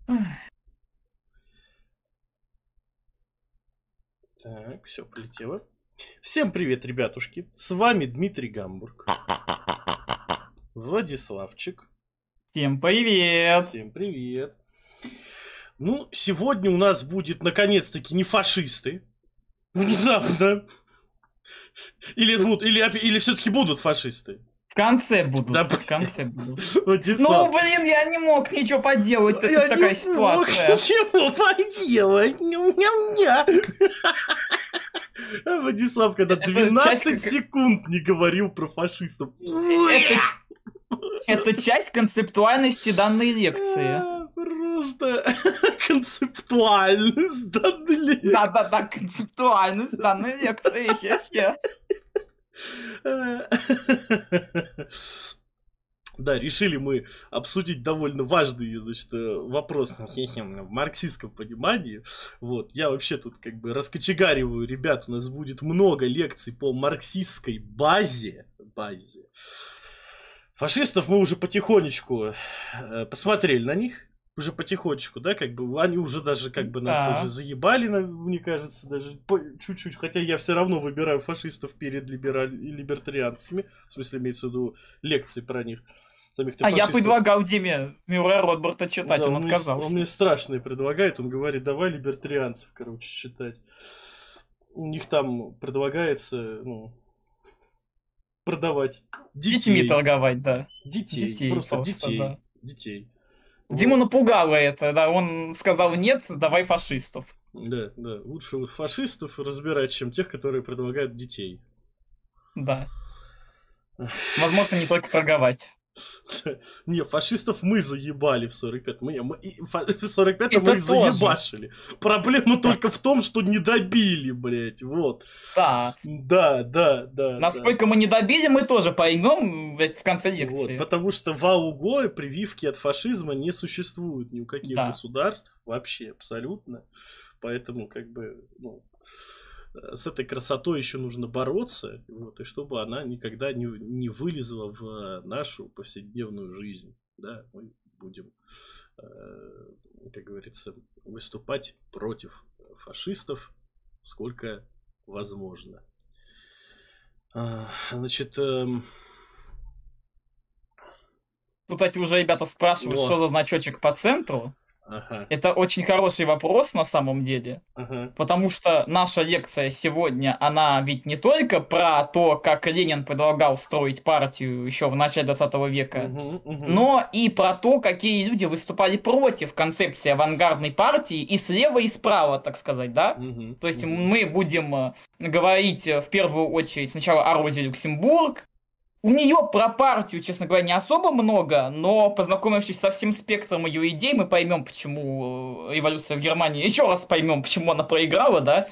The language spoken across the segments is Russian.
Так, все, полетело. Всем привет, ребятушки. С вами Дмитрий Гамбург. Владиславчик. Всем привет! Всем привет. Ну, сегодня у нас будет наконец-таки не фашисты. Внезапно. Или все-таки будут фашисты. В конце будут. Да, в конце будут. Владислав. Ну, блин, я не мог ничего поделать. Это такая ситуация. Ничего поделать. Ням-ням-ня. Владислав, когда 12 секунд не говорил про фашистов. Это часть концептуальности данной лекции. Просто концептуальность данной лекции. Да-да-да, концептуальность данной лекции. Да, решили мы обсудить довольно важный, значит, вопрос в марксистском понимании. Вот, я вообще тут как бы раскочегариваю, ребят, у нас будет много лекций по марксистской базе. Фашистов мы уже потихонечку посмотрели на них. Уже потихонечку, да, как бы они уже даже как бы нас уже заебали, мне кажется, даже чуть-чуть. Хотя я все равно выбираю фашистов перед либертарианцами. В смысле, имеется в виду лекции про них. Я предлагал Диме Мюррея Ротбарта читать, да, он отказался. Он мне страшное предлагает, он говорит, давай либертарианцев, короче, читать. У них там предлагается, ну, продавать детей. Детьми торговать, да. Детей, просто детей. Да. Детей. Диму напугало это, да, он сказал нет, давай фашистов. Да, лучше вот фашистов разбирать, чем тех, которые предлагают детей. Да. Возможно, не только торговать. Не, фашистов мы заебали в 45-м. В 45-м мы их заебашили. Проблема только в том, что не добили, блять. Вот. Да. Да. Насколько мы не добили, мы тоже поймем в конце лекции. Вот, потому что в АУГО прививки от фашизма не существует ни у каких государств. Вообще, абсолютно. Поэтому, как бы, ну, с этой красотой еще нужно бороться, вот, и чтобы она никогда не вылезла в нашу повседневную жизнь. Да, мы будем, как говорится, выступать против фашистов сколько возможно. Значит... Тут эти уже ребята спрашивают, что за значочек по центру. Ага. Это очень хороший вопрос на самом деле, потому что наша лекция сегодня, она ведь не только про то, как Ленин предлагал строить партию еще в начале 20 века, но и про то, какие люди выступали против концепции авангардной партии и слева, и справа, так сказать, да? То есть мы будем говорить в первую очередь сначала о Розе Люксембург. У нее про партию, честно говоря, не особо много, но познакомившись со всем спектром ее идей, мы поймем, почему революция в Германии, еще раз поймем, почему она проиграла, да.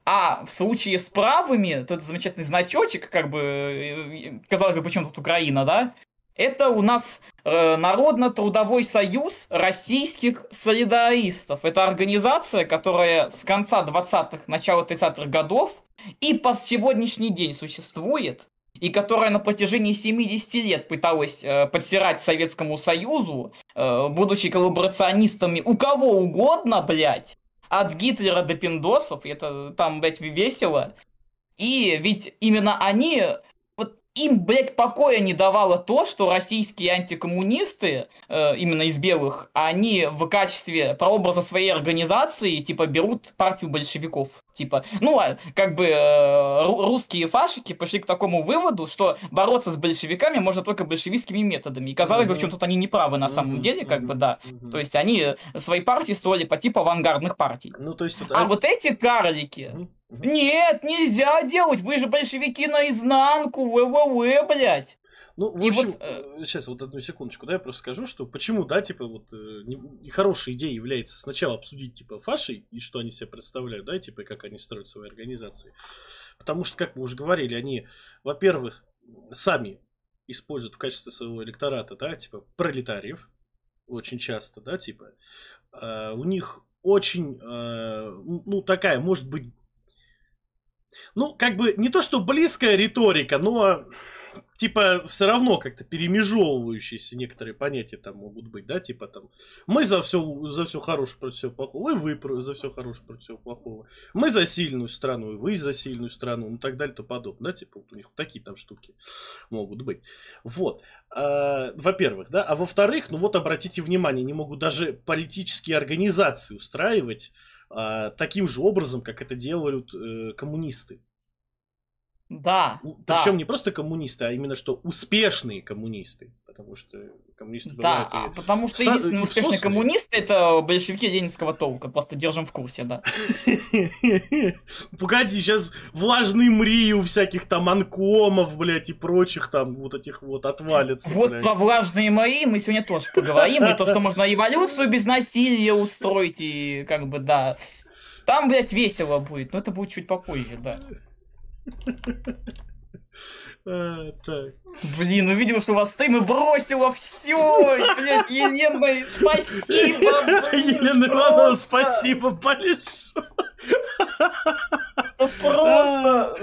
А в случае с правыми, то это замечательный значочек, как бы, казалось бы, почему тут Украина, да. Это у нас Народно-трудовой союз российских солидаристов. Это организация, которая с конца 20-х, начала 30-х годов и по сегодняшний день существует. И которая на протяжении 70 лет пыталась подсирать Советскому Союзу, будучи коллаборационистами у кого угодно, блядь, от Гитлера до пиндосов, это там, блядь, весело. И ведь именно они, вот им, блядь, покоя не давало то, что российские антикоммунисты, именно из белых, они в качестве прообраза своей организации, типа, берут партию большевиков. Типа, ну, как бы русские фашики пришли к такому выводу, что бороться с большевиками можно только большевистскими методами. И казалось бы, в чем тут они не правы на самом деле, как бы, да. То есть они свои партии строили по типу авангардных партий. Ну, то есть тут... А вот эти карлики... Нет, нельзя делать, вы же большевики наизнанку, блядь. Ну, в общем, сейчас вот одну секундочку, да, я просто скажу, что почему, да, типа, вот, хорошей идеей является сначала обсудить, типа, фашей, и что они себе представляют, да, типа, и как они строят свои организации. Потому что, как мы уже говорили, они, во-первых, сами используют в качестве своего электората, да, типа, пролетариев, очень часто, да, типа, у них очень, ну, такая, может быть, ну, как бы, не то, что близкая риторика, но... типа, все равно как-то перемежевывающиеся некоторые понятия там могут быть, да, типа там, мы за все хорошее против всего плохого, и вы за все хорошее против всего плохого. Мы за сильную страну, и вы за сильную страну, ну, так далее, и тому подобное, да, типа, вот у них такие там штуки могут быть. Вот, во-первых, да, а во-вторых, ну, вот обратите внимание, не могут даже политические организации устраивать таким же образом, как это делают коммунисты. Да. Причем не просто коммунисты, а именно что успешные коммунисты. Потому что коммунисты бывают. Да, потому что единственные успешные коммунисты это большевики ленинского толка. Просто держим в курсе, да. Погоди, сейчас влажный мри у всяких там анкомов, блядь, и прочих там вот этих вот отвалится. Вот про влажные мри мы сегодня тоже поговорим. И то, что можно эволюцию без насилия устроить, и как бы, да. Там, блядь, весело будет, но это будет чуть попозже, да. Так. Блин, увидел, что у вас стрим и бросила все. Блядь, Елена, спасибо. Елена Ивановна, спасибо большое. Просто.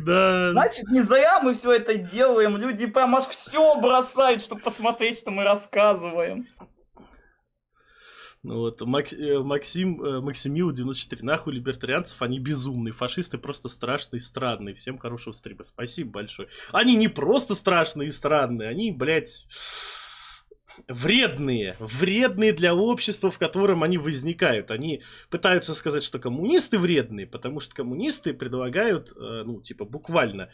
Да. Значит, не зря мы все это делаем. Люди прям аж все бросают, чтобы посмотреть, что мы рассказываем. Ну вот, Максимил 94. Нахуй либертарианцев, они безумные. Фашисты просто страшные и странные. Всем хорошего стрима. Спасибо большое. Они не просто страшные и странные, они, блядь, вредные. Вредные для общества, в котором они возникают. Они пытаются сказать, что коммунисты вредные, потому что коммунисты предлагают, ну, типа, буквально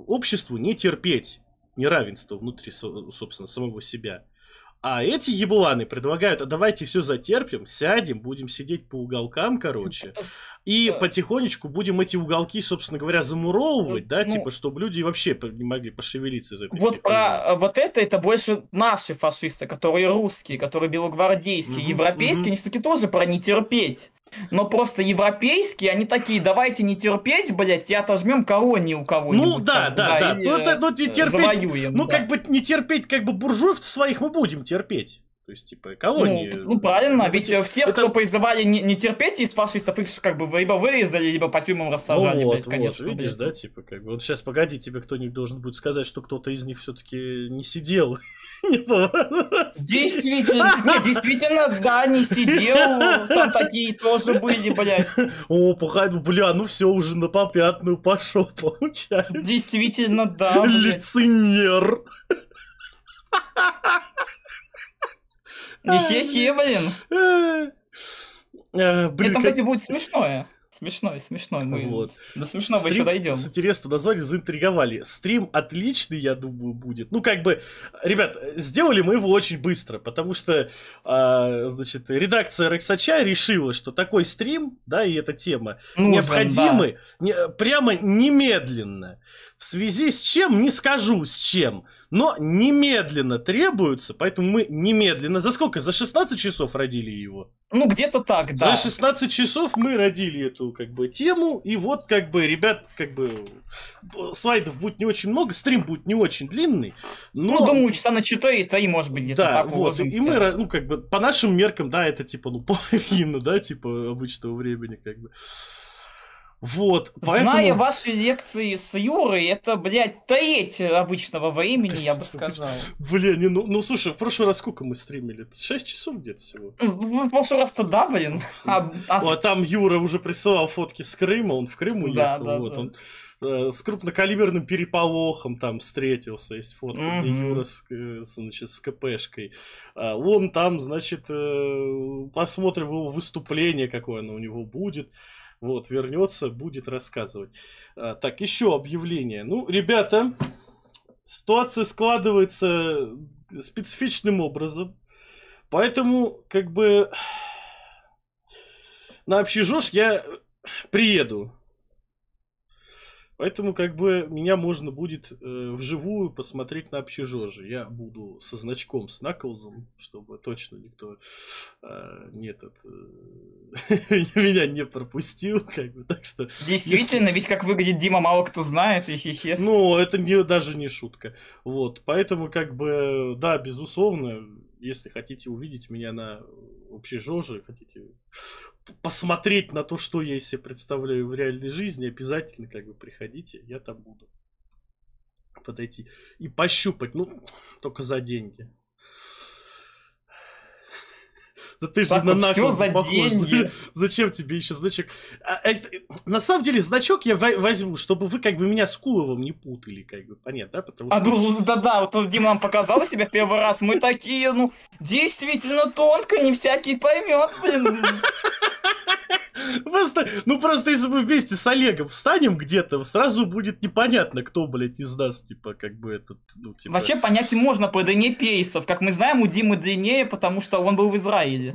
обществу не терпеть неравенство внутри, собственно, самого себя. А эти ебланы предлагают, а давайте все затерпим, сядем, будем сидеть по уголкам, короче, и потихонечку будем эти уголки, собственно говоря, замуровывать, да, типа, чтобы люди вообще не могли пошевелиться из этой вот про вот это больше наши фашисты, которые русские, которые белогвардейские, европейские, они все-таки тоже про не терпеть. Но просто европейские, они такие, давайте не терпеть, блядь, и отожмем колонии у кого-нибудь. Ну да. Ну, не терпеть, завоюем, ну, как бы не терпеть, как бы буржуев своих мы будем терпеть. То есть, типа, колонии. Ну правильно, ведь всех, кто призывали не терпеть из фашистов, их как бы либо вырезали, либо по тюрьмам рассажали, ну, блядь, конечно. Вот, видишь, да, типа, как бы, вот сейчас, погоди, тебе кто-нибудь должен будет сказать, что кто-то из них все-таки не сидел. Действительно, да, не сидел, там такие тоже были, блядь. О, погоди, бля, ну все, уже на попятную пошел, получается. Действительно, да, блядь. Лицемер. Хе-хе, блин. Это, кстати, будет смешное. Смешной. Мы вот. До смешного еще дойдем. С интересным названием заинтриговали. Стрим отличный, я думаю, будет. Ну, как бы, ребят, сделали мы его очень быстро, потому что, значит, редакция Рексача решила, что такой стрим, да, и эта тема необходимы прямо немедленно. В связи с чем, не скажу с чем, но немедленно требуются, поэтому мы немедленно, за сколько? За 16 часов родили его? Ну, где-то так, да. За 16 часов мы родили эту, как бы, тему, и вот, как бы, ребят, как бы, слайдов будет не очень много, стрим будет не очень длинный, но... Ну, думаю, часа на 4-3, может быть, где-то так вот, и мы, ну, как бы, по нашим меркам, да, это, типа, ну, половина, да, типа, обычного времени, как бы. Вот, поэтому... Зная ваши лекции с Юрой, это, блядь, треть обычного времени, я бы сказал. Блин, ну слушай, в прошлый раз сколько мы стримили? 6 часов где-то всего. В прошлый раз-то да, блин. А там Юра уже присылал фотки с Крыма, он в Крыму ехал, вот, он с крупнокалиберным переполохом там встретился, есть фотка, где Юра значит, с КПшкой. Он там, значит, посмотрим его выступление, какое оно у него будет. Вот, вернется, будет рассказывать. Так, еще объявление. Ну, ребята, ситуация складывается специфичным образом. Поэтому, как бы, на общежож я приеду. Поэтому, как бы, меня можно будет вживую посмотреть на общежоже. Я буду со значком, с Наклзом, чтобы точно никто меня не пропустил, как бы, так что... Действительно, ведь как выглядит Дима, мало кто знает, и хе-хе. Ну, это даже не шутка. Вот, поэтому, как бы, да, безусловно, если хотите увидеть меня на общежоже, хотите посмотреть на то, что я из себя представляю в реальной жизни, обязательно, как бы, приходите, я там буду. подойти и пощупать, ну, только за деньги. Да ты же на все за деньги. Зачем тебе еще значок? На самом деле, значок я возьму, чтобы вы как бы меня с Куловым не путали, как бы, понятно, да? Потому что... да, вот Дима нам показал себя в первый раз, мы такие, ну, действительно тонко, не всякий поймет, блин. Просто если мы вместе с Олегом встанем где-то, сразу будет непонятно, кто, блядь, из нас, типа, как бы этот, ну, типа... Вообще понять можно по длине пейсов. Как мы знаем, у Димы длиннее, потому что он был в Израиле.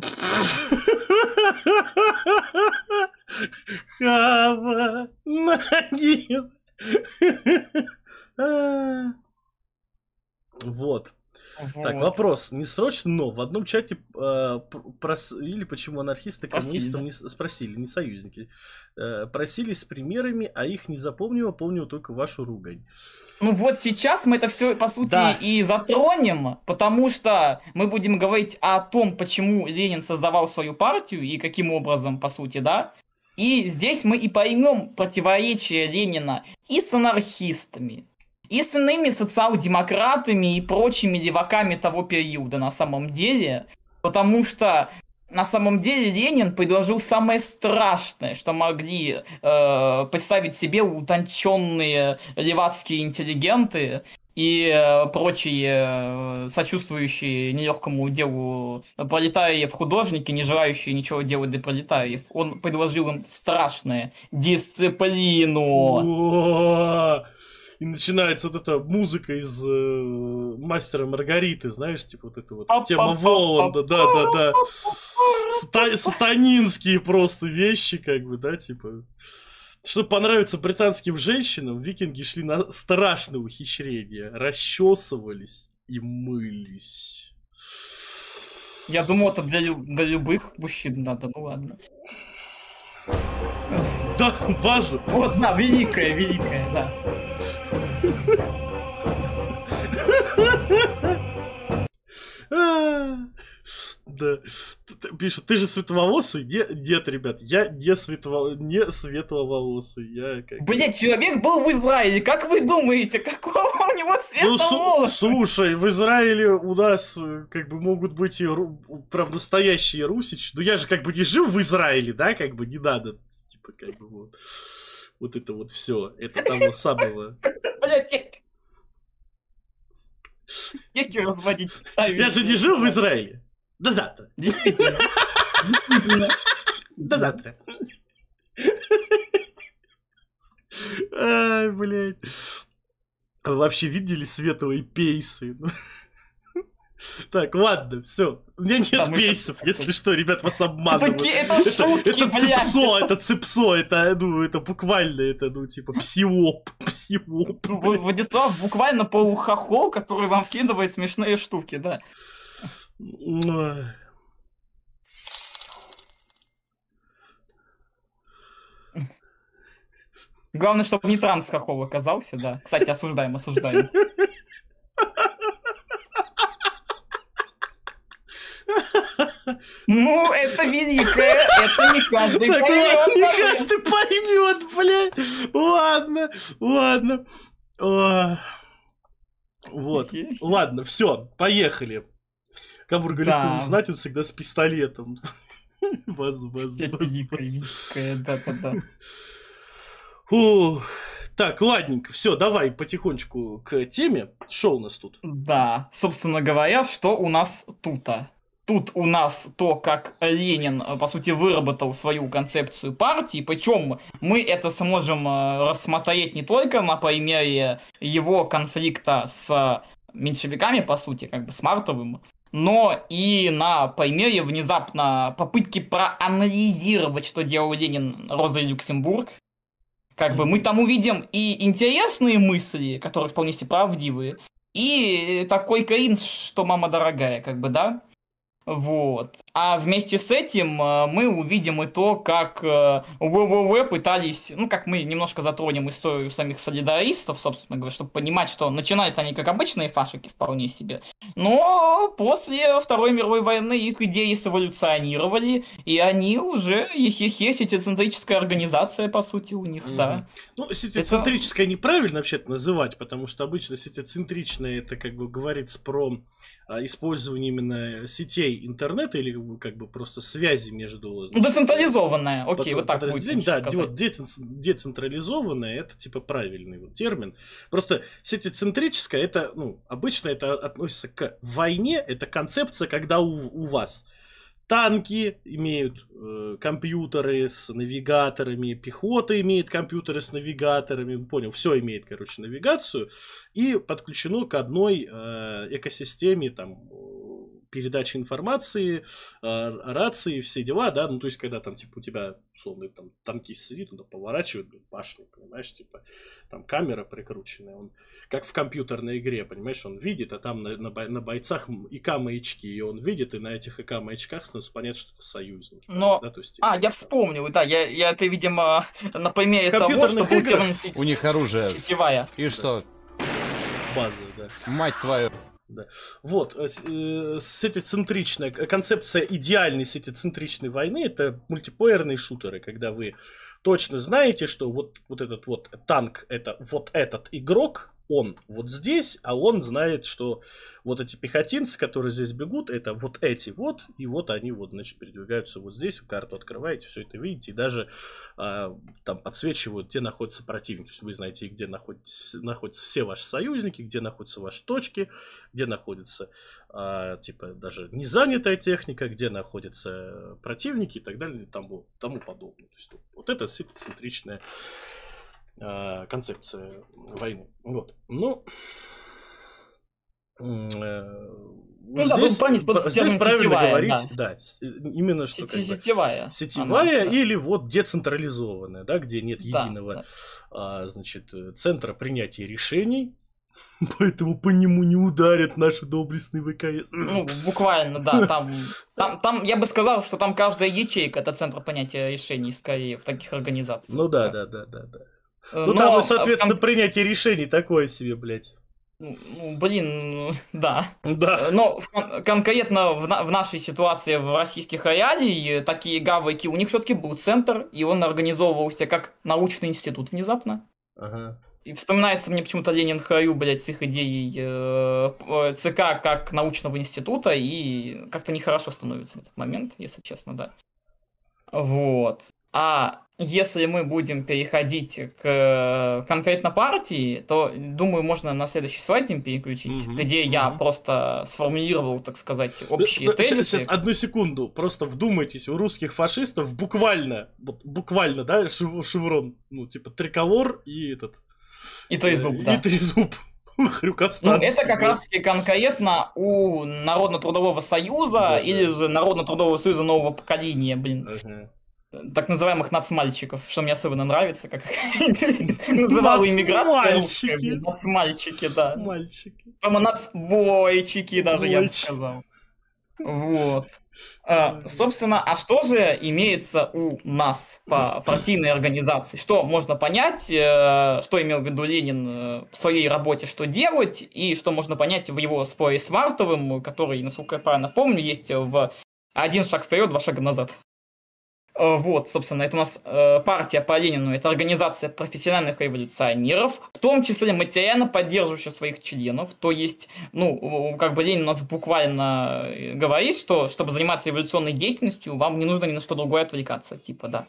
Хава, Нагил. Вот. Так, вопрос. Не срочно, но в одном чате просили, почему анархисты коммунистов не спросили, не союзники. Просили с примерами, а их не запомнила, помню только вашу ругань. Ну вот сейчас мы это все, по сути, и затронем, потому что мы будем говорить о том, почему Ленин создавал свою партию и каким образом, по сути, да. И здесь мы и поймем противоречие Ленина и с анархистами, и с иными социал-демократами и прочими леваками того периода на самом деле, потому что на самом деле Ленин предложил самое страшное, что могли представить себе утонченные левацкие интеллигенты и прочие сочувствующие нелегкому делу пролетариев художники, не желающие ничего делать для пролетариев. Он предложил им страшное дисциплину. И начинается вот эта музыка из Мастера Маргариты, знаешь, типа вот эта вот тема Воланда, да. Сатанинские просто вещи, как бы, да, типа. Чтобы понравиться британским женщинам, викинги шли на страшное ухищрение, расчесывались и мылись. Я думал, это для любых мужчин надо, ну ладно. Да, база. Вот, да, великая, да. Да. Пишут, ты же светловолосый? Нет, ребят, я не светловолосый. Блять, человек был в Израиле, как вы думаете, какого у него цвета волос? Слушай, в Израиле у нас как бы могут быть и прям настоящие русичи. Но я же как бы не жил в Израиле, да, как бы не надо. Типа, как бы вот это вот все. Это того самого. Блять, как его разводить? Я же не жил в Израиле. До завтра. Действительно. До завтра. Ай, блядь. Вообще видели световые пейсы? Так, ладно, все. У меня нет пейсов, если что, ребят, вас обманывают. Это шутки, это цепсо, это буквально, это, ну, типа, псиоп. Владислав буквально полухохол, который вам вкидывает смешные штуки, да. Главное, чтобы не транс-хохол оказался, да. Кстати, осуждаем. Ну, это великое, это не каждый поймет. Не каждый поймет, блядь. Ладно. Вот, ладно, все, поехали. Камбурга легко узнать, он всегда с пистолетом. База. Великая, да. Так, ладненько, все, давай потихонечку к теме. Что у нас тут? Да, собственно говоря, что у нас тут? Тут у нас то, как Ленин, по сути, выработал свою концепцию партии, причем мы это сможем рассмотреть не только на примере его конфликта с меньшевиками, по сути, как бы с Мартовым, но и на примере внезапно попытки проанализировать, что делал Ленин Розой Люксембург. Как бы мы там увидим и интересные мысли, которые вполне себе правдивые, и такой кринж, что мама дорогая, как бы, да. Вот. А вместе с этим мы увидим и то, как ВВВ пытались, ну, как мы немножко затронем историю самих солидаристов, собственно говоря, чтобы понимать, что начинают они как обычные фашики вполне себе, но после Второй мировой войны их идеи эволюционировали, и они уже сетицентрическая организация, по сути, у них, да. Ну, сетицентрическая неправильно вообще-то называть, потому что обычно сетицентричная, это как бы говорится про использование именно сетей интернета или как бы просто связи между... Значит, децентрализованная, окей, вот так будет. Да, вот децентрализованная, это типа правильный вот термин. Просто сетицентрическая, это, ну, обычно это относится к войне, это концепция, когда у вас танки имеют компьютеры с навигаторами, пехота имеет компьютеры с навигаторами, понял, все имеет, короче, навигацию, и подключено к одной экосистеме, там, передачи информации, рации, все дела, да, ну, то есть, когда там, типа, у тебя, условно, там, танкист сидит, он поворачивает башню, понимаешь, типа, там камера прикрученная, он, как в компьютерной игре, понимаешь, он видит, а там на бойцах ИК-маячки, и он видит, и на этих ИК-маячках становится понятно, что это союзники. Но, да, то есть, типа, я вспомнил, да, я это, видимо, на примере того, что у них оружие сетевая. И что? База, да. Мать твою. Да. Вот, сетицентричная концепция идеальной сетицентричной войны — это мультиплеерные шутеры, когда вы точно знаете, что вот этот вот танк — это вот этот игрок, он вот здесь, а он знает, что вот эти пехотинцы, которые здесь бегут, это вот эти вот, и вот они вот, значит, передвигаются вот здесь, вы карту открываете, все это видите, и даже там подсвечивают, где находится противник. То есть вы знаете, где находятся все ваши союзники, где находятся ваши точки, где находится, типа, даже незанятая техника, где находятся противники и так далее, и тому подобное. То есть вот это сетицентричная концепция войны. Вот. Ну, здесь правильно говорить, да, именно что сетевая. Сетевая или вот децентрализованная, да, где нет единого, значит, центра принятия решений. Поэтому по нему не ударят наши доблестные ВКС. Ну, буквально, да. Там, я бы сказал, что там каждая ячейка — это центр принятия решений, скорее, в таких организациях. Ну да. Ну там, соответственно, принятие решений такое себе, блядь. Ну, блин, да. Но конкретно в нашей ситуации, в российских реалиях, такие гавайки, у них все-таки был центр, и он организовывался как научный институт внезапно. Ага. И вспоминается мне почему-то Ленин Хаю, блядь, с их идеей ЦК как научного института, и как-то нехорошо становится в этот момент, если честно, да. Вот. А если мы будем переходить к конкретно партии, то, думаю, можно на следующий слайд переключить, где я просто сформулировал, так сказать, общие тезисы. Сейчас, одну секунду, просто вдумайтесь, у русских фашистов буквально, да, шеврон, ну, типа, триколор и этот... И трезуб, да. И трезуб. Ну, это как раз-таки конкретно у Народно-трудового союза или же Народно-трудового союза нового поколения, блин. Так называемых нацмальчиков, что мне особенно нравится, как называл иммиграция русская. Нацмальчики, да. Мальчики. Прямо нацбойчики даже, я бы сказал. Вот. Собственно, а что же имеется у нас по партийной организации? Что можно понять, что имел в виду Ленин в своей работе, что делать, и что можно понять в его споре с Мартовым, который, насколько я правильно помню, есть в «Один шаг вперед, два шага назад». Вот, собственно, это у нас партия по Ленину, это организация профессиональных революционеров, в том числе материально поддерживающая своих членов, то есть, ну, как бы Ленин у нас буквально говорит, что, чтобы заниматься революционной деятельностью, вам не нужно ни на что другое отвлекаться, типа, да.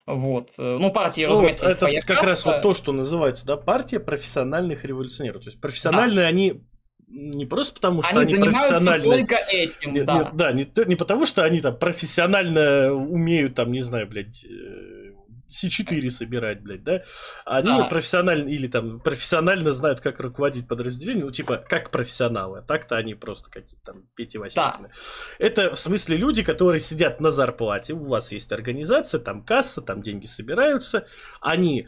Вот, ну, партия, разумеется, это своя как раз вот то, что называется, да, партия профессиональных революционеров, то есть профессиональные они... Не просто потому, что они профессионально... только этим, да. Да, не потому, что они там профессионально умеют, там, не знаю, блядь, С4 собирать, блядь, да? Они профессионально, или там профессионально знают, как руководить подразделением, ну, типа, как профессионалы, а так-то они просто какие-то там Пети Васечкины. Это, в смысле, люди, которые сидят на зарплате, у вас есть организация, там касса, там деньги собираются, они,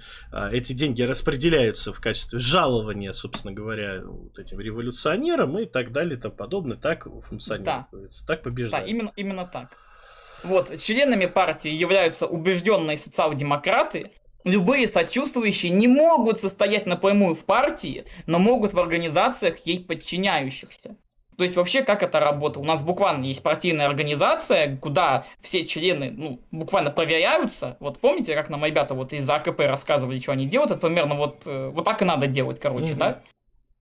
эти деньги распределяются в качестве жалования, собственно говоря, вот этим революционерам и так далее, и тому подобное, так функционирует, так побеждает. Да, именно так. Вот, членами партии являются убежденные социал-демократы. Любые сочувствующие не могут состоять напрямую в партии, но могут в организациях ей подчиняющихся. То есть вообще как это работает? У нас буквально есть партийная организация, куда все члены, ну, буквально проверяются. Вот помните, как нам ребята вот из АКП рассказывали, что они делают? Это примерно вот так и надо делать, короче, да?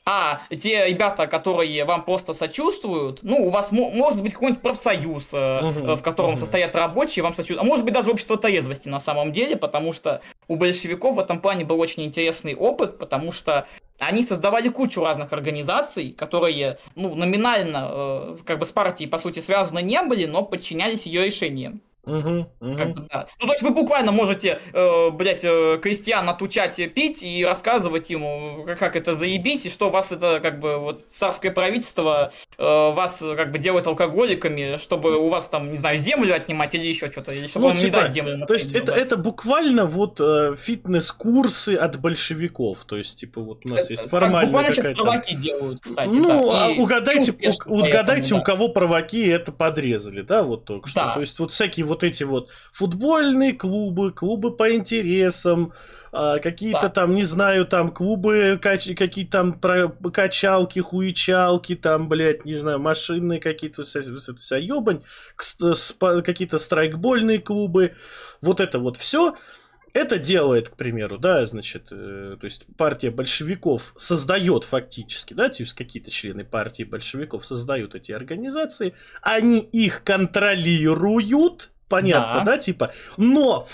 А те ребята, которые вам просто сочувствуют, ну, у вас может быть какой-нибудь профсоюз, в котором состоят рабочие, вам сочувствуют. А может быть даже общество трезвости на самом деле, потому что у большевиков в этом плане был очень интересный опыт, потому что они создавали кучу разных организаций, которые, ну, номинально, как бы с партией, по сути, связаны не были, но подчинялись ее решениям. Как бы, да. Ну, то есть вы буквально можете, крестьян отучать пить и рассказывать ему, как это заебись, и что вас это, как бы, вот, царское правительство вас, как бы, делает алкоголиками, чтобы у вас там, не знаю, землю отнимать или еще что-то, или чтобы вам не дать землю. Например, то есть это буквально вот фитнес-курсы от большевиков, то есть, типа, вот у нас есть формальная буквально сейчас провоки делают, кстати. Ну, да, угадайте, у кого провоки это подрезали, да, вот только что. Да. То есть вот всякие вот эти вот футбольные клубы, клубы по интересам, какие-то там, не знаю, там клубы, какие-то там качалки, хуечалки, там, блядь, не знаю, машинные какие-то, вся ебань, какие-то страйкбольные клубы, вот это вот все. Это делает, к примеру, да, значит, то есть партия большевиков создает фактически, да, то есть какие-то члены партии большевиков создают эти организации, они их контролируют, понятно, да, типа, но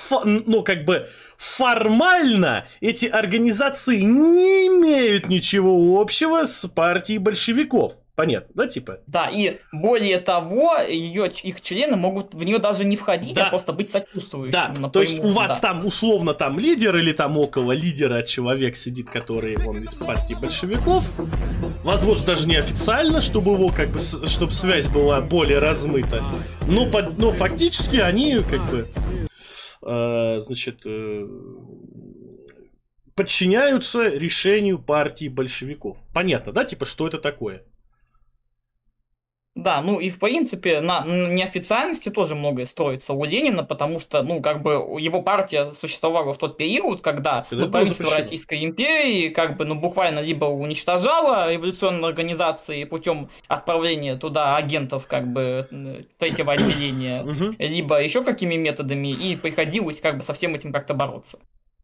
как бы формально эти организации не имеют ничего общего с партией большевиков. Понятно, да, типа? Да, и более того, их члены могут в нее даже не входить, а просто быть сочувствующими. Да, то есть у вас там условно там лидер или там около лидера человек сидит, который он из партии большевиков, возможно, даже неофициально, чтобы его как бы, чтобы связь была более размыта, но фактически они как бы, значит, подчиняются решению партии большевиков. Понятно, да, типа, что это такое? Да, ну и в принципе на неофициальности тоже многое строится у Ленина, потому что, ну, как бы его партия существовала в тот период, когда правительство Российской империи, как бы, ну, буквально либо уничтожало революционные организации путем отправления туда агентов, как бы, третьего отделения, либо еще какими методами, и приходилось, как бы, со всем этим как-то бороться.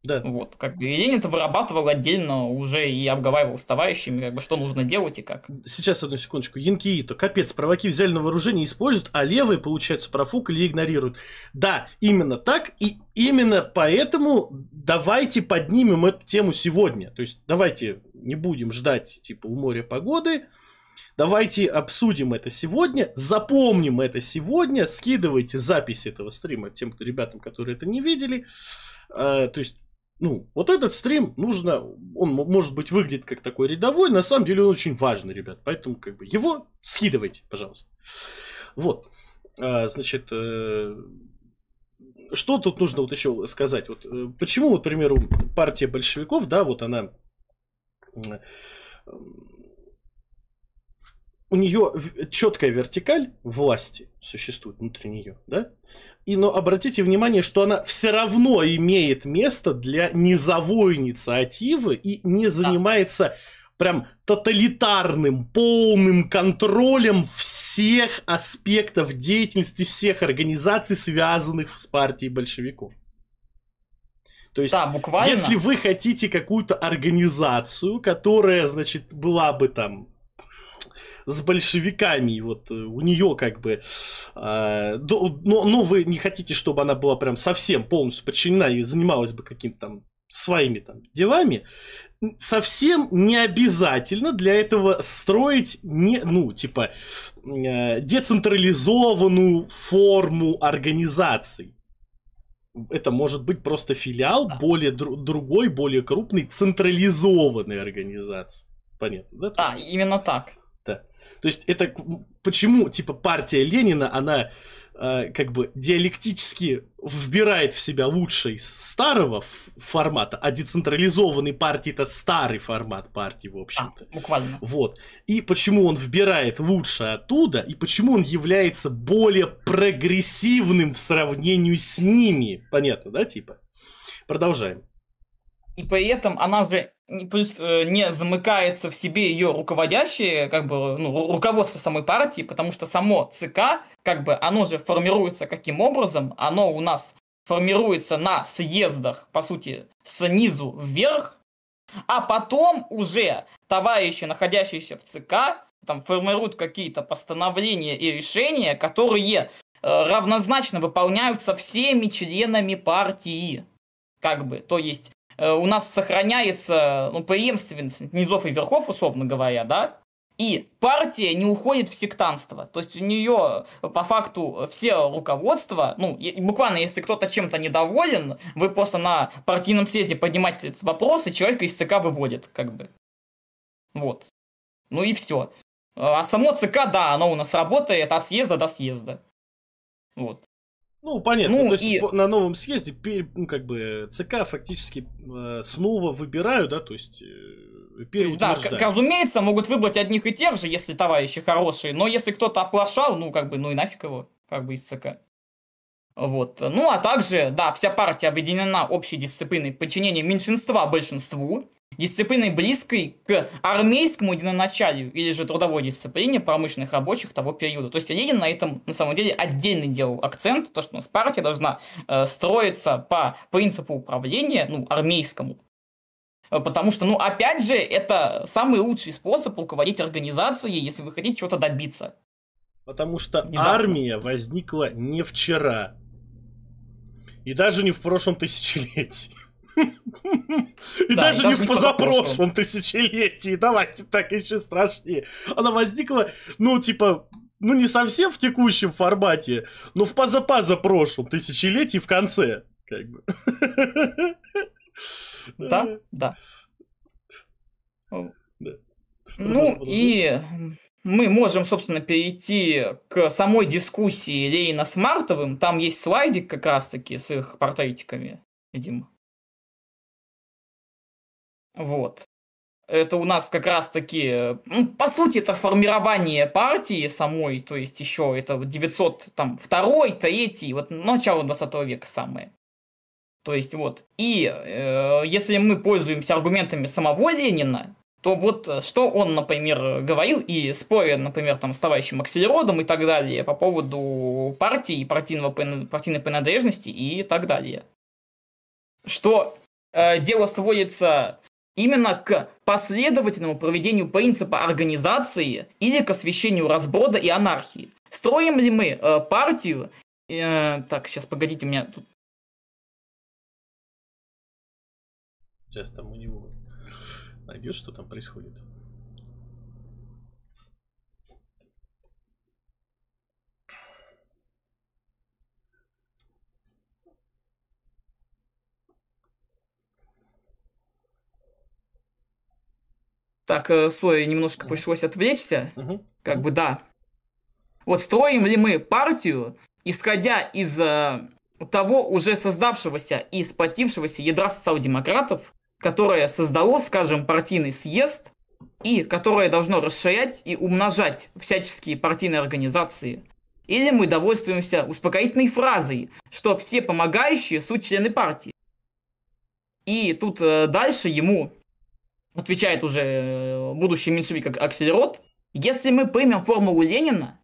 Да. Вот, как бы, и Ленин это вырабатывал отдельно уже и обговаривал с товарищами, как бы, что нужно делать и как. Сейчас, одну секундочку. Янкиито, капец, праваки взяли на вооружение и используют, а левые, получается, профукали и игнорируют. Да, именно так, и именно поэтому давайте поднимем эту тему сегодня. То есть, давайте не будем ждать, типа, у моря погоды. Давайте обсудим это сегодня, запомним это сегодня, скидывайте запись этого стрима тем ребятам, которые это не видели. То есть, ну, вот этот стрим нужно, он может быть выглядит как такой рядовой, на самом деле он очень важный, ребят, поэтому как бы его скидывайте, пожалуйста. Вот, значит, что тут нужно вот еще сказать, вот почему, вот, к примеру, партия большевиков, да, вот она, у нее четкая вертикаль власти существует внутри нее, да? Но обратите внимание, что она все равно имеет место для низовой инициативы и не занимается прям тоталитарным, полным контролем всех аспектов деятельности всех организаций, связанных с партией большевиков. То есть, буквально. Если вы хотите какую-то организацию, которая, значит, была бы там с большевиками, вот у нее как бы, но вы не хотите, чтобы она была прям совсем полностью подчинена и занималась бы какими-то там своими там делами, совсем не обязательно для этого строить децентрализованную форму организаций. это может быть просто филиал более другой, более крупной, централизованной организации. Понятно, да? Именно так. Да. То есть это почему, типа, партия Ленина, она как бы диалектически вбирает в себя лучшее из старого формата, а децентрализованной партии это старый формат партии, в общем-то. Буквально. Вот. И почему он вбирает лучшее оттуда, и почему он является более прогрессивным в сравнении с ними. Понятно, да, типа? Продолжаем. И при этом она же не замыкается в себе ее руководящее, как бы, руководство самой партии, потому что само ЦК, как бы, оно же формируется каким образом? Оно у нас формируется на съездах, по сути, снизу вверх, а потом уже товарищи, находящиеся в ЦК, там формируют какие-то постановления и решения, которые равнозначно выполняются всеми членами партии. Как бы, то есть у нас сохраняется преемственность низов и верхов, условно говоря, да, и партия не уходит в сектантство. То есть у нее по факту все руководство, буквально, если кто-то чем-то недоволен, вы просто на партийном съезде поднимаете этот вопрос, и человека из ЦК выводит, как бы. Вот. Ну и все. А само ЦК, да, оно у нас работает от съезда до съезда. Вот. Ну, понятно, то есть на новом съезде, как бы, ЦК фактически снова выбирают, да, то есть переутверждают. Да, разумеется, могут выбрать одних и тех же, если товарищи хорошие, но если кто-то оплошал, и нафиг его, как бы, из ЦК. Вот. Ну, а также, да, вся партия объединена общей дисциплиной подчинения меньшинства большинству, дисциплиной близкой к армейскому единоначалию или же трудовой дисциплине промышленных рабочих того периода. То есть Ленин на этом, на самом деле, отдельно делал акцент, то, что у нас партия должна строиться по принципу управления, армейскому. Потому что, опять же, это самый лучший способ руководить организацией, если вы хотите чего-то добиться. Потому что армия возникла не вчера. И даже не в прошлом тысячелетии. И даже не в позапрошлом тысячелетии. Давайте так еще страшнее. Она возникла, не совсем в текущем формате, но в позапрошлом тысячелетии в конце. Как бы. Да. И мы можем, собственно, перейти к самой дискуссии Ленина с Мартовым. Там есть слайдик как раз-таки с их портретиками, видимо. Вот. Это у нас как раз-таки, по сути, это формирование партии самой, то есть еще это 902, 3, начало 20 века самое. То есть вот. И если мы пользуемся аргументами самого Ленина, то что он, например, говорил, и споря, например, с товарищем Аксельродом и так далее, по поводу партии, партийной принадлежности и так далее. Что дело сводится именно к последовательному проведению принципа организации или к освещению разброда и анархии. Строим ли мы партию... Так, сейчас, погодите, у меня тут... Сейчас там у него найдешь, что там происходит. Так, сори, немножко пришлось отвлечься. Да. Вот строим ли мы партию, исходя из того уже создавшегося и сплотившегося ядра социал-демократов, которое создало, скажем, партийный съезд, и которое должно расширять и умножать всяческие партийные организации? Или мы довольствуемся успокоительной фразой, что все помогающие суть члены партии? И тут дальше ему отвечает уже будущий меньшевик Аксельрод: если мы примем формулу Ленина,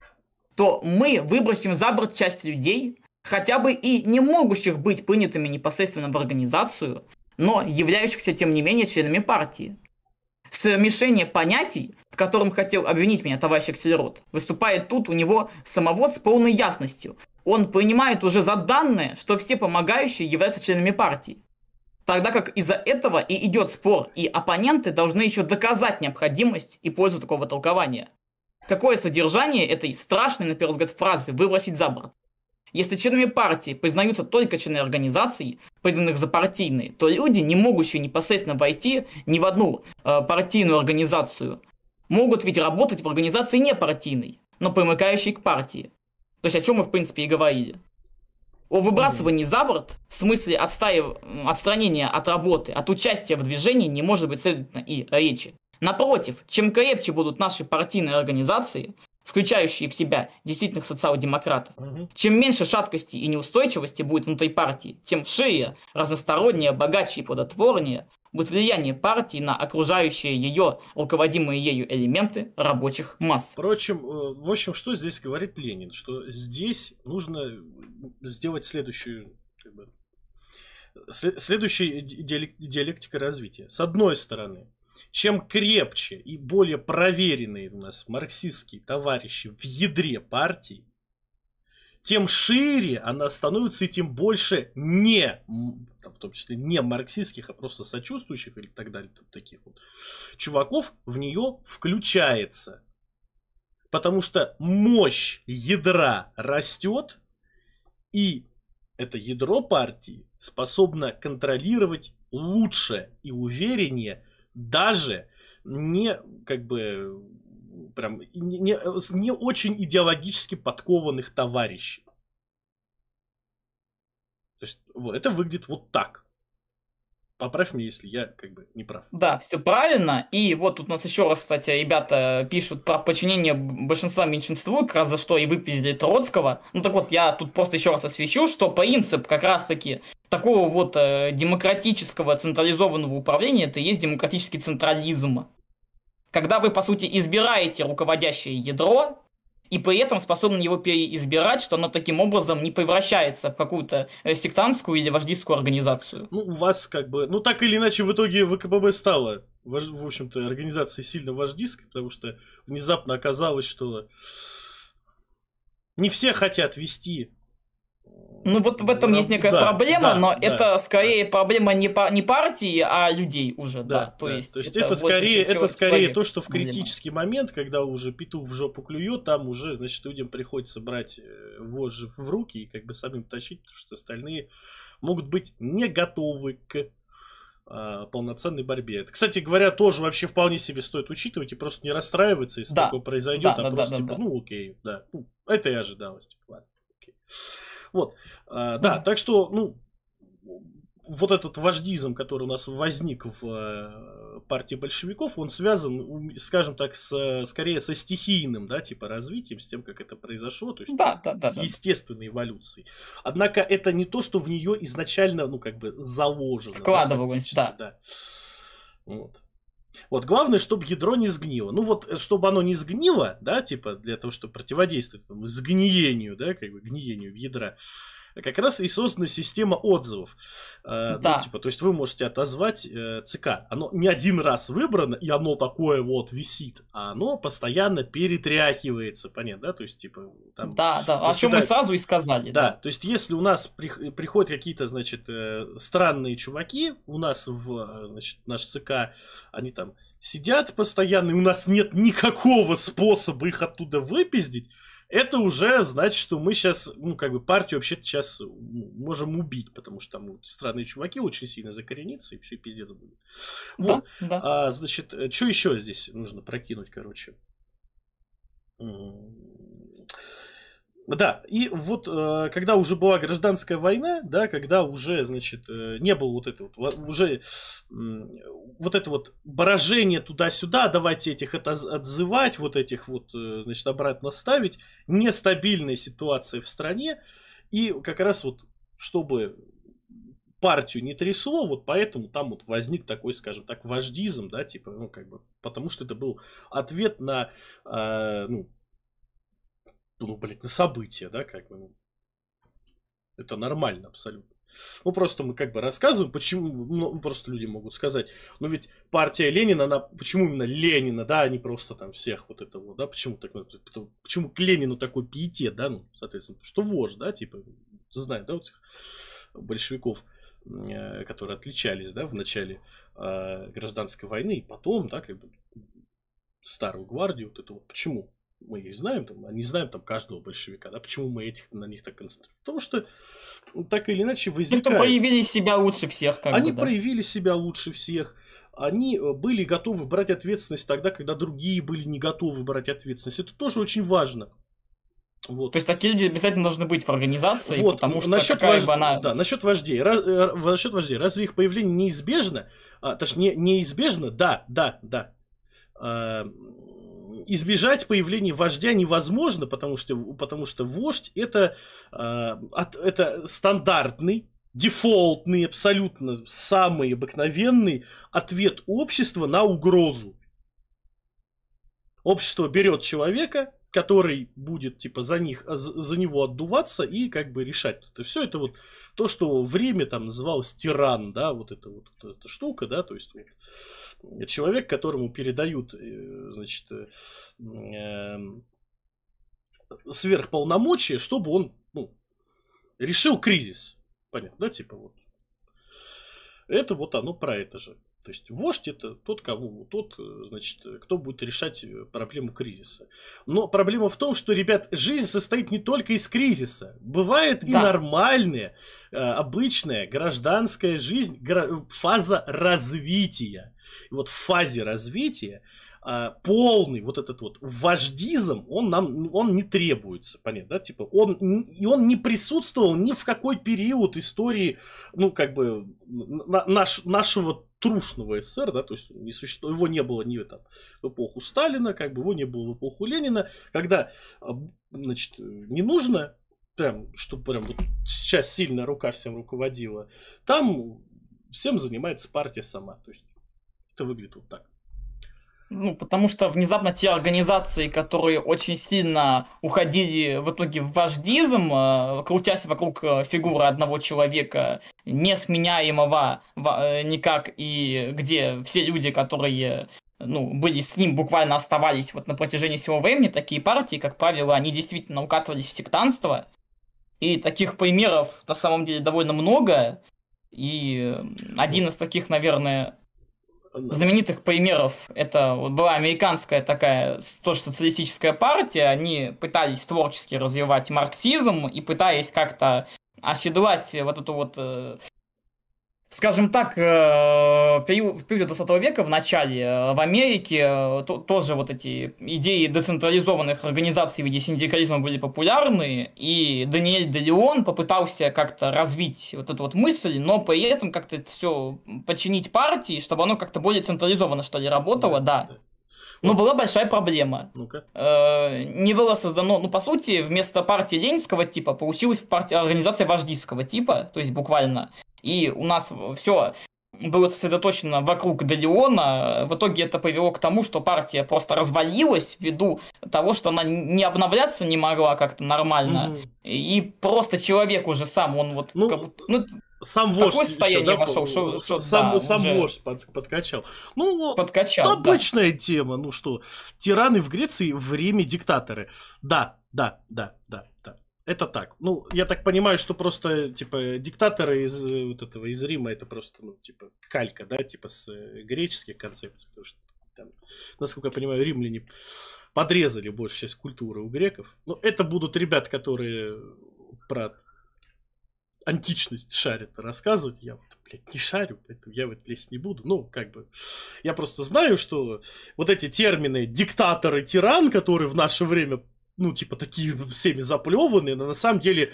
то мы выбросим за борт часть людей, хотя бы и не могущих быть принятыми непосредственно в организацию, но являющихся тем не менее членами партии. Смешение понятий, в котором хотел обвинить меня товарищ Аксельрод, выступает тут у него самого с полной ясностью. Он принимает уже за данное, что все помогающие являются членами партии. Тогда как из-за этого и идет спор, и оппоненты должны еще доказать необходимость и пользу такого толкования. Какое содержание этой страшной, на первый взгляд, фразы «выбросить за борт»? Если членами партии признаются только члены организаций, признанных за партийные, то люди, не могущие непосредственно войти ни в одну партийную организацию, могут ведь работать в организации непартийной, но примыкающей к партии. То есть о чем мы в принципе и говорили. О выбрасывании за борт, в смысле отстранения от работы, от участия в движении не может быть следовательно и речи. Напротив, чем крепче будут наши партийные организации, включающие в себя действительных социал-демократов, чем меньше шаткости и неустойчивости будет внутри партии, тем шире, разностороннее, богаче и плодотворнее будет влияние партии на окружающие ее, руководимые ею элементы рабочих масс. Впрочем, в общем, что здесь говорит Ленин? Что здесь нужно сделать следующую диалектика развития. С одной стороны, чем крепче и более проверенные у нас марксистские товарищи в ядре партии, тем шире она становится и тем больше в том числе не марксистских, а просто сочувствующих или так далее, таких вот чуваков в нее включается. Потому что мощь ядра растет, и это ядро партии способно контролировать лучше и увереннее даже не очень идеологически подкованных товарищей. То есть это выглядит вот так. Поправь меня, если я не прав. Да, все правильно. И вот тут у нас еще раз, кстати, ребята пишут про подчинение большинства меньшинству, как раз за что и выпиздили Троцкого. Ну так вот, я тут просто еще раз освещу, что принцип как раз-таки такого вот демократического централизованного управления, это и есть демократический централизм. Когда вы, по сути, избираете руководящее ядро, и при этом способны его переизбирать, что оно таким образом не превращается в какую-то сектантскую или вождистскую организацию. Ну, у вас так или иначе в итоге ВКПБ стала, в общем-то, организацией сильно вождистской, потому что внезапно оказалось, что не все хотят вести. Ну вот в этом есть некая проблема, но это скорее проблема не партии, а людей уже. То есть это скорее то, что в критический момент, когда уже петух в жопу клюет, там уже, значит, людям приходится брать вожжи в руки и самим тащить, потому что остальные могут быть не готовы к полноценной борьбе. Это, кстати говоря, тоже вообще вполне себе стоит учитывать и просто не расстраиваться, если такое произойдет, окей, это и ожидалось. Ладно, окей. Вот, так что, вот этот вождизм, который у нас возник в партии большевиков, он связан, скажем так, скорее со стихийным, развитием, с тем, как это произошло, то есть с естественной эволюцией. Однако это не то, что в нее изначально, заложено. Вкладывалось, Вот, главное, чтобы ядро не сгнило. Чтобы оно не сгнило, для того, чтобы противодействовать сгниению, гниению ядра, как раз и создана система отзывов. То есть вы можете отозвать ЦК. Оно не один раз выбрано, и оно такое вот висит, а оно постоянно перетряхивается, понятно, То есть, о чем мы сразу и сказали. То есть, если у нас приходят какие-то, странные чуваки, у нас в, наш ЦК, они там сидят постоянно, и у нас нет никакого способа их оттуда выпиздить, это уже значит, что мы сейчас, партию вообще-то сейчас можем убить, потому что там странные чуваки очень сильно закоренятся, и все, пиздец будет. Вот. Значит, что еще здесь нужно прокинуть, короче? Да, и вот когда уже была гражданская война, когда уже, не было уже брожение туда-сюда, давайте этих отзывать, обратно ставить, нестабильная ситуация в стране, и как раз чтобы партию не трясло, поэтому там возник такой, скажем так, вождизм, потому что это был ответ на, на события, это нормально абсолютно. Просто мы почему, просто люди могут сказать, ведь партия Ленина, почему именно Ленина, а не просто там всех почему к Ленину такой пиетет, соответственно, что вождь, знает, этих большевиков, которые отличались, в начале гражданской войны, и потом, старую гвардию, почему? Мы их знаем, там, а не знаем там каждого большевика. Да? Почему мы на них так концентрируем? Потому что так или иначе возникает... Они проявили себя лучше всех. Они проявили себя лучше всех. Они были готовы брать ответственность тогда, когда другие были не готовы брать ответственность. Это тоже очень важно. Вот. То есть такие люди обязательно должны быть в организации, вот. Потому что какая бы она... Да, насчет вождей. Разве их появление неизбежно? Точнее, неизбежно? Да. Избежать появления вождя невозможно, потому что вождь это стандартный, дефолтный, абсолютно самый обыкновенный ответ общества на угрозу. Общество берет человека, который будет типа за него отдуваться и как бы решать. Все это вот то, что в Риме там называлось тиран, да, вот эта штука, да, то есть вот, человек, которому передают, значит, сверхполномочия, чтобы он, решил кризис. Понятно, да, типа вот. Это вот оно про это же. То есть вождь это значит, кто будет решать проблему кризиса. Но проблема в том, что, ребят, жизнь состоит не только из кризиса. Бывает и нормальная, обычная гражданская жизнь, фаза развития. И вот в фазе развития полный вот этот вот вождизм, он не требуется, понятно, да, типа, он не присутствовал ни в какой период истории, как бы, нашего трушного СССР, да, то есть его не было ни в эпоху Сталина, как бы его не было в эпоху Ленина, когда, значит, не нужно, прям, чтобы прям вот сейчас сильная рука всем руководила, там всем занимается партия сама, то есть это выглядит вот так. Потому что внезапно те организации, которые очень сильно уходили в итоге в вождизм, крутясь вокруг фигуры одного человека, несменяемого никак, и где все люди, которые были с ним, буквально оставались вот на протяжении всего времени, такие партии, как правило, они действительно укатывались в сектантство. И таких примеров на самом деле довольно много. И один из таких, наверное, знаменитых примеров, это была американская такая тоже социалистическая партия, они пытались творчески развивать марксизм и пытались как-то оседлать вот эту вот, скажем так, в период 20 века в начале в Америке тоже вот эти идеи децентрализованных организаций в виде синдикализма были популярны, и Даниэль де Леон попытался как-то развить вот эту вот мысль, но при этом как-то это все подчинить партии, чтобы оно как-то более централизованно, что ли, работало, да. Но была большая проблема. Не было создано, по сути, вместо партии ленинского типа получилась организация вождистского типа, то есть буквально. И у нас все было сосредоточено вокруг де Леона. В итоге это привело к тому, что партия просто развалилась ввиду того, что она не обновляться не могла как-то нормально. И просто человек уже сам, он вот как будто... Сам вождь состояние вошел, сам вождь подкачал. Подкачал, обычная тема. Тираны в Греции в Риме диктаторы. Да. Это так. Я так понимаю, что просто, типа, диктаторы из Рима, это просто, калька, да, типа, с греческих концепций. Потому что там, насколько я понимаю, римляне подрезали большую часть культуры у греков. Это будут ребята, которые про античность шарят рассказывать. Я, не шарю, поэтому я в это лезть не буду. Я просто знаю, что вот эти термины диктатор и тиран, которые в наше время такие всеми заплеванные, но на самом деле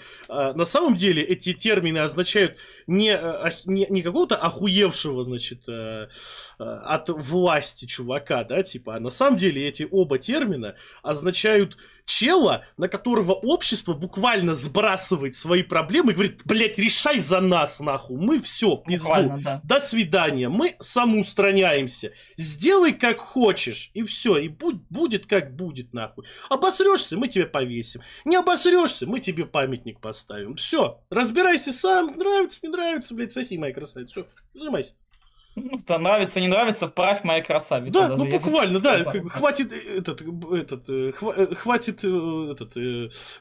эти термины означают не какого-то охуевшего, значит, от власти чувака, да, типа, а на самом деле эти оба термина означают чела, на которого общество буквально сбрасывает свои проблемы и говорит, блять, решай за нас, нахуй, мы все, в пизду, да. До свидания, мы самоустраняемся, сделай как хочешь, и все, и будет как будет, нахуй. Обосрешься, мы тебя повесим. Не обосрешься, мы тебе памятник поставим. Все, разбирайся сам, нравится, не нравится, блядь, соси, моя красавица. Все, занимайся. Нравится, не нравится, вправь, моя красавица. Да, буквально, да, хватит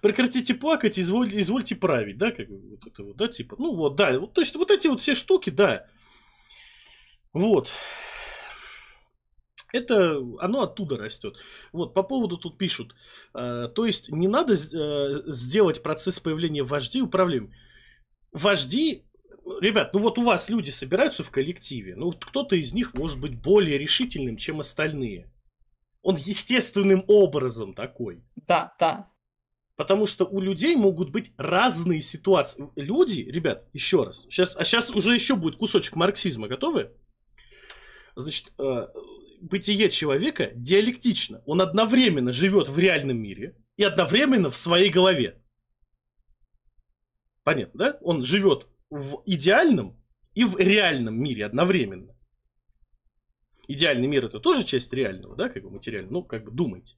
прекратите плакать, извольте править, да, как бы вот это вот, да, типа, да, то есть вот эти вот все штуки, да. Вот. Это оно оттуда растет. Вот, по поводу тут пишут. То есть не надо сделать процесс появления вождей управляемым. Вожди, ребят, ну вот у вас люди собираются в коллективе. Ну, кто-то из них может быть более решительным, чем остальные. Он естественным образом такой. Да, да. Потому что у людей могут быть разные ситуации. Люди, ребят, еще раз. Сейчас уже еще будет кусочек марксизма. Готовы? Значит, бытие человека диалектично. Он одновременно живет в реальном мире и одновременно в своей голове. Понятно, да? Он живет в идеальном и в реальном мире одновременно. Идеальный мир — это тоже часть реального, да, как бы материального. Ну, как бы думайте.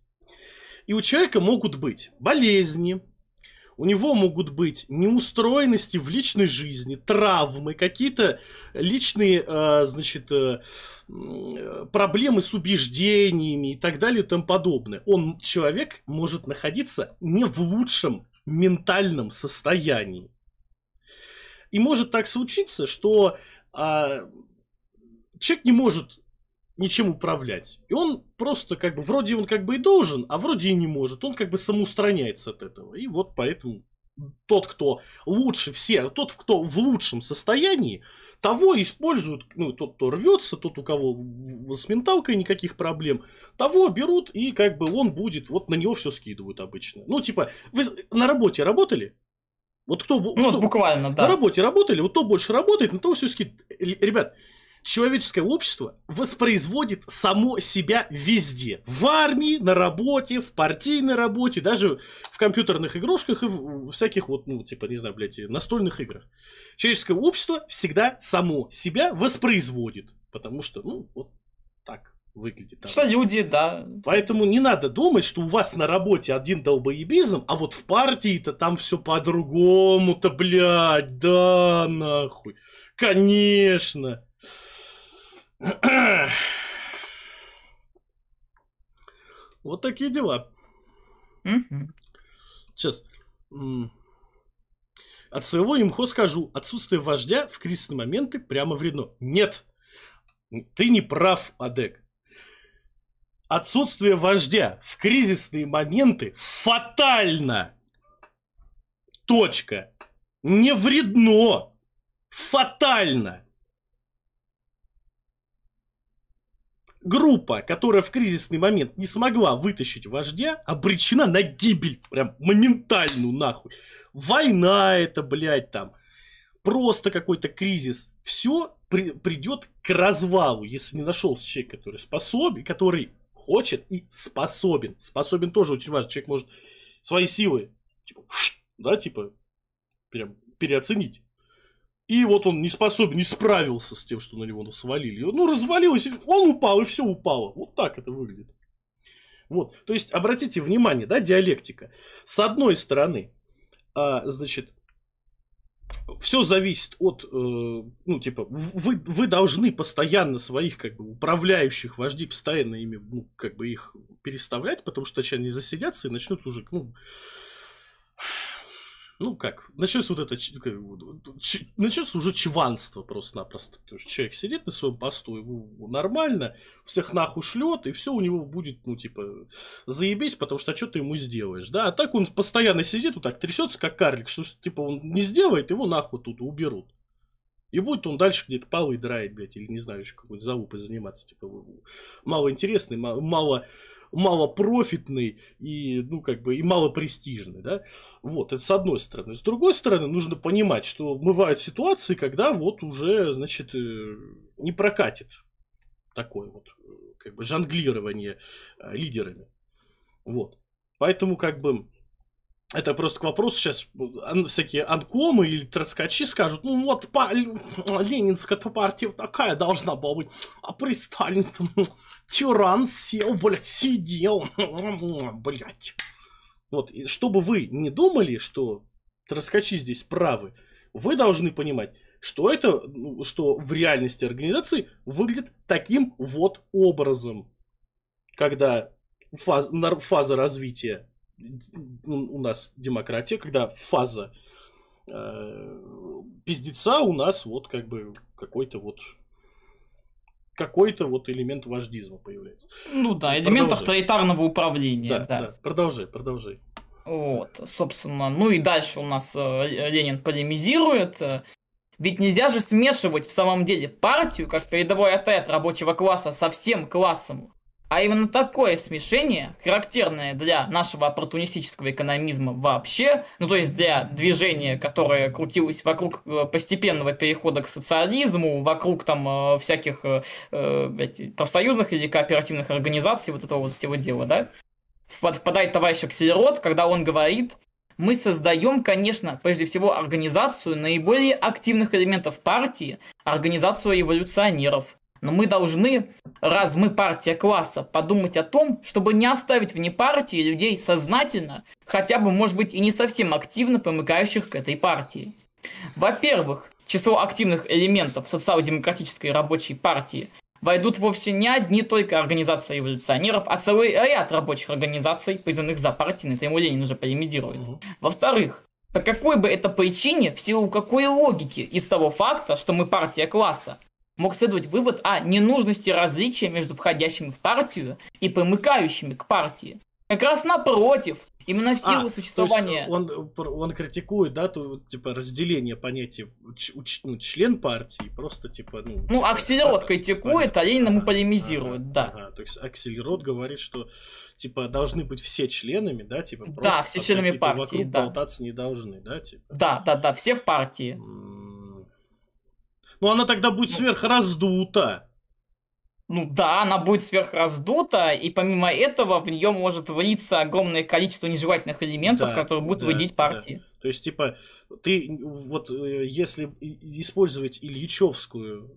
И у человека могут быть болезни, у него могут быть неустроенности в личной жизни, травмы, какие-то личные, значит, проблемы с убеждениями и так далее и тому подобное. Человек может находиться не в лучшем ментальном состоянии. И может так случиться, что человек не может ничем управлять. И он просто как бы, вроде он как бы и должен, а вроде и не может. Он как бы самоустраняется от этого. И вот поэтому тот, кто лучше всех, тот, кто в лучшем состоянии, того используют, ну, тот, кто рвется, тот, у кого с менталкой никаких проблем, того берут, и как бы он будет, вот на него все скидывают обычно. Ну, типа, вы на работе работали? Вот кто буквально, да. На работе работали, вот кто больше работает, на того все скидывают. Ребят, человеческое общество воспроизводит само себя везде. В армии, на работе, в партийной работе, даже в компьютерных игрушках и в всяких вот, ну, типа, не знаю, блядь, настольных играх. Человеческое общество всегда само себя воспроизводит. Потому что, ну, вот так выглядит. Что люди, да. Поэтому не надо думать, что у вас на работе один долбоебизм, а вот в партии-то там все по-другому-то, блядь, да, нахуй. Конечно. Вот такие дела. Сейчас. От своего имхо скажу. Отсутствие вождя в кризисные моменты прямо вредно. Нет. Ты не прав, Адек. Отсутствие вождя в кризисные моменты фатально. Точка. Не вредно. Фатально. Группа, которая в кризисный момент не смогла вытащить вождя, обречена на гибель. Прям моментальную, нахуй. Война это, блядь, там. Просто какой-то кризис. Все придет к развалу, если не нашелся человек, который способен, который хочет и способен. Способен тоже очень важно. Человек может свои силы, типа, да, типа, прям переоценить. И вот он не способен, не справился с тем, что на него свалили. Ну, развалилось, он упал, и все упало. Вот так это выглядит. Вот. То есть, обратите внимание, да, диалектика. С одной стороны, значит, все зависит от, ну, типа, вы должны постоянно своих, как бы, управляющих вождей, постоянно ими, ну, как бы, их переставлять, потому что сейчас они засидятся и начнут уже, ну как, начнется вот это, начнется уже чванство просто-напросто. Потому что человек сидит на своем посту, ему нормально, всех нахуй шлет, и все у него будет, ну типа, заебись, потому что что ты ему сделаешь, да? А так он постоянно сидит, вот так трясется, как карлик, что типа он не сделает, его нахуй тут уберут. И будет он дальше где-то полы драить, блядь, или не знаю, еще какой-нибудь залупой заниматься, типа, малоинтересный, малопрофитный и, ну, как бы, и малопрестижный, да, вот, это с одной стороны. С другой стороны, нужно понимать, что бывают ситуации, когда вот уже, значит, не прокатит такое вот, как бы, жонглирование лидерами, вот. Поэтому, как бы, это просто к вопросу, сейчас всякие анкомы или троцкачи скажут, ну вот ленинская партия такая должна была быть, а при Сталине там тиран сел, блядь, сидел, блядь. Вот, и чтобы вы не думали, что троцкачи здесь правы, вы должны понимать, что это, что в реальности организации выглядит таким вот образом, когда фаза развития у нас демократия, когда фаза пиздеца у нас вот как бы какой-то вот какой-то вот элемент вождизма появляется. Ну да, элемент авторитарного управления. Да. Продолжай. Вот, собственно, ну и дальше у нас Ленин полемизирует. Ведь нельзя же смешивать в самом деле партию, как передовой отряд рабочего класса, со всем классом. А именно такое смешение, характерное для нашего оппортунистического экономизма вообще, ну то есть для движения, которое крутилось вокруг постепенного перехода к социализму, вокруг там всяких профсоюзных или кооперативных организаций, вот этого вот всего дела, да, впадает товарищ Аксельрод, когда он говорит: мы создаем, конечно, прежде всего организацию наиболее активных элементов партии, организацию эволюционеров. Но мы должны, раз мы партия класса, подумать о том, чтобы не оставить вне партии людей сознательно, хотя бы, может быть, и не совсем активно помыкающих к этой партии. Во-первых, в число активных элементов социал-демократической рабочей партии войдут вовсе не одни только организации эволюционеров, а целый ряд рабочих организаций, признанных за партийной. Это ему Ленин уже полемизирует. Во-вторых, по какой бы это причине, в силу какой логики из того факта, что мы партия класса, мог следовать вывод о ненужности различия между входящими в партию и примыкающими к партии. Как раз напротив, именно в силу существования... Он критикует, да, типа разделение понятия член партии, просто типа... Ну, Аксельрод критикует, а Ленин ему полемизирует, да. Ага, то есть Аксельрод говорит, что типа должны быть все членами, да, типа... Да, все членами партии, вокруг болтаться не должны, да, типа? Да, все в партии. Ну, она тогда будет сверхраздута. Ну да, она будет сверхраздута, и помимо этого в нее может влиться огромное количество нежелательных элементов, которые будут вредить партии. Да. То есть, типа, ты вот если использовать ильичевскую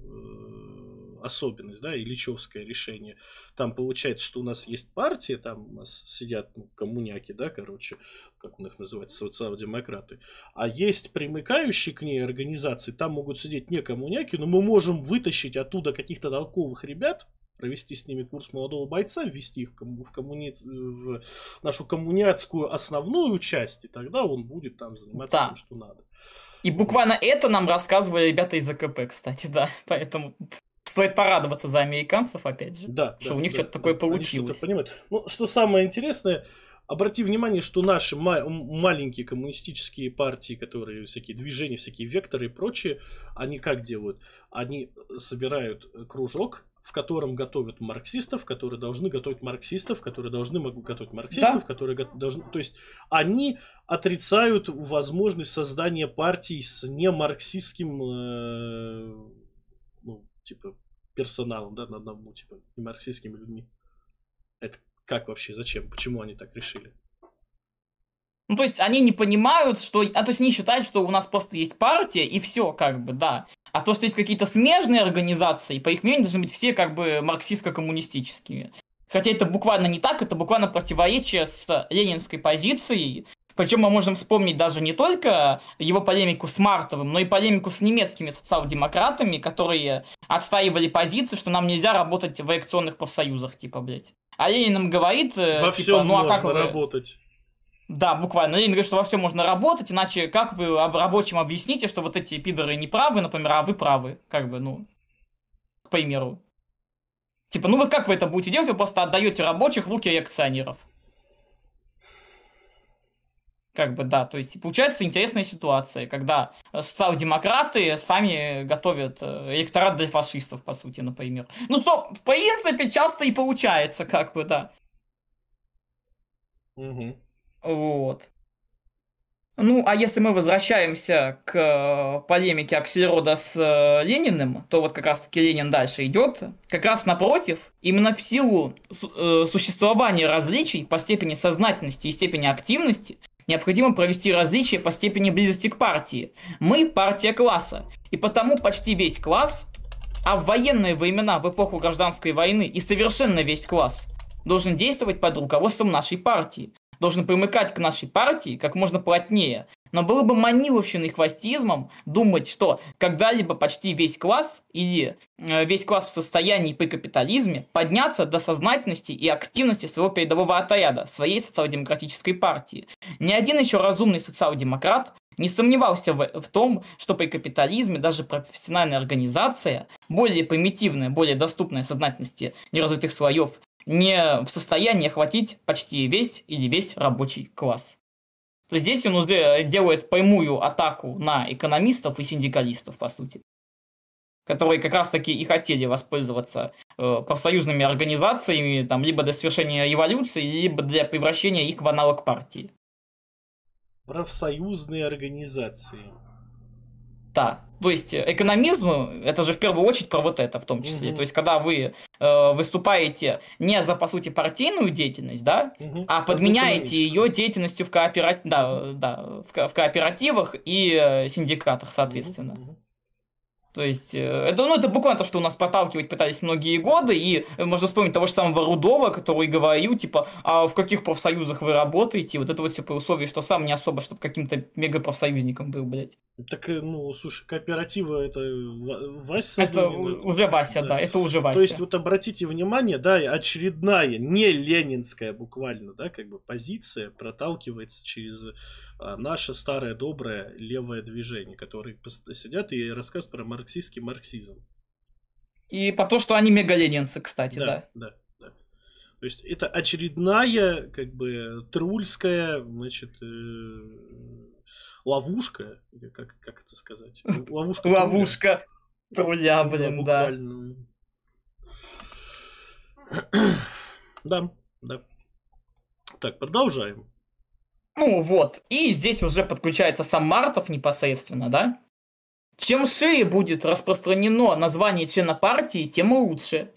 особенность, да, ильичевское решение, там получается, что у нас есть партия, там у нас сидят коммуняки, да, короче, как у них называется, социал-демократы, а есть примыкающие к ней организации, там могут сидеть не коммуняки, но мы можем вытащить оттуда каких-то толковых ребят, провести с ними курс молодого бойца, ввести их в нашу коммуняцкую основную часть, и тогда он будет там заниматься тем, что надо. И буквально это нам рассказывали ребята из АКП, кстати, да, поэтому... Стоит порадоваться за американцев, опять же, что у них что-то такое получилось. Ну, что самое интересное, обрати внимание, что наши маленькие коммунистические партии, которые всякие движения, всякие векторы и прочее, они как делают? Они собирают кружок, в котором готовят марксистов, которые должны готовить марксистов, которые должны готовить марксистов, которые должны... То есть они отрицают возможность создания партий с немарксистским... типа персоналом, да, типа не марксистскими людьми. Это как вообще, зачем, почему они так решили? Ну, то есть они не понимают, что... то есть они считают, что у нас просто есть партия, и все, как бы, да. А то, что есть какие-то смежные организации, по их мнению, должны быть все, как бы, марксистско-коммунистическими. Хотя это буквально не так, это буквально противоречие с ленинской позицией. Причем мы можем вспомнить даже не только его полемику с Мартовым, но и полемику с немецкими социал-демократами, которые отстаивали позицию, что нам нельзя работать в реакционных профсоюзах, типа, блядь. А Ленин им говорит... Во всем можно работать. Да, буквально. Ленин говорит, что во всем можно работать, иначе как вы рабочим объясните, что вот эти пидоры не правы, например, а вы правы, как бы, ну, к примеру. Типа, ну вот как вы это будете делать, вы просто отдаете рабочих в руки реакционеров. Как бы, да, то есть получается интересная ситуация, когда социал-демократы сами готовят электорат для фашистов, по сути, например. Ну, что, в принципе, часто и получается, как бы, да. Вот. Ну, а если мы возвращаемся к полемике Аксельрода с Лениным, то вот как раз-таки Ленин дальше идет. Как раз напротив, именно в силу существования различий по степени сознательности и степени активности, необходимо провести различия по степени близости к партии. Мы партия класса, и потому почти весь класс, а в военные времена, в эпоху гражданской войны и совершенно весь класс, должен действовать под руководством нашей партии, должен примыкать к нашей партии как можно плотнее. Но было бы маниловщиной и хвостизмом думать, что когда-либо почти весь класс или весь класс в состоянии при капитализме подняться до сознательности и активности своего передового отряда, своей социал-демократической партии. Ни один еще разумный социал-демократ не сомневался в том, что при капитализме даже профессиональная организация, более примитивная, более доступная сознательности неразвитых слоев, не в состоянии охватить почти весь или весь рабочий класс. То есть здесь он уже делает прямую атаку на экономистов и синдикалистов, по сути, которые как раз-таки и хотели воспользоваться профсоюзными организациями там, либо для совершения революции, либо для превращения их в аналог партии. Профсоюзные организации. Да, то есть экономизм, это же в первую очередь про вот это в том числе. То есть когда вы выступаете не за, по сути, партийную деятельность, да, а подменяете ее деятельностью в кооперативах и синдикатах, соответственно. То есть, это буквально то, что у нас проталкивать пытались многие годы, и можно вспомнить того же самого Рудова, который говорил, типа, а в каких профсоюзах вы работаете, вот это вот все при условии, что сам не особо, чтобы каким-то мегапрофсоюзником был, блядь. Так, слушай, кооперативы это Вася? Это уже Вася, да, это уже Вася. То есть, вот обратите внимание, да, очередная, не ленинская буквально, да, как бы позиция проталкивается через наше старое доброе левое движение, которые сидят и рассказывают про марксистский марксизм. И по то, что они мегаленинцы, кстати, да. Да. То есть это очередная, как бы, трульская, значит, ловушка, или как это сказать? Ловушка труля, блин, да. Да. Так, продолжаем. Ну вот, и здесь уже подключается сам Мартов непосредственно, да? Чем шире будет распространено название члена партии, тем лучше.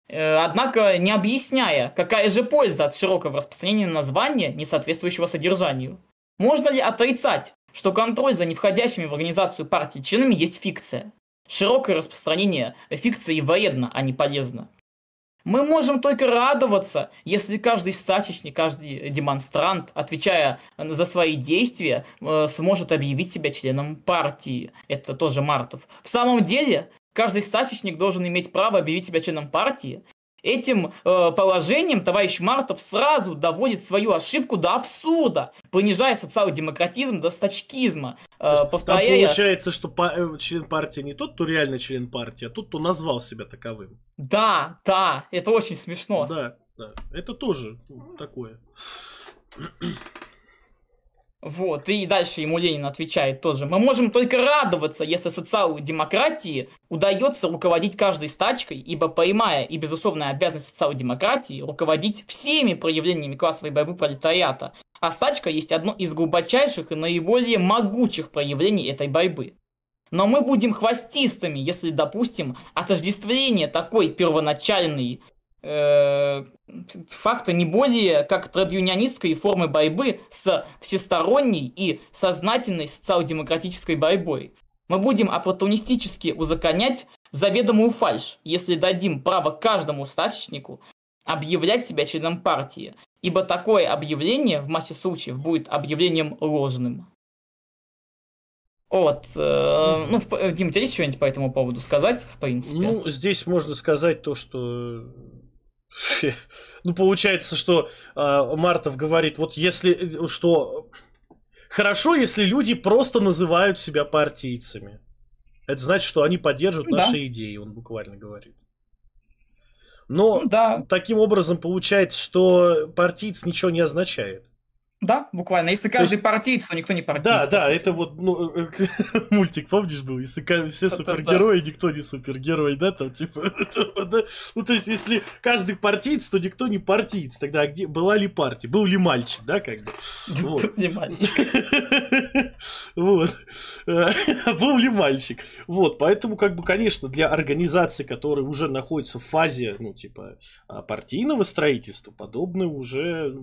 Однако не объясняя, какая же польза от широкого распространения названия, не соответствующего содержанию. Можно ли отрицать, что контроль за не входящими в организацию партии членами есть фикция? Широкое распространение фикции вредно, а не полезно. Мы можем только радоваться, если каждый стачечник, каждый демонстрант, отвечая за свои действия, сможет объявить себя членом партии. Это тоже Мартов. В самом деле, каждый стачечник должен иметь право объявить себя членом партии. Этим положением товарищ Мартов сразу доводит свою ошибку до абсурда, понижая социал-демократизм до стачкизма, повторяя... Там получается, что член партии не тот, кто реально член партии, а тот, кто назвал себя таковым. Да, это очень смешно. Да, это тоже такое. Вот, и дальше ему Ленин отвечает тоже. Мы можем только радоваться, если социал-демократии удается руководить каждой стачкой, ибо прямая и безусловная обязанность социал-демократии руководить всеми проявлениями классовой борьбы пролетариата. А стачка есть одно из глубочайших и наиболее могучих проявлений этой борьбы. Но мы будем хвостистыми, если допустим отождествление такой первоначальной факта не более как традюнионистской формы борьбы с всесторонней и сознательной социал-демократической борьбой. Мы будем оппортунистически узаконять заведомую фальшь, если дадим право каждому стачечнику объявлять себя членом партии, ибо такое объявление в массе случаев будет объявлением ложным. Вот. Дим, у тебя есть что-нибудь по этому поводу сказать, в принципе? Ну, здесь можно сказать то, что... Ну, получается, что Мартов говорит, вот если... что хорошо, если люди просто называют себя партийцами. Это значит, что они поддерживают наши идеи, он буквально говорит. Но таким образом получается, что партиец ничего не означает. Да, буквально. Если каждый партиец, то никто не партиец. Да, это вот мультик, помнишь, был? Если все супергерои, никто не супергерой, да, там типа. Ну, то есть, если каждый партиец, то никто не партиец. Тогда где была ли партия? Был ли мальчик, да, как бы? Был ли мальчик? Вот. Был ли мальчик? Вот, поэтому, как бы, конечно, для организации, которые уже находятся в фазе, ну, типа, партийного строительства, подобное уже...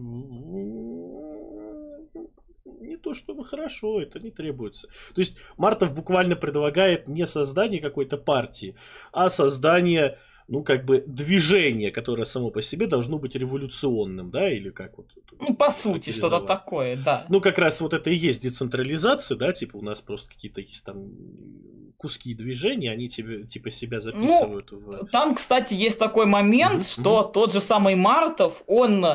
не то чтобы хорошо, это не требуется. То есть Мартов буквально предлагает не создание какой-то партии, а создание, ну, как бы, движения, которое само по себе должно быть революционным, да, или как вот... Ну, по сути, что-то такое, да. Ну, как раз вот это и есть децентрализация, да, типа у нас просто какие-то есть там куски движения, они тебе, типа, себя записывают. Там, кстати, есть такой момент, что тот же самый Мартов, он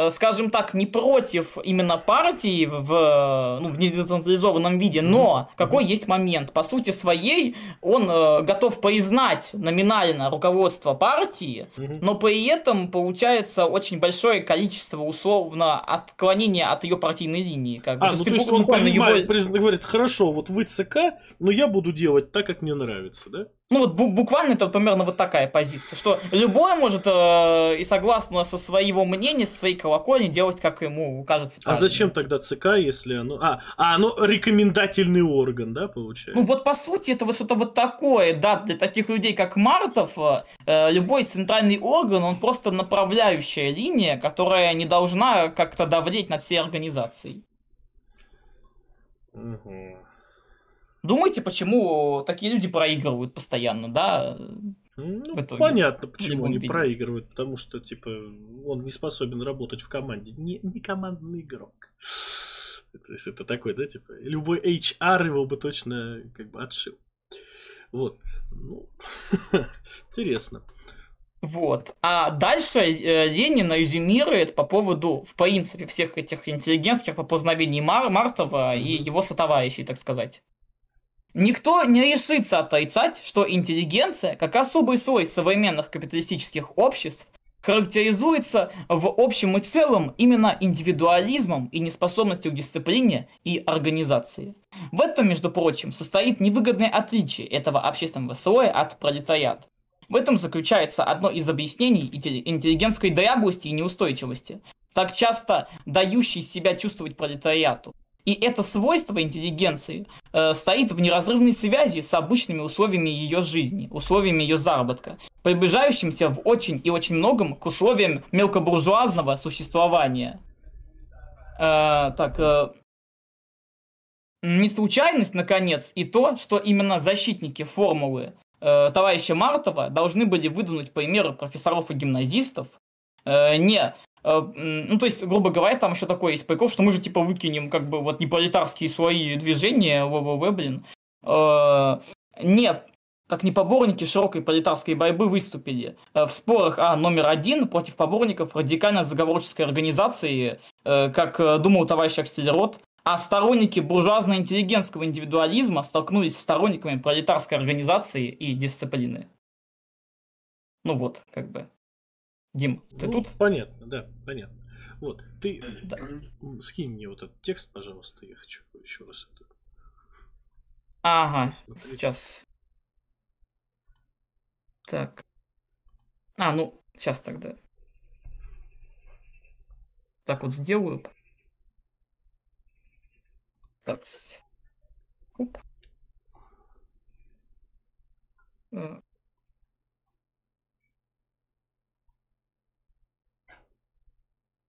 скажем так, не против именно партии в недецентрализованном виде, но какой есть момент? По сути своей он готов признать номинально руководство партии, но при этом получается очень большое количество условно отклонения от ее партийной линии. Как бы. То есть он понимает, говорит, хорошо, вот вы ЦК, но я буду делать так, как мне нравится, да? Ну вот буквально это примерно вот такая позиция, что любой может и согласно со своего мнения, со своей колокольни делать, как ему кажется правильным. А зачем тогда ЦК, если оно... оно рекомендательный орган, да, получается? Ну вот по сути это вот что-то вот такое, да, для таких людей, как Мартов, любой центральный орган, он просто направляющая линия, которая не должна как-то давлеть над всей организацией. Угу. Думаете, почему такие люди проигрывают постоянно, да? Понятно, почему они проигрывают, потому что, типа, он не способен работать в команде. Не командный игрок. То есть это такой, да, типа, любой HR его бы точно как бы отшил. Вот. Ну, интересно. Вот. А дальше Ленин резюмирует по поводу, в принципе, всех этих интеллигентских поползновений Мартова и его сотоварищей, так сказать. Никто не решится отрицать, что интеллигенция, как особый слой современных капиталистических обществ, характеризуется в общем и целом именно индивидуализмом и неспособностью к дисциплине и организации. В этом, между прочим, состоит невыгодное отличие этого общественного слоя от пролетариата. В этом заключается одно из объяснений интеллигентской дряблости и неустойчивости, так часто дающей себя чувствовать пролетариату. И это свойство интеллигенции стоит в неразрывной связи с обычными условиями ее жизни, условиями ее заработка, приближающимся в очень и очень многом к условиям мелкобуржуазного существования. Не случайность, наконец, и то, что именно защитники формулы товарища Мартова должны были выдвинуть примеры профессоров и гимназистов, то есть, грубо говоря, там еще такое есть прикол, что мы же типа выкинем как бы вот непролетарские свои движения, как не поборники широкой пролетарской борьбы выступили в спорах номер 1 против поборников радикально-заговорческой организации, как думал товарищ Аксельрод, а сторонники буржуазно-интеллигентского индивидуализма столкнулись с сторонниками пролетарской организации и дисциплины. Ну вот, как бы. Дим, ты тут? Понятно, да, понятно. Вот, ты скинь мне вот этот текст, пожалуйста, я хочу еще раз это. Ага, сейчас. Так. Сейчас тогда. Так вот сделаю. Так. Оп.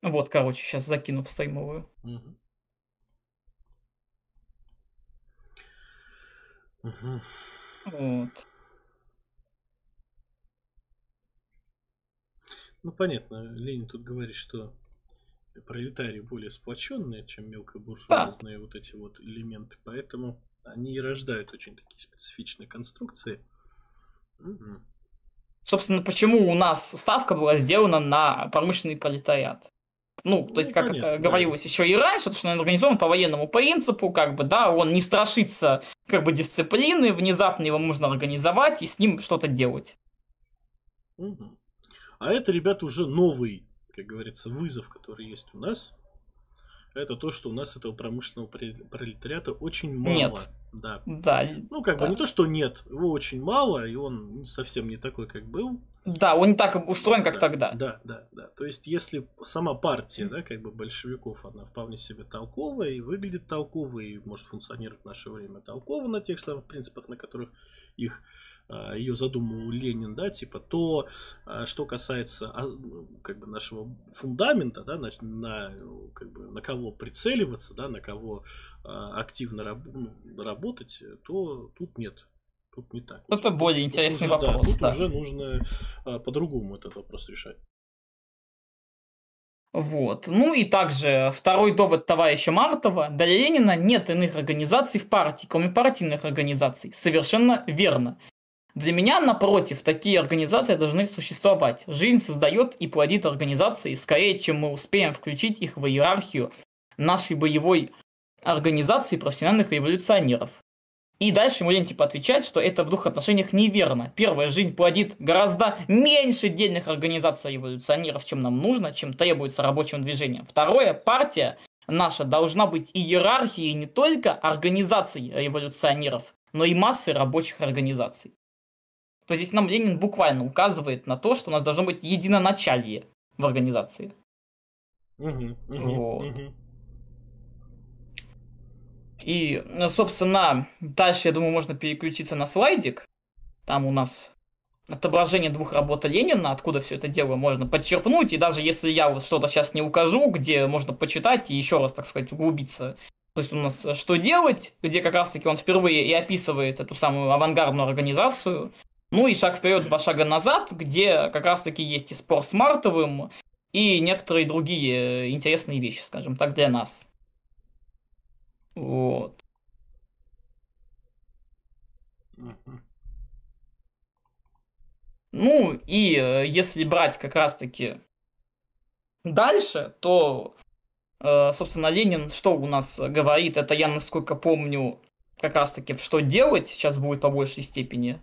Вот, короче, сейчас закину в стримовую. Вот. Ну, понятно, Ленин тут говорит, что пролетарии более сплоченные, чем мелкобуржуазные вот эти вот элементы, поэтому они и рождают очень такие специфичные конструкции. Собственно, почему у нас ставка была сделана на промышленный пролетариат? То есть, как понятно, это говорилось еще и раньше, что он организован по военному принципу, как бы, да, он не страшится, как бы, дисциплины, внезапно его можно организовать и с ним что-то делать. А это, ребята, уже новый, как говорится, вызов, который есть у нас. Это то, что у нас этого промышленного пролетариата очень мало. Нет. Да. Ну, как бы не то, что нет, его очень мало, и он совсем не такой, как был. Да, он не так устроен, как тогда. Да. То есть, если сама партия, да, как бы большевиков, она вполне себе толковая и выглядит толково, и может функционировать в наше время толково на тех самых принципах, на которых ее задумывал Ленин, да, типа, то, что касается как бы нашего фундамента, да, на кого прицеливаться, да, на кого активно работать, то тут нет. Тут не так. Это более интересный вопрос. Тут уже нужно по-другому этот вопрос решать. Вот. Ну и также второй довод товарища Мартова. Для Ленина нет иных организаций в партии, кроме партийных организаций. Совершенно верно. Для меня, напротив, такие организации должны существовать. Жизнь создает и плодит организации скорее, чем мы успеем включить их в иерархию нашей боевой организации профессиональных революционеров. И дальше Ленин типа отвечает, что это в двух отношениях неверно. Первая, жизнь плодит гораздо меньше дельных организаций революционеров, чем нам нужно, чем требуется рабочим движением. Второе, партия наша должна быть иерархией не только организаций революционеров, но и массы рабочих организаций. То есть здесь нам Ленин буквально указывает на то, что у нас должно быть единоначалие в организации. Вот. И, собственно, дальше, я думаю, можно переключиться на слайдик. Там у нас отображение двух работ Ленина, откуда все это дело можно подчерпнуть. И даже если я вот что-то сейчас не укажу, где можно почитать и еще раз, так сказать, углубиться. То есть у нас «Что делать?», где как раз-таки он впервые и описывает эту самую авангардную организацию. Ну и «Шаг вперед, два шага назад», где как раз-таки есть и спор с Мартовым, и некоторые другие интересные вещи, скажем так, для нас. Вот. Ну и если брать как раз-таки дальше, то, собственно, Ленин что у нас говорит, это я, насколько помню, как раз-таки «Что делать?» сейчас будет по большей степени.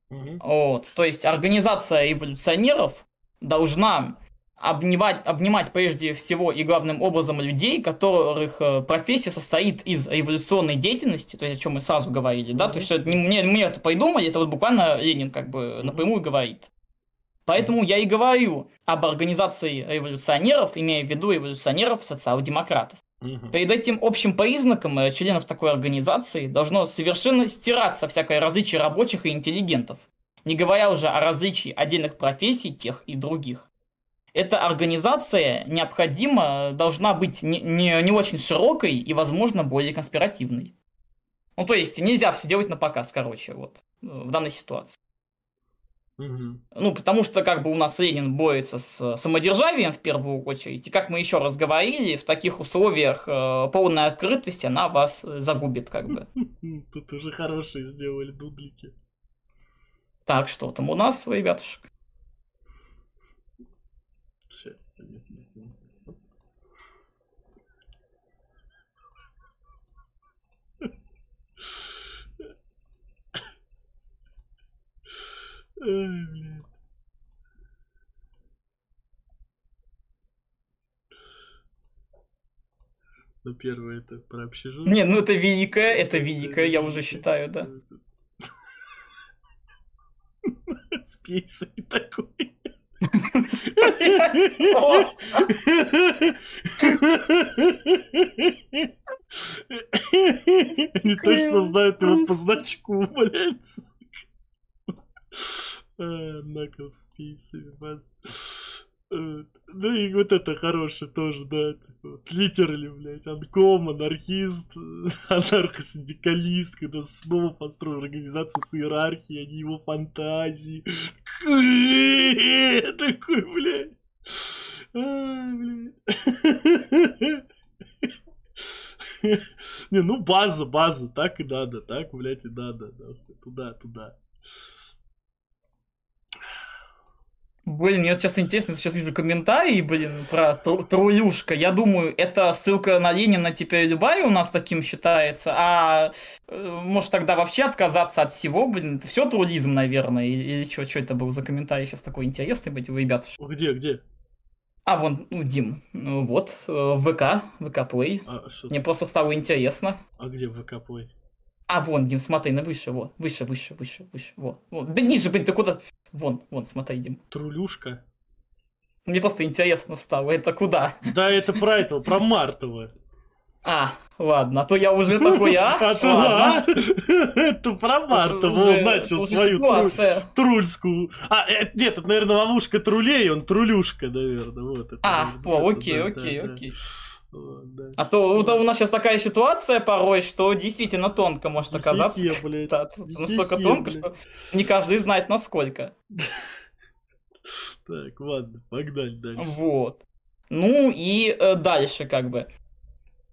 Вот. То есть организация революционеров должна обнимать прежде всего и главным образом людей, которых профессия состоит из революционной деятельности, то есть о чем мы сразу говорили, да, то есть это не мы это придумали, это вот буквально Ленин как бы напрямую говорит. Поэтому я и говорю об организации революционеров, имея в виду революционеров социал-демократов. Перед этим общим признаком членов такой организации должно совершенно стираться всякое различие рабочих и интеллигентов, не говоря уже о различии отдельных профессий тех и других. Эта организация необходимо должна быть не очень широкой и, возможно, более конспиративной. Ну, то есть нельзя все делать на показ, короче, вот, в данной ситуации. Ну, потому что как бы у нас Ленин борется с самодержавием в первую очередь, и как мы еще раз говорили, в таких условиях полная открытость, она вас загубит, как бы. Тут уже хорошие сделали дудлики. Так, что там у нас, ребятушек? Ну, первое это про общежитие. Не, ну это великое, я уже считаю, да. С пейсой такой. Они точно знают его по значку, блядь. Наклс пейсами, ну и вот это хорошее тоже, да. Литерали, блядь, анком, анархист, анархосиндикалист, когда снова построил организацию с иерархией, а не его фантазии. Такой, блядь. Не, ну база, так и надо, так, блядь, и надо, туда. Блин, мне сейчас интересно, сейчас вижу комментарии, блин, про Трулюшка. Я думаю, это ссылка на Ленина теперь любая у нас таким считается, а может тогда вообще отказаться от всего, блин, это все трулизм, наверное, или что это был за комментарий сейчас такой интересный, быть, у ребят. Где? А, вон, ну, Дим, ну, вот, ВК Play. Мне просто стало интересно. А где ВК Play? А, вон, Дим, смотри, на выше, выше, вот. Да ниже, блин, ты куда? Вон, смотри, Дим. Трулюшка? Мне просто интересно стало, это куда? Да, это про этого, про Мартова. А, ладно, а то я уже такой, Это про Мартова, он начал свою трульскую. Нет, это, наверное, ловушка трулей, он трулюшка, наверное, вот. Окей. А то у нас сейчас такая ситуация порой, что действительно тонко может оказаться. Настолько тонко, что не каждый знает насколько. Так, ладно, погнали дальше. Вот. Ну и дальше как бы.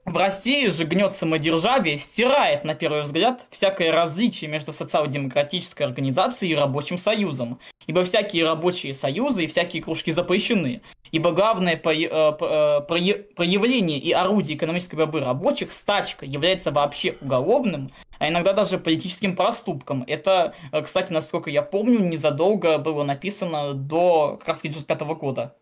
В России же гнет самодержавие стирает, на первый взгляд, всякое различие между социал-демократической организацией и рабочим союзом, ибо всякие рабочие союзы и всякие кружки запрещены, ибо главное проявление и орудие экономической борьбы рабочих, стачка, является вообще уголовным, а иногда даже политическим проступком. Это, кстати, насколько я помню, незадолго было написано до как раз 1995 года.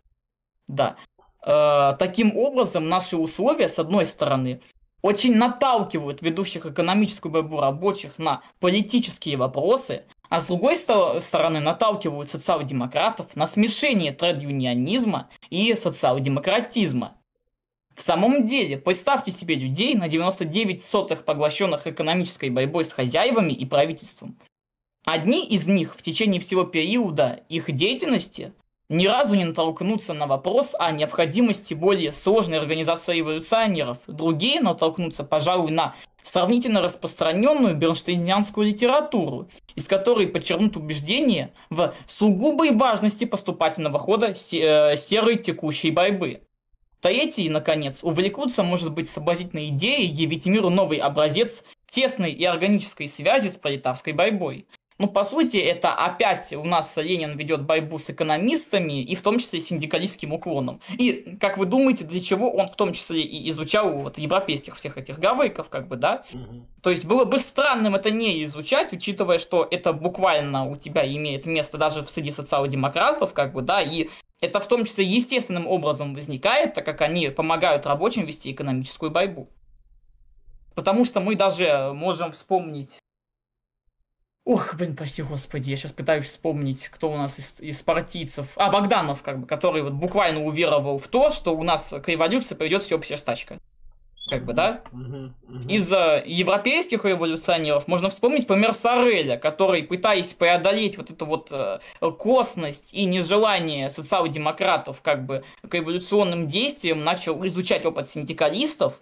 Да. Таким образом, наши условия, с одной стороны, очень наталкивают ведущих экономическую борьбу рабочих на политические вопросы, а с другой стороны наталкивают социал-демократов на смешение тред-юнионизма и социал-демократизма. В самом деле, представьте себе людей на 99% поглощенных экономической борьбой с хозяевами и правительством. Одни из них в течение всего периода их деятельности ни разу не натолкнутся на вопрос о необходимости более сложной организации революционеров. Другие натолкнутся, пожалуй, на сравнительно распространенную бернштейнианскую литературу, из которой подчеркнут убеждение в сугубой важности поступательного хода серой текущей борьбы. Третьи, наконец, увлекутся, может быть, соблазнительной идеей явить миру новый образец тесной и органической связи с пролетарской борьбой. Ну, по сути, это опять у нас Ленин ведет борьбу с экономистами и в том числе синдикалистским уклоном. И, как вы думаете, для чего он в том числе и изучал вот европейских всех этих гавейков, как бы, да? То есть было бы странным это не изучать, учитывая, что это буквально у тебя имеет место даже среди социал-демократов, как бы, да, и это в том числе естественным образом возникает, так как они помогают рабочим вести экономическую борьбу. Потому что мы даже можем вспомнить... Ох, блин, прости господи, я сейчас пытаюсь вспомнить, кто у нас из партийцев. Богданов, как бы, который вот буквально уверовал в то, что у нас к революции придет всеобщая стачка. Как бы, да? Из европейских революционеров можно вспомнить пример Сорреля, который, пытаясь преодолеть вот эту вот косность и нежелание социал-демократов как бы к революционным действиям, начал изучать опыт синдикалистов,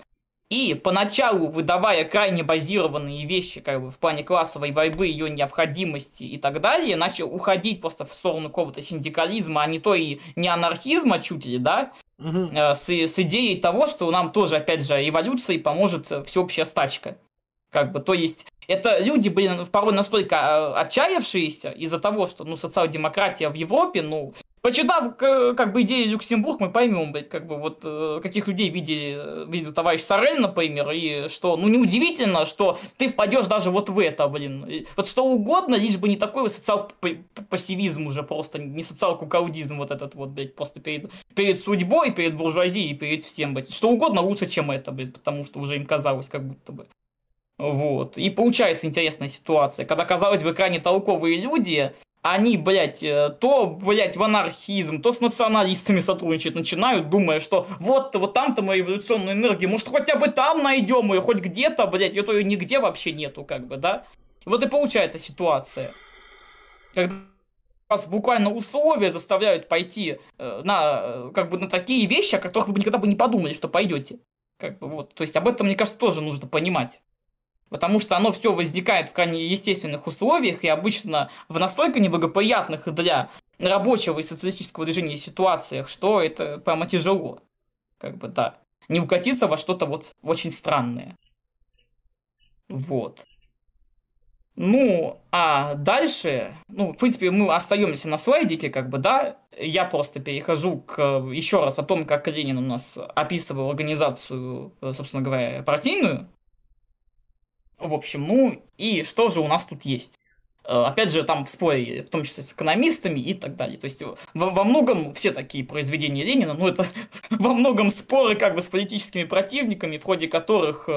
и поначалу, выдавая крайне базированные вещи как бы, в плане классовой борьбы, ее необходимости и так далее, начал уходить просто в сторону какого-то синдикализма, а не то и не анархизма чуть ли, да, с идеей того, что нам тоже, опять же, революцией поможет всеобщая стачка. Как бы, то есть, это люди были порой настолько отчаявшиеся из-за того, что, ну, социал-демократия в Европе, ну, почитав, как бы, идею Люксембург, мы поймем, блядь, как бы, вот, каких людей видел товарищ Соррель, например, и что, ну, неудивительно, что ты впадешь даже вот в это, блин. Вот что угодно, лишь бы не такой социал-пассивизм уже просто, не социал-кукаудизм вот этот вот, блядь, просто перед судьбой, перед буржуазией, перед всем, блядь. Что угодно лучше, чем это, блядь, потому что уже им казалось, как будто бы. Вот. И получается интересная ситуация, когда, казалось бы, крайне толковые люди, они, блядь, то, блядь, в анархизм, то с националистами сотрудничать начинают, думая, что вот там-то мы революционную энергию, может, хотя бы там найдем ее, хоть где-то, блядь, ее то ее нигде вообще нету, как бы, да? И вот и получается ситуация, когда вас буквально условия заставляют пойти на, как бы, на такие вещи, о которых вы никогда бы не подумали, что пойдете. Как бы, вот. То есть об этом, мне кажется, тоже нужно понимать. Потому что оно все возникает в крайне естественных условиях и обычно в настолько неблагоприятных для рабочего и социалистического движения ситуациях, что это прямо тяжело. Как бы, да. Не укатиться во что-то вот очень странное. Вот. Ну, а дальше, ну, в принципе, мы остаемся на слайдике, как бы, да. Я просто перехожу к еще раз о том, как Ленин у нас описывал организацию, собственно говоря, партийную. В общем, ну и что же у нас тут есть? Опять же, там в споре, в том числе с экономистами и так далее. То есть во многом все такие произведения Ленина, ну это во многом споры как бы с политическими противниками, в ходе которых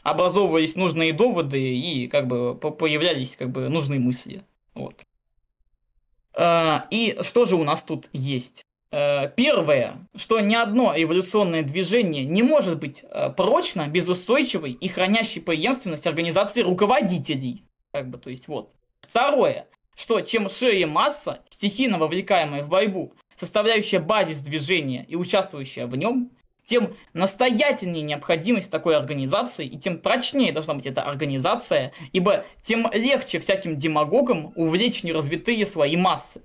образовывались нужные доводы и как бы появлялись как бы нужные мысли. Вот. И что же у нас тут есть? Первое, что ни одно эволюционное движение не может быть прочно без устойчивой и хранящей преемственность организации руководителей. Как бы, то есть, вот. Второе, что чем шире масса, стихийно вовлекаемая в борьбу, составляющая базис движения и участвующая в нем, тем настоятельнее необходимость такой организации, и тем прочнее должна быть эта организация, ибо тем легче всяким демагогам увлечь неразвитые слои массы.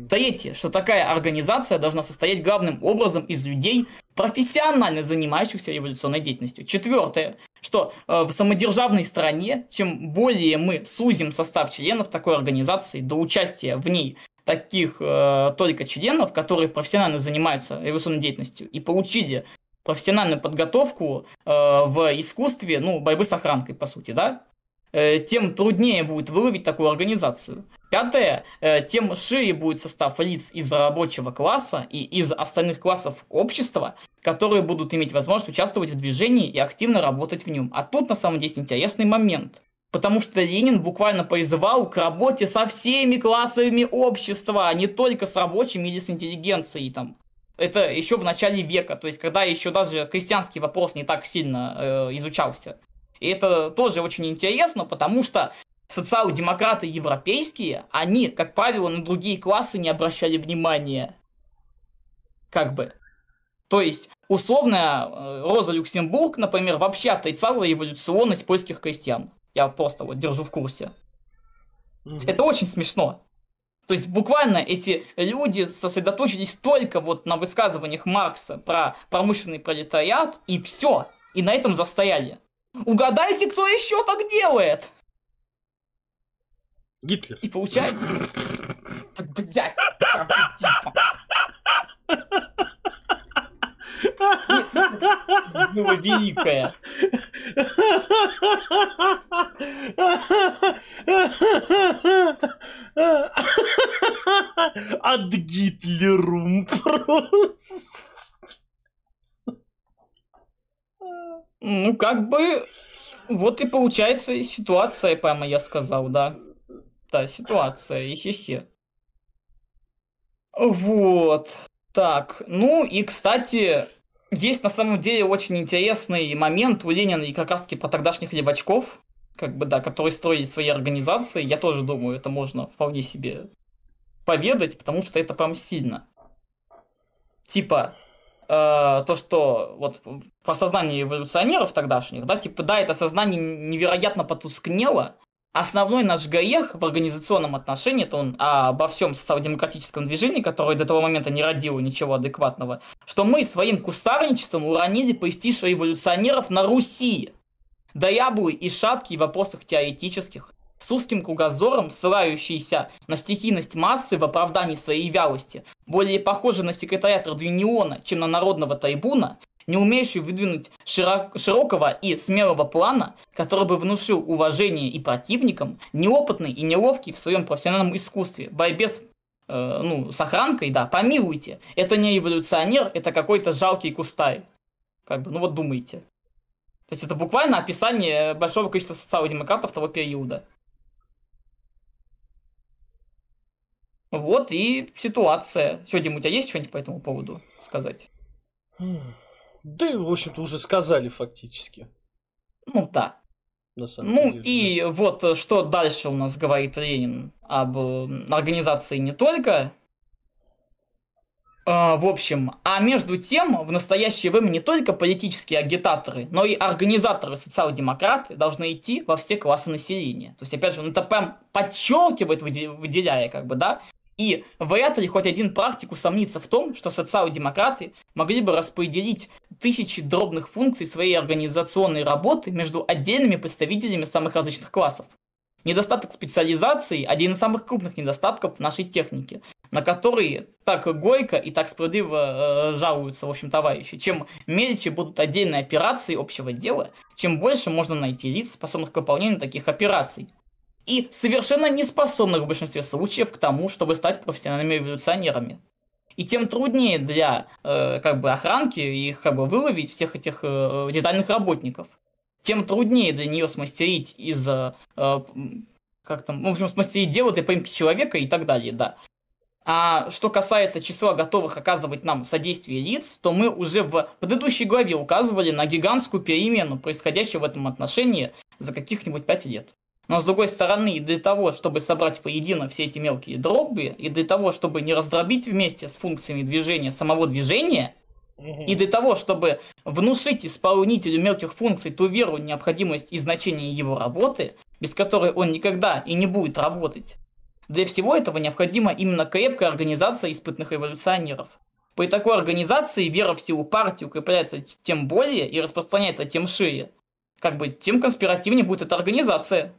Третье, что такая организация должна состоять главным образом из людей, профессионально занимающихся революционной деятельностью. Четвертое, что в самодержавной стране, чем более мы сузим состав членов такой организации до участия в ней таких только членов, которые профессионально занимаются революционной деятельностью и получили профессиональную подготовку в искусстве, борьбы с охранкой, по сути, да, тем труднее будет выловить такую организацию. Пятое, тем шире будет состав лиц из рабочего класса и из остальных классов общества, которые будут иметь возможность участвовать в движении и активно работать в нем. А тут, на самом деле, интересный момент. Потому что Ленин буквально призывал к работе со всеми классами общества, а не только с рабочими или с интеллигенцией там. Это еще в начале века, то есть когда еще даже крестьянский вопрос не так сильно изучался. И это тоже очень интересно, потому что социал-демократы европейские, они, как правило, на другие классы не обращали внимания. То есть, условно, Роза Люксембург, например, вообще отрицала революционность польских крестьян. Я просто держу в курсе. Это очень смешно. То есть буквально эти люди сосредоточились только на высказываниях Маркса про промышленный пролетариат, и все. И на этом застояли. Угадайте, кто еще так делает? Гитлер. И получается... Блядь. Было великое. От Гитлерум просто. Вот и получается ситуация, прямо я сказал, да. Да, ситуация, хе-хе. Вот. Так, и, кстати, есть на самом деле очень интересный момент у Ленина и как раз-таки про тогдашних левачков, которые строили свои организации. Я тоже думаю, это можно вполне себе поведать, потому что это прям сильно. То, что про сознание революционеров тогдашних, это сознание невероятно потускнело. Основной наш грех в организационном отношении, это он обо всем социал-демократическом движении, которое до того момента не родило ничего адекватного, что мы своим кустарничеством уронили престиж революционеров на Руси. Дряблый и шаткий в вопросах теоретических, с узким кругозором, ссылающийся на стихийность массы в оправдании своей вялости, более похожий на секретаря Трудюниона, чем на народного трибуна, не умеющий выдвинуть широкого и смелого плана, который бы внушил уважение и противникам, неопытный и неловкий в своем профессиональном искусстве, в борьбе с охранкой, помилуйте, это не революционер, это какой-то жалкий кустарь. Думайте. То есть это буквально описание большого количества социал-демократов того периода. Вот и ситуация. Что, Дим, у тебя есть что-нибудь по этому поводу сказать? Да, в общем-то, уже сказали фактически. Да. На самом деле. И вот что дальше у нас говорит Ленин об организации не только. В общем, а между тем, в настоящее время не только политические агитаторы, но и организаторы социал-демократы должны идти во все классы населения. То есть, опять же, он это прям подчеркивает, выделяя, И вряд ли хоть один практик усомнится в том, что социал-демократы могли бы распределить тысячи дробных функций своей организационной работы между отдельными представителями самых различных классов. Недостаток специализации – один из самых крупных недостатков нашей техники, на который так горько и так справедливо жалуются, в общем, товарищи. Чем мельче будут отдельные операции общего дела, чем больше можно найти лиц, способных к выполнению таких операций. И совершенно не способных в большинстве случаев к тому, чтобы стать профессиональными революционерами. И тем труднее для охранки их выловить всех этих детальных работников. Тем труднее для нее смастерить смастерить дело для поимки человека и так далее, да. А что касается числа готовых оказывать нам содействие лиц, то мы уже в предыдущей главе указывали на гигантскую перемену, происходящую в этом отношении за каких-нибудь 5 лет. Но с другой стороны, и для того, чтобы собрать воедино все эти мелкие дроби, и для того, чтобы не раздробить вместе с функциями движения самого движения, И для того, чтобы внушить исполнителю мелких функций ту веру, необходимость и значение его работы, без которой он никогда и не будет работать, для всего этого необходима именно крепкая организация испытных революционеров. При такой организации вера в силу партии укрепляется тем более и распространяется тем шире, тем конспиративнее будет эта организация.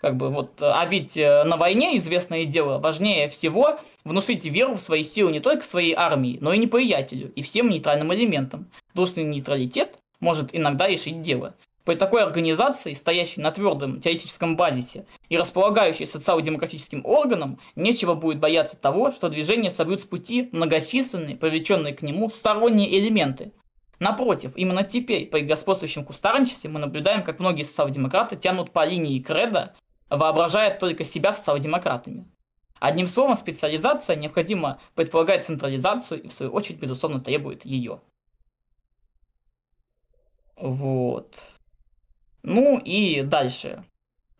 А ведь на войне, известное дело, важнее всего внушить веру в свои силы не только своей армии, но и неприятелю, и всем нейтральным элементам. Должный нейтралитет может иногда решить дело. При такой организации, стоящей на твердом теоретическом базисе и располагающей социал-демократическим органом, нечего будет бояться того, что движение собьют с пути многочисленные, привлеченные к нему сторонние элементы. Напротив, именно теперь при господствующем кустарничестве мы наблюдаем, как многие социал-демократы тянут по линии кредо, воображая только себя социал-демократами. Одним словом, специализация необходимо предполагает централизацию и, в свою очередь, безусловно, требует ее. Ну и дальше.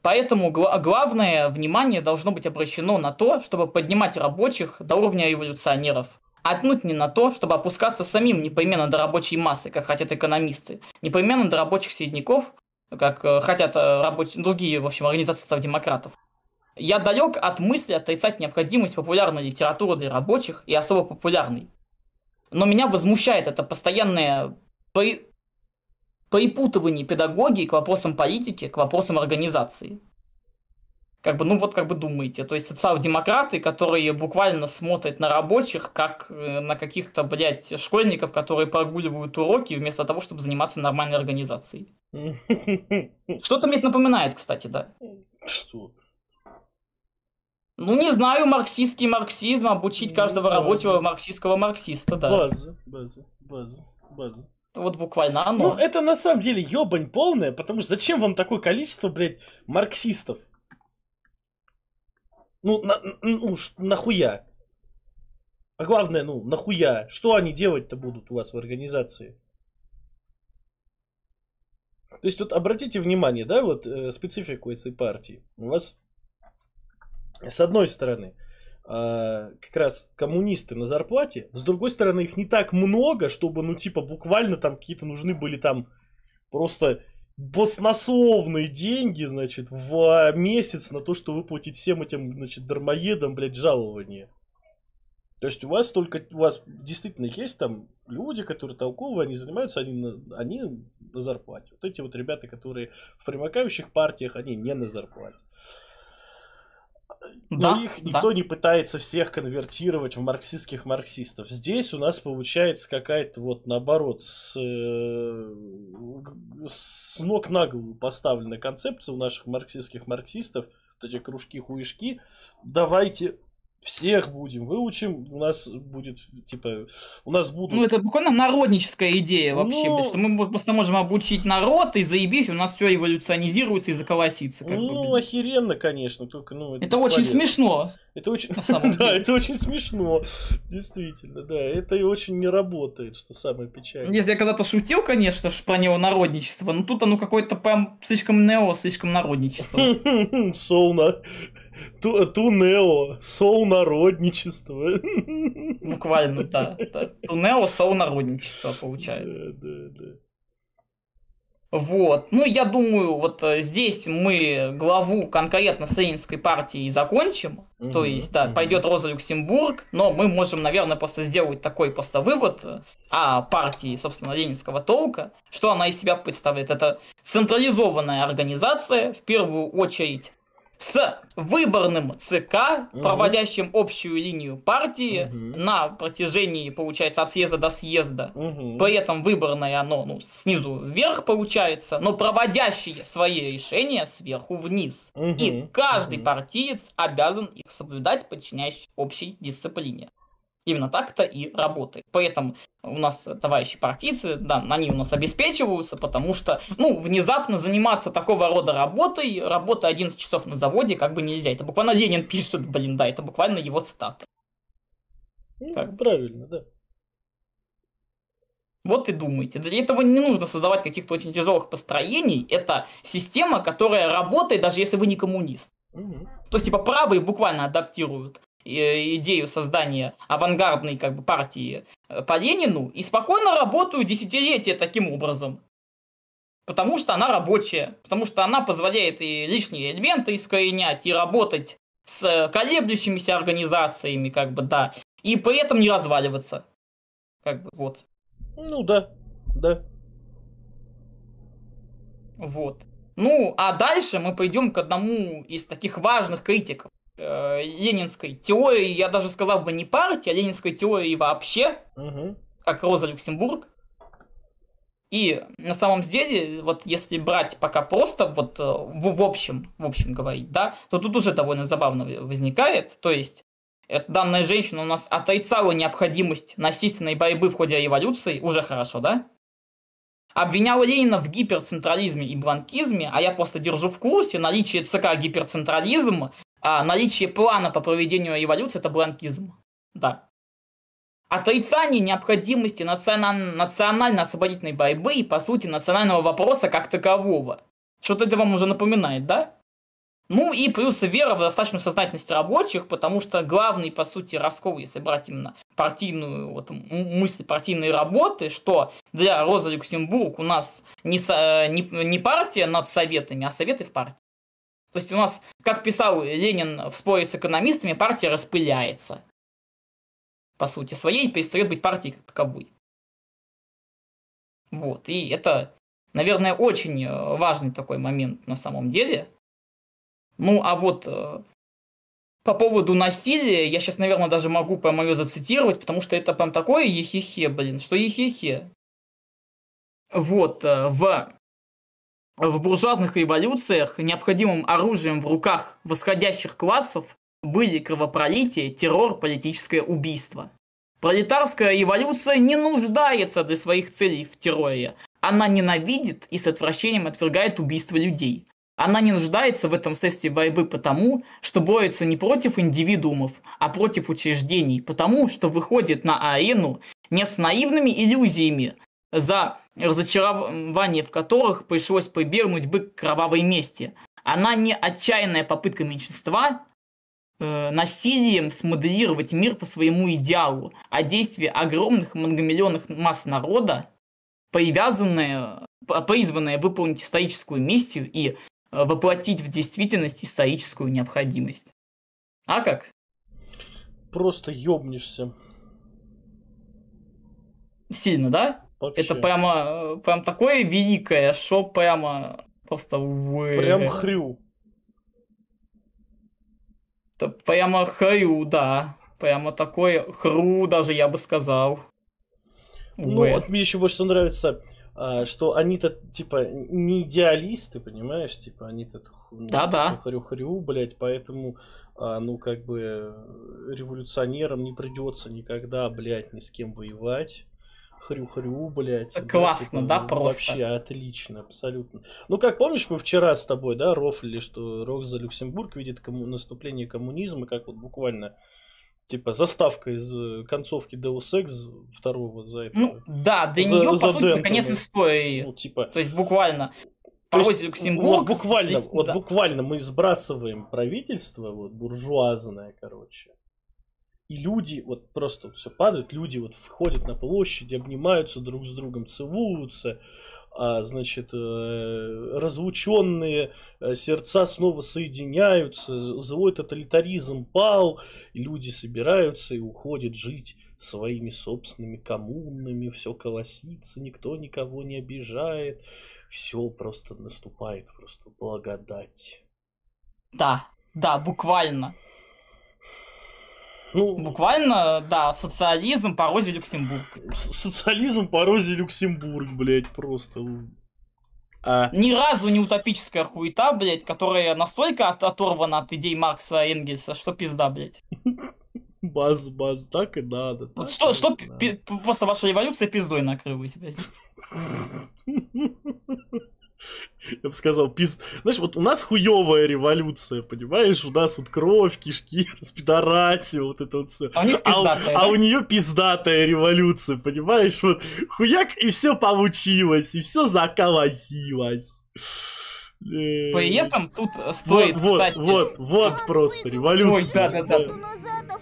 Поэтому главное внимание должно быть обращено на то, чтобы поднимать рабочих до уровня революционеров. Отнюдь не на то, чтобы опускаться самим непременно до рабочей массы, как хотят экономисты, непременно до рабочих середняков, как хотят другие, организации социал-демократов. Я далек от мысли отрицать необходимость популярной литературы для рабочих и особо популярной. Но меня возмущает это постоянное припутывание педагогии к вопросам политики, к вопросам организации. Думаете, то есть социал-демократы, которые буквально смотрят на рабочих, как на каких-то, школьников, которые прогуливают уроки, вместо того, чтобы заниматься нормальной организацией. Что-то мне это напоминает, кстати, да. Что? Не знаю, марксистский марксизм, обучить каждого рабочего марксистского марксиста, да. База. Вот буквально оно. Это на самом деле ёбань полная, потому что зачем вам такое количество, марксистов? Нахуя? А главное, нахуя? Что они делать-то будут у вас в организации? То есть, обратите внимание, да, специфику этой партии. У вас, с одной стороны, как раз коммунисты на зарплате, с другой стороны, их не так много, чтобы, буквально там какие-то нужны были там просто баснословные деньги, в месяц на то, что выплатить всем этим, дармоедам, жалование. То есть у вас действительно есть там люди, которые толковые, они занимаются, они на зарплате. Вот эти ребята, которые в примыкающих партиях, они не на зарплате. Но их никто не пытается всех конвертировать в марксистских марксистов. Здесь у нас получается какая-то наоборот с ног на голову поставленная концепция у наших марксистских марксистов, эти кружки-хуишки. Давайте всех выучим, у нас будет, у нас будут... это буквально народническая идея вообще, что мы просто можем обучить народ, и заебись, у нас все эволюционизируется и заколосится. Охеренно, конечно, только, это очень смешно. Это очень... Да, это очень смешно, действительно, да, это и очень не работает, что самое печальное. Если я когда-то шутил, конечно, про неонародничество, но тут оно какое-то прям слишком слишком народничество. Тунео, соународничество. Буквально, да. Тунео, соународничество получается. Да. Я думаю, здесь мы главу конкретно с Ленинской партией закончим. То есть, пойдет Роза Люксембург, но мы можем, наверное, просто сделать такой вывод о партии, собственно, ленинского толка, что она из себя представляет. Это централизованная организация, в первую очередь, с выборным ЦК, проводящим общую линию партии на протяжении, получается, от съезда до съезда. При этом выборное оно снизу вверх получается, но проводящее свои решения сверху вниз. И каждый партиец обязан их соблюдать, подчиняясь общей дисциплине. Именно так-то и работает. Поэтому у нас товарищи партийцы, они у нас обеспечиваются, потому что, внезапно заниматься такого рода работой 11 часов на заводе нельзя. Это буквально Ленин пишет, это буквально его цитата. Правильно, да. Вот и думайте. Для этого не нужно создавать каких-то очень тяжелых построений. Это система, которая работает, даже если вы не коммунист. То есть, правые буквально адаптируют идею создания авангардной как бы партии по Ленину и спокойно работают десятилетия таким образом. Потому что она рабочая, потому что она позволяет и лишние элементы искоренять, и работать с колеблющимися организациями, как бы, да, и при этом не разваливаться. Как бы, вот. Ну да, да. Вот. Ну, а дальше мы пойдем к одному из таких важных критиков ленинской теории, я даже сказал бы не партии, а ленинской теории вообще, как Роза Люксембург. И на самом деле, вот если брать пока просто вот в общем говорить, да, то тут уже довольно забавно возникает. То есть данная женщина у нас отрицала необходимость насильственной борьбы в ходе революции, уже хорошо, да? Обвиняла Ленина в гиперцентрализме и бланкизме, а я просто держу в курсе наличие ЦК гиперцентрализм, а наличие плана по проведению революции это бланкизм. Да. Отрицание необходимости национально-освободительной борьбы и, по сути, национального вопроса как такового. Что-то это вам уже напоминает, да? Ну и плюс вера в достаточную сознательность рабочих, потому что главный, по сути, раскол, если брать именно партийную вот, мысль партийной работы, что для Розы Люксембург у нас не партия над советами, а советы в партии. То есть у нас, как писал Ленин в споре с экономистами, партия распыляется. По сути своей, перестает быть партией как таковой. Вот, и это, наверное, очень важный такой момент на самом деле. Ну, а вот по поводу насилия, я сейчас, наверное, даже могу прямо ее зацитировать, потому что это прям такое ехехе, блин, что ехехе. Вот, в буржуазных революциях необходимым оружием в руках восходящих классов были кровопролитие, террор, политическое убийство. Пролетарская революция не нуждается для своих целей в терроре. Она ненавидит и с отвращением отвергает убийство людей. Она не нуждается в этом средстве борьбы потому, что борется не против индивидуумов, а против учреждений, потому что выходит на арену не с наивными иллюзиями, за разочарование в которых пришлось прибегнуть бы к кровавой мести. Она не отчаянная попытка меньшинства насилием смоделировать мир по своему идеалу, а действие огромных многомиллионных масс народа, призванное выполнить историческую миссию и воплотить в действительность историческую необходимость. А как? Просто ёбнешься. Сильно, да? Вообще. Это прям такое великое, что прямо просто... Прям хрю. Прямо хрю, да. Прямо такой хру даже, я бы сказал. Ну, вот мне еще больше нравится, что они-то, типа, не идеалисты, понимаешь? Типа, они-то хрю-хрю, блядь, поэтому, ну, как бы, революционерам не придется никогда, блядь, ни с кем воевать. Хрю-хрю, блядь. Классно, да, просто? Вообще отлично, абсолютно. Ну, как помнишь, мы вчера с тобой, да, рофлили, что Роза Люксембург видит наступление коммунизма, как вот буквально, типа, заставка из концовки Deus Ex второго за это. Ну, да, для нее, по сути, конец истории. Ну, типа... То есть, буквально. Розе Люксембург... Вот буквально мы сбрасываем правительство, вот, буржуазное, короче. И люди, вот просто вот все падает, люди вот входят на площади, обнимаются друг с другом, целуются, значит, разлученные сердца снова соединяются, злой тоталитаризм пал, и люди собираются и уходят жить своими собственными коммунами, все колосится, никто никого не обижает, все просто наступает, просто благодать. Да, буквально. Ну, буквально, да, социализм по Розе Люксембург. Социализм по Розе Люксембург, блядь, просто. Ни разу не утопическая хуета, блядь, которая настолько оторвана от идей Маркса и Энгельса, что пизда, блядь. Баз, так и надо. Вот что просто ваша революция пиздой накрылась, блядь. Я бы сказал, знаешь, вот у нас хуёвая революция, понимаешь? У нас вот кровь, кишки, распидорасил, вот это вот все. А у них пиздатая, у нее пиздатая революция, понимаешь? Вот хуяк, и все получилось, и все заколосилось. При этом тут стоит, кстати... Вот просто революция. Ой, да.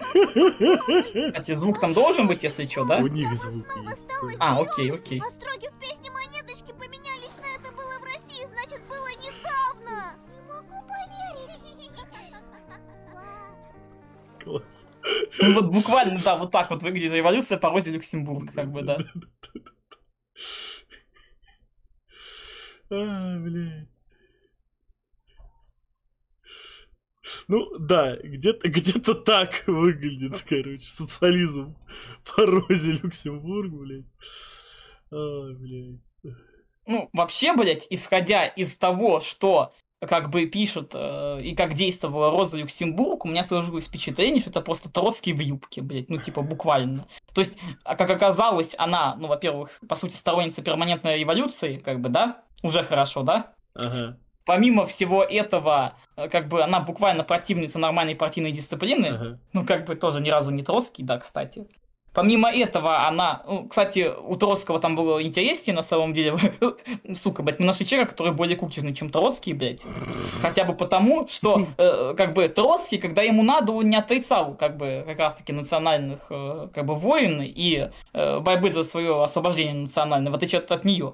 Кстати, звук там должен быть, если что, да? У них звук есть. Окей. А строги в песне монеточки поменялись на это было в России, значит было недавно. Не могу поверить. Класс. Ну вот буквально, да, вот так вот выглядит революция по Розе Люксембург, как бы, да. Блядь. Ну, да, где-то так выглядит, короче, социализм по Розе Люксембург, блядь. Блядь. Ну, вообще, блядь, исходя из того, что как бы пишет и как действовала Роза Люксембург, у меня сложилось впечатление, что это просто Троцкий в юбке, блядь, ну, типа, буквально. То есть, как оказалось, она, ну, во-первых, по сути, сторонница перманентной революции, как бы, да, уже хорошо, да? Ага. Помимо всего этого, как бы, она буквально противница нормальной партийной дисциплины, ну, как бы, тоже ни разу не Троцкий, да, кстати. Помимо этого, она... Ну, кстати, у Троцкого там было интереснее, на самом деле. Сука, блядь, мы нашли человека, который более кукишный, чем Троцкий, блядь. Хотя бы потому, что, как бы, Троцкий, когда ему надо, он не отрицал, как бы, как раз-таки национальных, как бы, войн и борьбы за свое освобождение национальное, в отличие от нее.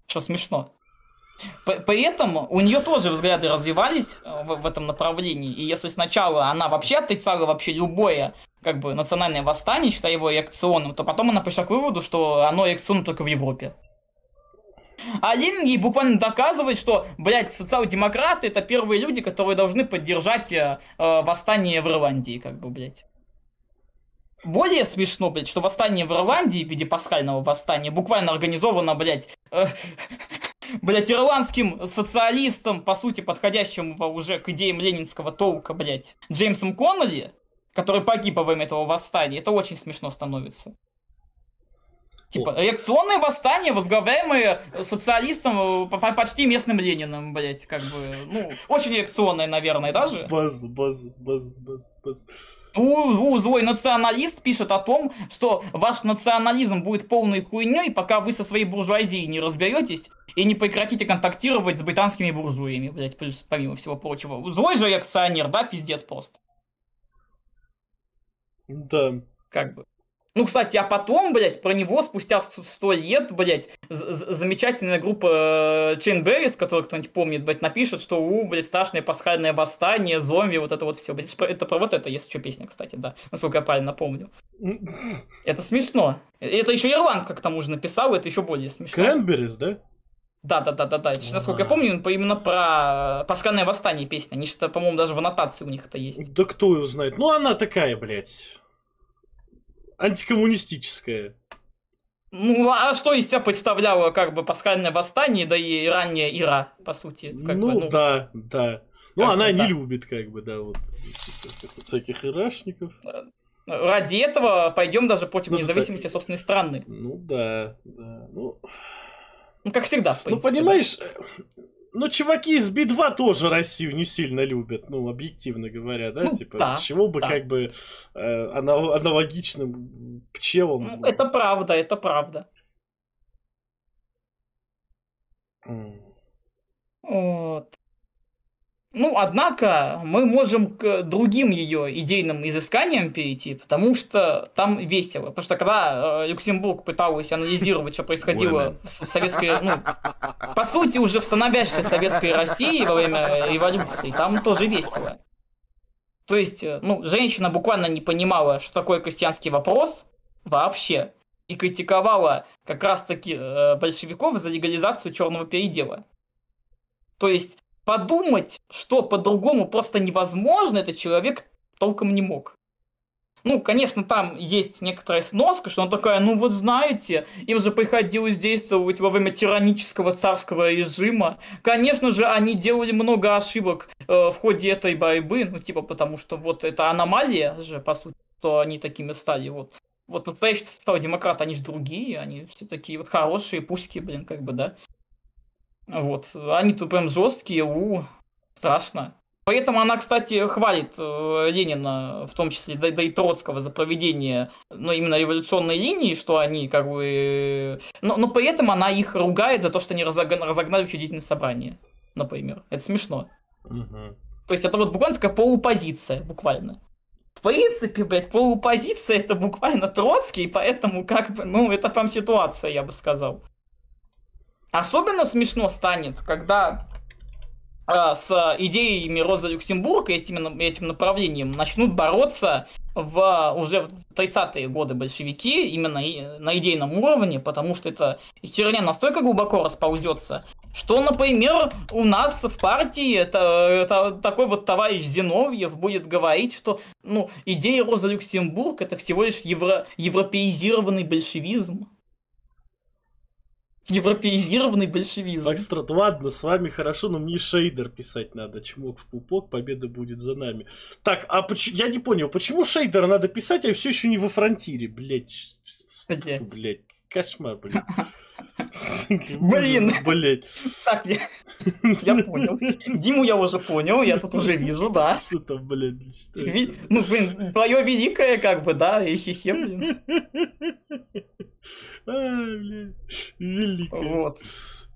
Что смешно. Поэтому у нее тоже взгляды развивались в этом направлении. И если сначала она вообще отрицала вообще любое как бы национальное восстание, считая его реакционным, то потом она пришла к выводу, что оно реакционно только в Европе. А Ленин ей буквально доказывает, что, блядь, социал-демократы это первые люди, которые должны поддержать восстание в Ирландии, как бы, блядь. Более смешно, блядь, что восстание в Ирландии в виде пасхального восстания буквально организовано, блядь, блядь, ирландским социалистом, по сути, подходящим уже к идеям ленинского толка, блядь, Джеймсом Коннелли, который погиб во время этого восстания, это очень смешно становится. Типа, реакционные восстания, возглавляемые социалистом, почти местным Лениным, блядь, как бы, ну, очень реакционные, наверное, даже. Баз. Злой националист пишет о том, что ваш национализм будет полной хуйней, пока вы со своей буржуазией не разберетесь и не прекратите контактировать с британскими буржуями, блять, плюс, помимо всего прочего. Злой же реакционер, да, пиздец просто. Да. Как бы. Ну, кстати, а потом, блядь, про него спустя 100 лет, блядь, замечательная группа Chain Berries, которую кто-нибудь помнит, блядь, напишет, что, блядь, страшное пасхальное восстание, зомби, вот это вот все. Блядь, это про вот это, если что, песня, кстати, да, насколько я правильно помню. Это смешно. Это еще Ирланд, как к тому же, написал, это еще более смешно. Cranberries, да? Да. Насколько я помню, именно про пасхальное восстание песня. Они что-то, по-моему, даже в аннотации у них это есть. Да кто его знает. Ну, она такая, блядь. Антикоммунистическая. Ну, а что из себя представляло, как бы, пасхальное восстание, да и ранняя Ира, по сути? Как ну, бы, да. Ну, она не да. любит, как бы, да, вот всяких ирашников. Ради этого пойдем даже против независимости собственной страны. Ну, да. Ну, как всегда, в принципе. Ну, понимаешь, ну, чуваки из Би-2 тоже Россию не сильно любят, ну, объективно говоря, да? Ну, типа, да, с чего бы, да. как бы, аналогичным пчелам... Ну, это правда. Вот. Ну, однако, мы можем к другим ее идейным изысканиям перейти, потому что там весело. Потому что когда Люксембург пыталась анализировать, что происходило в советской, ну, по сути, уже в становящейся советской России во время революции, там тоже весело. То есть, ну, женщина буквально не понимала, что такое крестьянский вопрос вообще, и критиковала как раз-таки большевиков за легализацию черного передела. То есть, подумать, что по-другому просто невозможно, этот человек толком не мог. Ну, конечно, там есть некоторая сноска, что она такая, ну вот знаете, им же приходилось действовать во время тиранического царского режима. Конечно же, они делали много ошибок в ходе этой борьбы, ну, типа, потому что вот это аномалия же, по сути, что они такими стали, вот. Вот настоящие демократы, они же другие, они все такие вот хорошие, пуськи, блин, как бы, да. Вот, они тут прям жесткие, страшно. Поэтому она, кстати, хвалит Ленина, в том числе, да и Троцкого, за проведение, ну, именно революционной линии, что они как бы... Но при этом она их ругает за то, что они разогнали учредительное собрание, например. Это смешно. Угу. То есть это вот буквально такая полупозиция, буквально. В принципе, блядь, полупозиция это буквально Троцкий, поэтому как бы, ну, это прям ситуация, я бы сказал. Особенно смешно станет, когда с идеями Розы Люксембург и этим направлением начнут бороться уже в 30-е годы большевики, именно на идейном уровне, потому что эта херня настолько глубоко расползется, что, например, у нас в партии это такой вот товарищ Зиновьев будет говорить, что идея Розы Люксембург это всего лишь европеизированный большевизм. Европеизированный большевизм. Фокстрот, ладно, с вами хорошо, но мне шейдер писать надо. Чмок в пупок, победа будет за нами. Так, я не понял, почему шейдер надо писать, а я все еще не во фронтире, блять. Блять, кошмар, блядь. Блин. Блять. Так, я понял. Диму я уже понял, я тут уже вижу, да. Что там, блядь? Ну, блин, твое великое, как бы, да, и хихе, блин. Блядь, великое. Вот.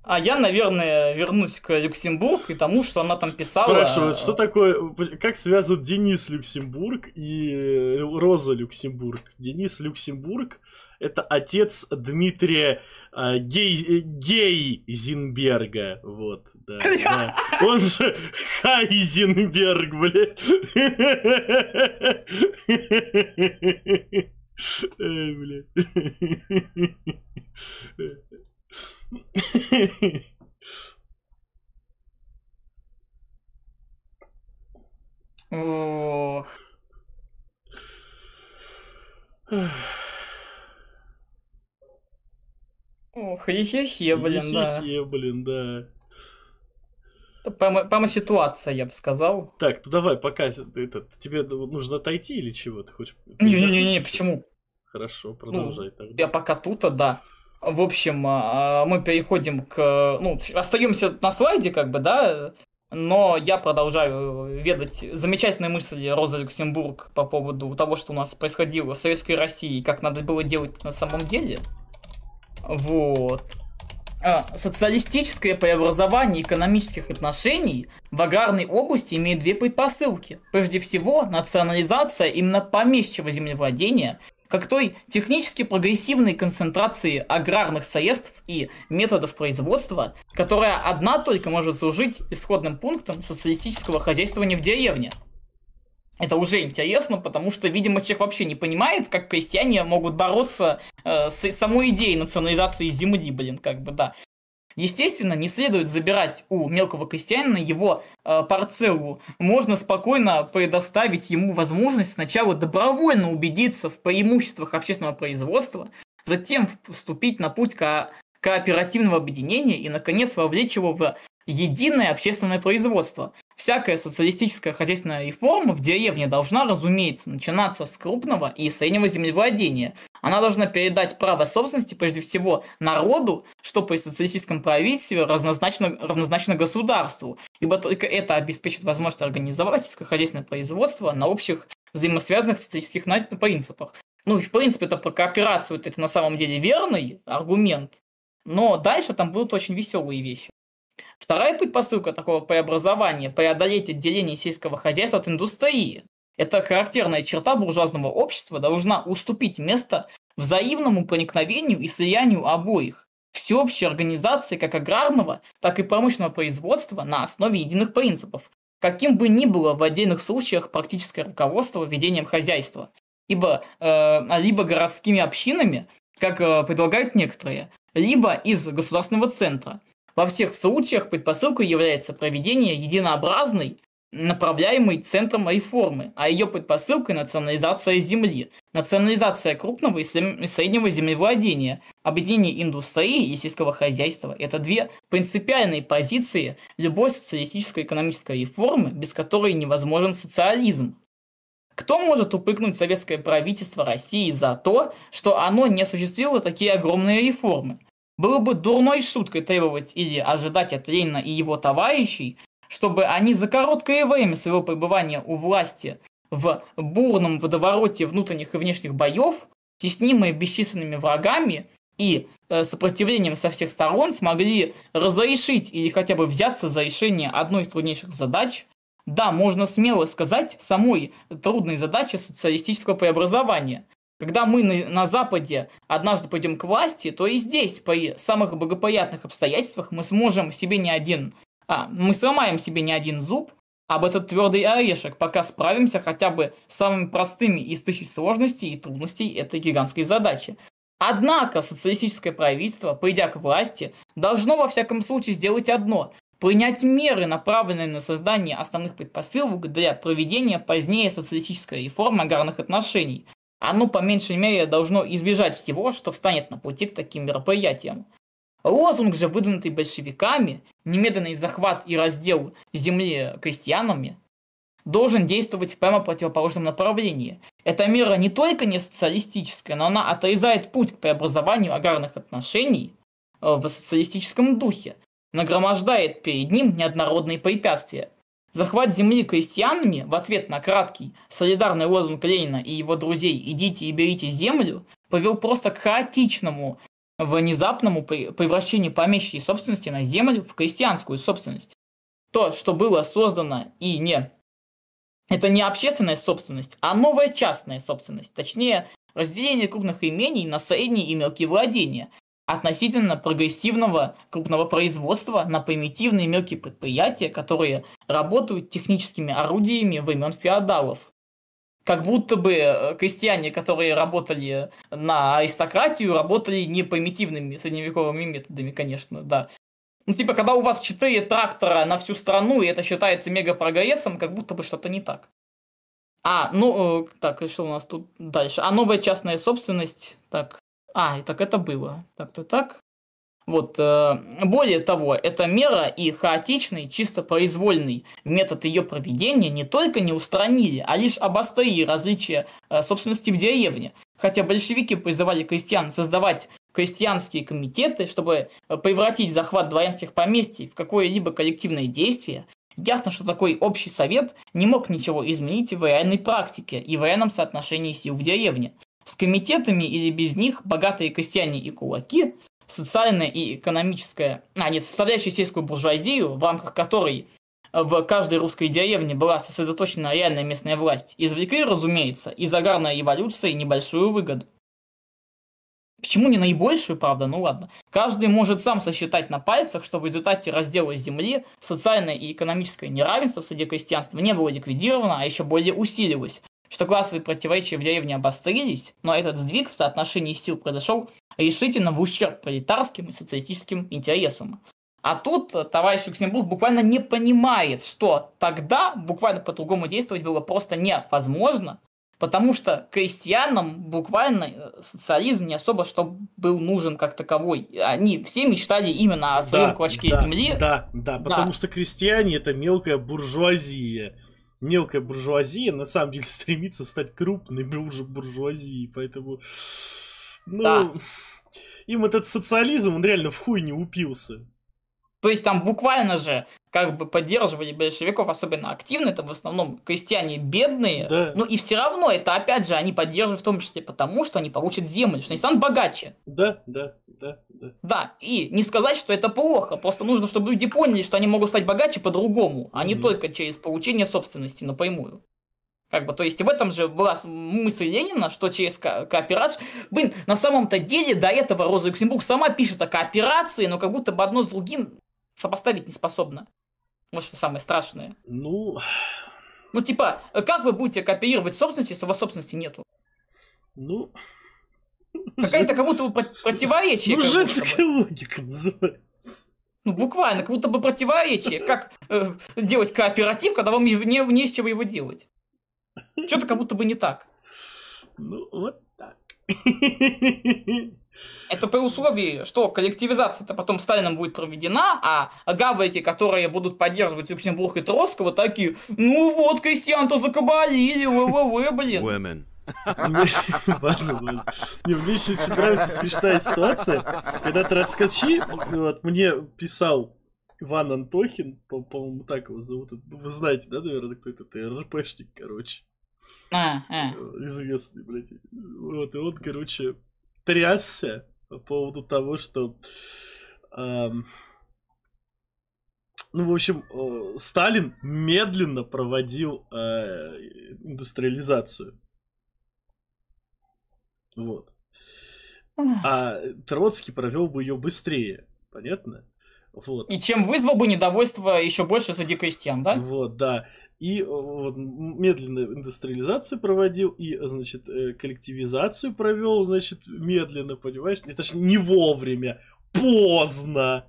А я, наверное, вернусь к Люксембург и тому, что она там писала. Спрашивают, что такое, как связан Денис Люксембург и Роза Люксембург? Денис Люксембург — это отец Дмитрия Гейзенберга. Вот, да. Он же Хайзенберг, блядь. Блядь. Ох. Ох, хе-хе, блин, да. Хе-хе, блин, да. Это прямо ситуация, я бы сказал. Так, ну давай, пока тебе нужно отойти или чего ты хочешь? Не, почему? Хорошо, продолжай тогда. Я пока тут, да. В общем, мы переходим к... остаемся на слайде, как бы, да, но я продолжаю ведать замечательные мысли Розы Люксембург по поводу того, что у нас происходило в Советской России и как надо было делать на самом деле. Вот. Социалистическое преобразование экономических отношений в аграрной области имеет две предпосылки. Прежде всего, национализация именно помещичьего землевладения, как той технически прогрессивной концентрации аграрных средств и методов производства, которая одна только может служить исходным пунктом социалистического хозяйствования в деревне. Это уже интересно, потому что, видимо, человек вообще не понимает, как крестьяне могут бороться с самой идеей национализации земли, блин, как бы, да. Естественно, не следует забирать у мелкого крестьянина его парцеллу. Можно спокойно предоставить ему возможность сначала добровольно убедиться в преимуществах общественного производства, затем вступить на путь кооперативного объединения и, наконец, вовлечь его в единое общественное производство. Всякая социалистическая хозяйственная реформа в деревне должна, разумеется, начинаться с крупного и среднего землевладения. Она должна передать право собственности, прежде всего, народу, что при социалистическом правительстве равнозначно государству, ибо только это обеспечит возможность организовать сельскохозяйственное производство на общих взаимосвязанных социалистических принципах. Ну и в принципе это про кооперацию, это на самом деле верный аргумент, но дальше там будут очень веселые вещи. Вторая предпосылка такого преобразования – преодолеть отделение сельского хозяйства от индустрии. Эта характерная черта буржуазного общества должна уступить место взаимному проникновению и слиянию обоих, всеобщей организации как аграрного, так и промышленного производства на основе единых принципов, каким бы ни было в отдельных случаях практическое руководство ведением хозяйства, либо городскими общинами, как предлагают некоторые, либо из государственного центра. Во всех случаях предпосылкой является проведение единообразной, направляемой центром реформы, а ее предпосылкой национализация земли, национализация крупного и среднего землевладения, объединение индустрии и сельского хозяйства. Это две принципиальные позиции любой социалистической экономической реформы, без которой невозможен социализм. Кто может упрекнуть советское правительство России за то, что оно не осуществило такие огромные реформы? Было бы дурной шуткой требовать или ожидать от Ленина и его товарищей, чтобы они за короткое время своего пребывания у власти в бурном водовороте внутренних и внешних боев, теснимые бесчисленными врагами и сопротивлением со всех сторон, смогли разрешить или хотя бы взяться за решение одной из труднейших задач, Да, можно смело сказать, самой трудной задачи социалистического преобразования. Когда мы на Западе однажды пойдем к власти, то и здесь, при самых благоприятных обстоятельствах, мы сможем себе мы сломаем себе не один зуб об этот твердый орешек, пока справимся хотя бы с самыми простыми из тысяч сложностей и трудностей этой гигантской задачи. Однако социалистическое правительство, придя к власти, должно во всяком случае сделать одно – принять меры, направленные на создание основных предпосылок для проведения позднее социалистической реформы аграрных отношений. Оно, по меньшей мере, должно избежать всего, что встанет на пути к таким мероприятиям. Лозунг же, выдвинутый большевиками, немедленный захват и раздел земли крестьянами, должен действовать в прямо противоположном направлении. Эта мера не только не социалистическая, но она отрезает путь к преобразованию аграрных отношений в социалистическом духе, нагромождает перед ним неоднородные препятствия. Захват земли крестьянами в ответ на краткий, солидарный лозунг Ленина и его друзей «идите и берите землю» повел просто к хаотичному, внезапному превращению помещичьей собственности на землю в крестьянскую собственность. То, что было создано это не общественная собственность, а новая частная собственность, точнее, разделение крупных имений на средние и мелкие владения, относительно прогрессивного крупного производства на примитивные мелкие предприятия, которые работают техническими орудиями времен феодалов. Как будто бы крестьяне, которые работали на аристократию, работали не примитивными средневековыми методами, конечно, да. Когда у вас 4 трактора на всю страну, и это считается мегапрогрессом, как будто бы что-то не так. Так, и что у нас тут дальше? Новая частная собственность, это было. Более того, эта мера и хаотичный, чисто произвольный метод ее проведения не только не устранили, а лишь обострили различия собственности в деревне. Хотя большевики призывали крестьян создавать крестьянские комитеты, чтобы превратить захват дворянских поместий в какое-либо коллективное действие, ясно, что такой общий совет не мог ничего изменить в реальной практике и в реальном соотношении сил в деревне. С комитетами или без них богатые крестьяне и кулаки, социальная и экономическая, составляющая сельскую буржуазию, в рамках которой в каждой русской деревне была сосредоточена реальная местная власть, извлекли, разумеется, из аграрной революции небольшую выгоду. Почему не наибольшую, правда? Ладно. Каждый может сам сосчитать на пальцах, что в результате раздела земли социальное и экономическое неравенство среди крестьянства не было ликвидировано, а еще более усилилось, что классовые противоречия в деревне обострились, но этот сдвиг в соотношении сил произошел решительно в ущерб пролетарским и социалистическим интересам. А тут товарищ Люксембург буквально не понимает, что тогда буквально по-другому действовать было просто невозможно, потому что крестьянам буквально социализм не особо что был нужен как таковой. Они все мечтали именно о своем клочке земли. Да, потому что крестьяне — это мелкая буржуазия. Мелкая буржуазия на самом деле стремится стать крупной буржуазией, поэтому им этот социализм, он реально в хуй не упился. То есть там буквально же поддерживали большевиков особенно активно, это в основном крестьяне бедные, да. И все равно это опять же они поддерживают в том числе потому, что они получат землю, что они станут богаче. Да. Да, и не сказать, что это плохо, просто нужно, чтобы люди поняли, что они могут стать богаче по-другому, а не только через получение собственности напрямую. То есть в этом же была мысль Ленина, что через кооперацию... на самом-то деле до этого Роза Люксембург сама пишет о кооперации, но как будто бы одно с другим сопоставить не способна. Вот что самое страшное. Как вы будете кооперировать собственность, если у вас собственности нету? Какая-то как будто бы противоречие. Женская логика называется. Буквально, как будто бы противоречие. Как делать кооператив, когда вам не с чего его делать? Что-то как будто бы не так. Вот так. Это при условии, что коллективизация-то потом Сталином будет проведена, а гаврики, которые будут поддерживать Люксембург и Троцкого, такие, крестьян-то закабалили, блин. Мне еще очень нравится смешная ситуация, когда троцкачи, мне писал Иван Антохин, по-моему, так его зовут. Вы знаете, да, наверное, кто это? Это РПшник, короче. Известный, блядь. И он, короче, трясся по поводу того, что Ну, в общем, Сталин медленно проводил индустриализацию. Вот. А Троцкий провел бы ее быстрее. Понятно? Вот. И чем вызвал бы недовольство еще больше среди крестьян, да? Вот, да. И вот, медленно индустриализацию проводил, и, значит, коллективизацию провел, значит, медленно, понимаешь? Это ж не вовремя, поздно.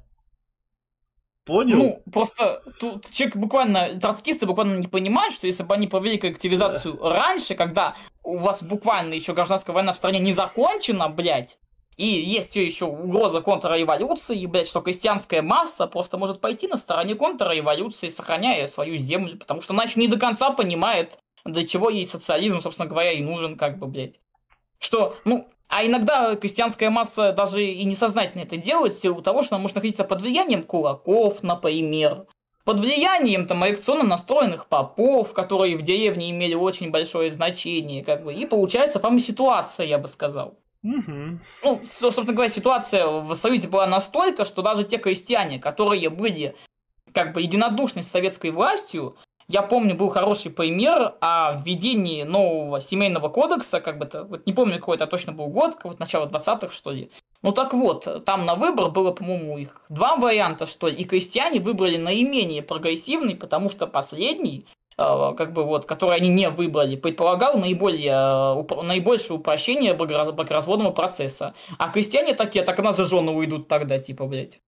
Понял? Ну, просто тут человек буквально, троцкисты буквально не понимают, что если бы они провели коллективизацию раньше, когда у вас буквально еще гражданская война в стране не закончена, блядь, и есть все еще угроза контрреволюции, блядь, что крестьянская масса просто может пойти на стороне контрреволюции, сохраняя свою землю, потому что она еще не до конца понимает, для чего ей социализм, собственно говоря, и нужен, как бы, блядь. Что, ну, а иногда крестьянская масса даже и несознательно это делает в силу того, что она может находиться под влиянием кулаков, например, под влиянием там реакционно настроенных попов, которые в деревне имели очень большое значение, как бы, и получается, по-моему, ситуация, я бы сказал. Угу. Ну, собственно говоря, ситуация в Союзе была настолько, что даже те крестьяне, которые были как бы единодушны с советской властью, я помню, был хороший пример о введении нового семейного кодекса, как бы это, вот не помню, какой это точно был год, вот начало 20-х, что ли. Ну так вот, там на выбор было, по-моему, их два варианта, что ли, и крестьяне выбрали наименее прогрессивный, потому что последний, как бы вот, который они не выбрали, предполагал наибольшее упрощение бракоразводного процесса. А крестьяне такие, так на зажжённого уйдут тогда, типа, блядь.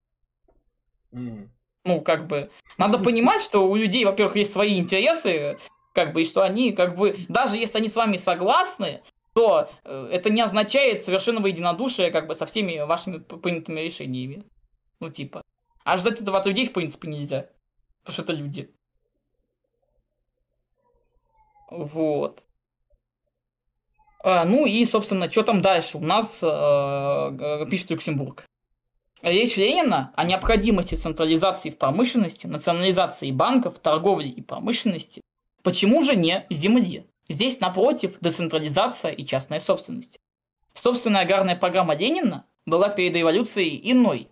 Ну, как бы, надо понимать, что у людей, во-первых, есть свои интересы, как бы, и что они, как бы, даже если они с вами согласны, то это не означает совершенного единодушия, как бы, со всеми вашими принятыми решениями. Ну, типа. А ждать этого от людей, в принципе, нельзя. Потому что это люди. Вот. Ну и, собственно, что там дальше? У нас пишет Люксембург. Речь Ленина о необходимости централизации в промышленности, национализации банков, торговли и промышленности. Почему же не земли? Здесь, напротив, децентрализация и частная собственность. Собственная аграрная программа Ленина была перед революцией иной.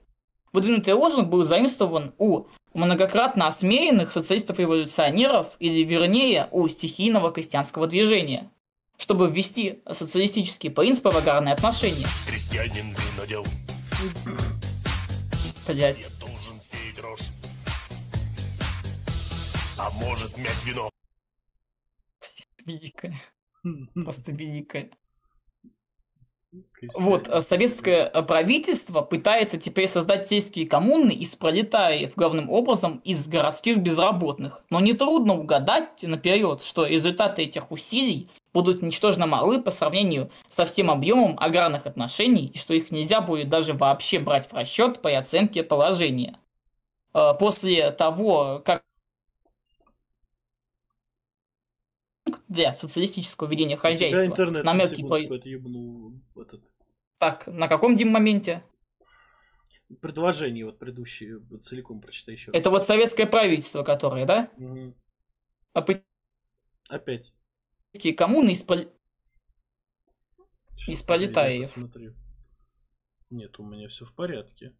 Выдвинутый лозунг был заимствован у многократно осмеянных социалистов-революционеров, или вернее, у стихийного крестьянского движения, чтобы ввести социалистические принципы в аграрные отношения. Крестьянин винодел. Блять. Не должен сеять рожь. А может мять вино. Великая. Просто великая. Вот, советское правительство пытается теперь создать сельские коммуны из пролетариев, главным образом из городских безработных. Но нетрудно угадать наперед, что результаты этих усилий будут ничтожно малы по сравнению со всем объемом аграрных отношений, и что их нельзя будет даже вообще брать в расчет при оценке положения. После того, как для социалистического ведения хозяйства на мелкий Так, на каком моменте? Предложение вот предыдущее целиком прочитай еще. Это вот советское правительство, которое, да? Угу. Опять коммуны из пролетариев. Нет, у меня все в порядке.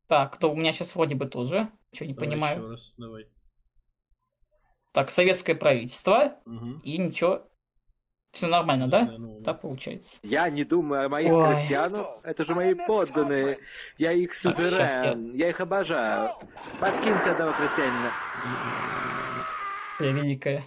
Так, то у меня сейчас вроде бы тоже. Что, не понимаю. Еще раз, давай. Так, советское правительство. Угу. И ничего. Все нормально, да? Так получается. Я не думаю о моих крестьянах. Это же мои подданные. Я их сюзерен. Я их обожаю. Подкиньте одного крестьянина. Великая.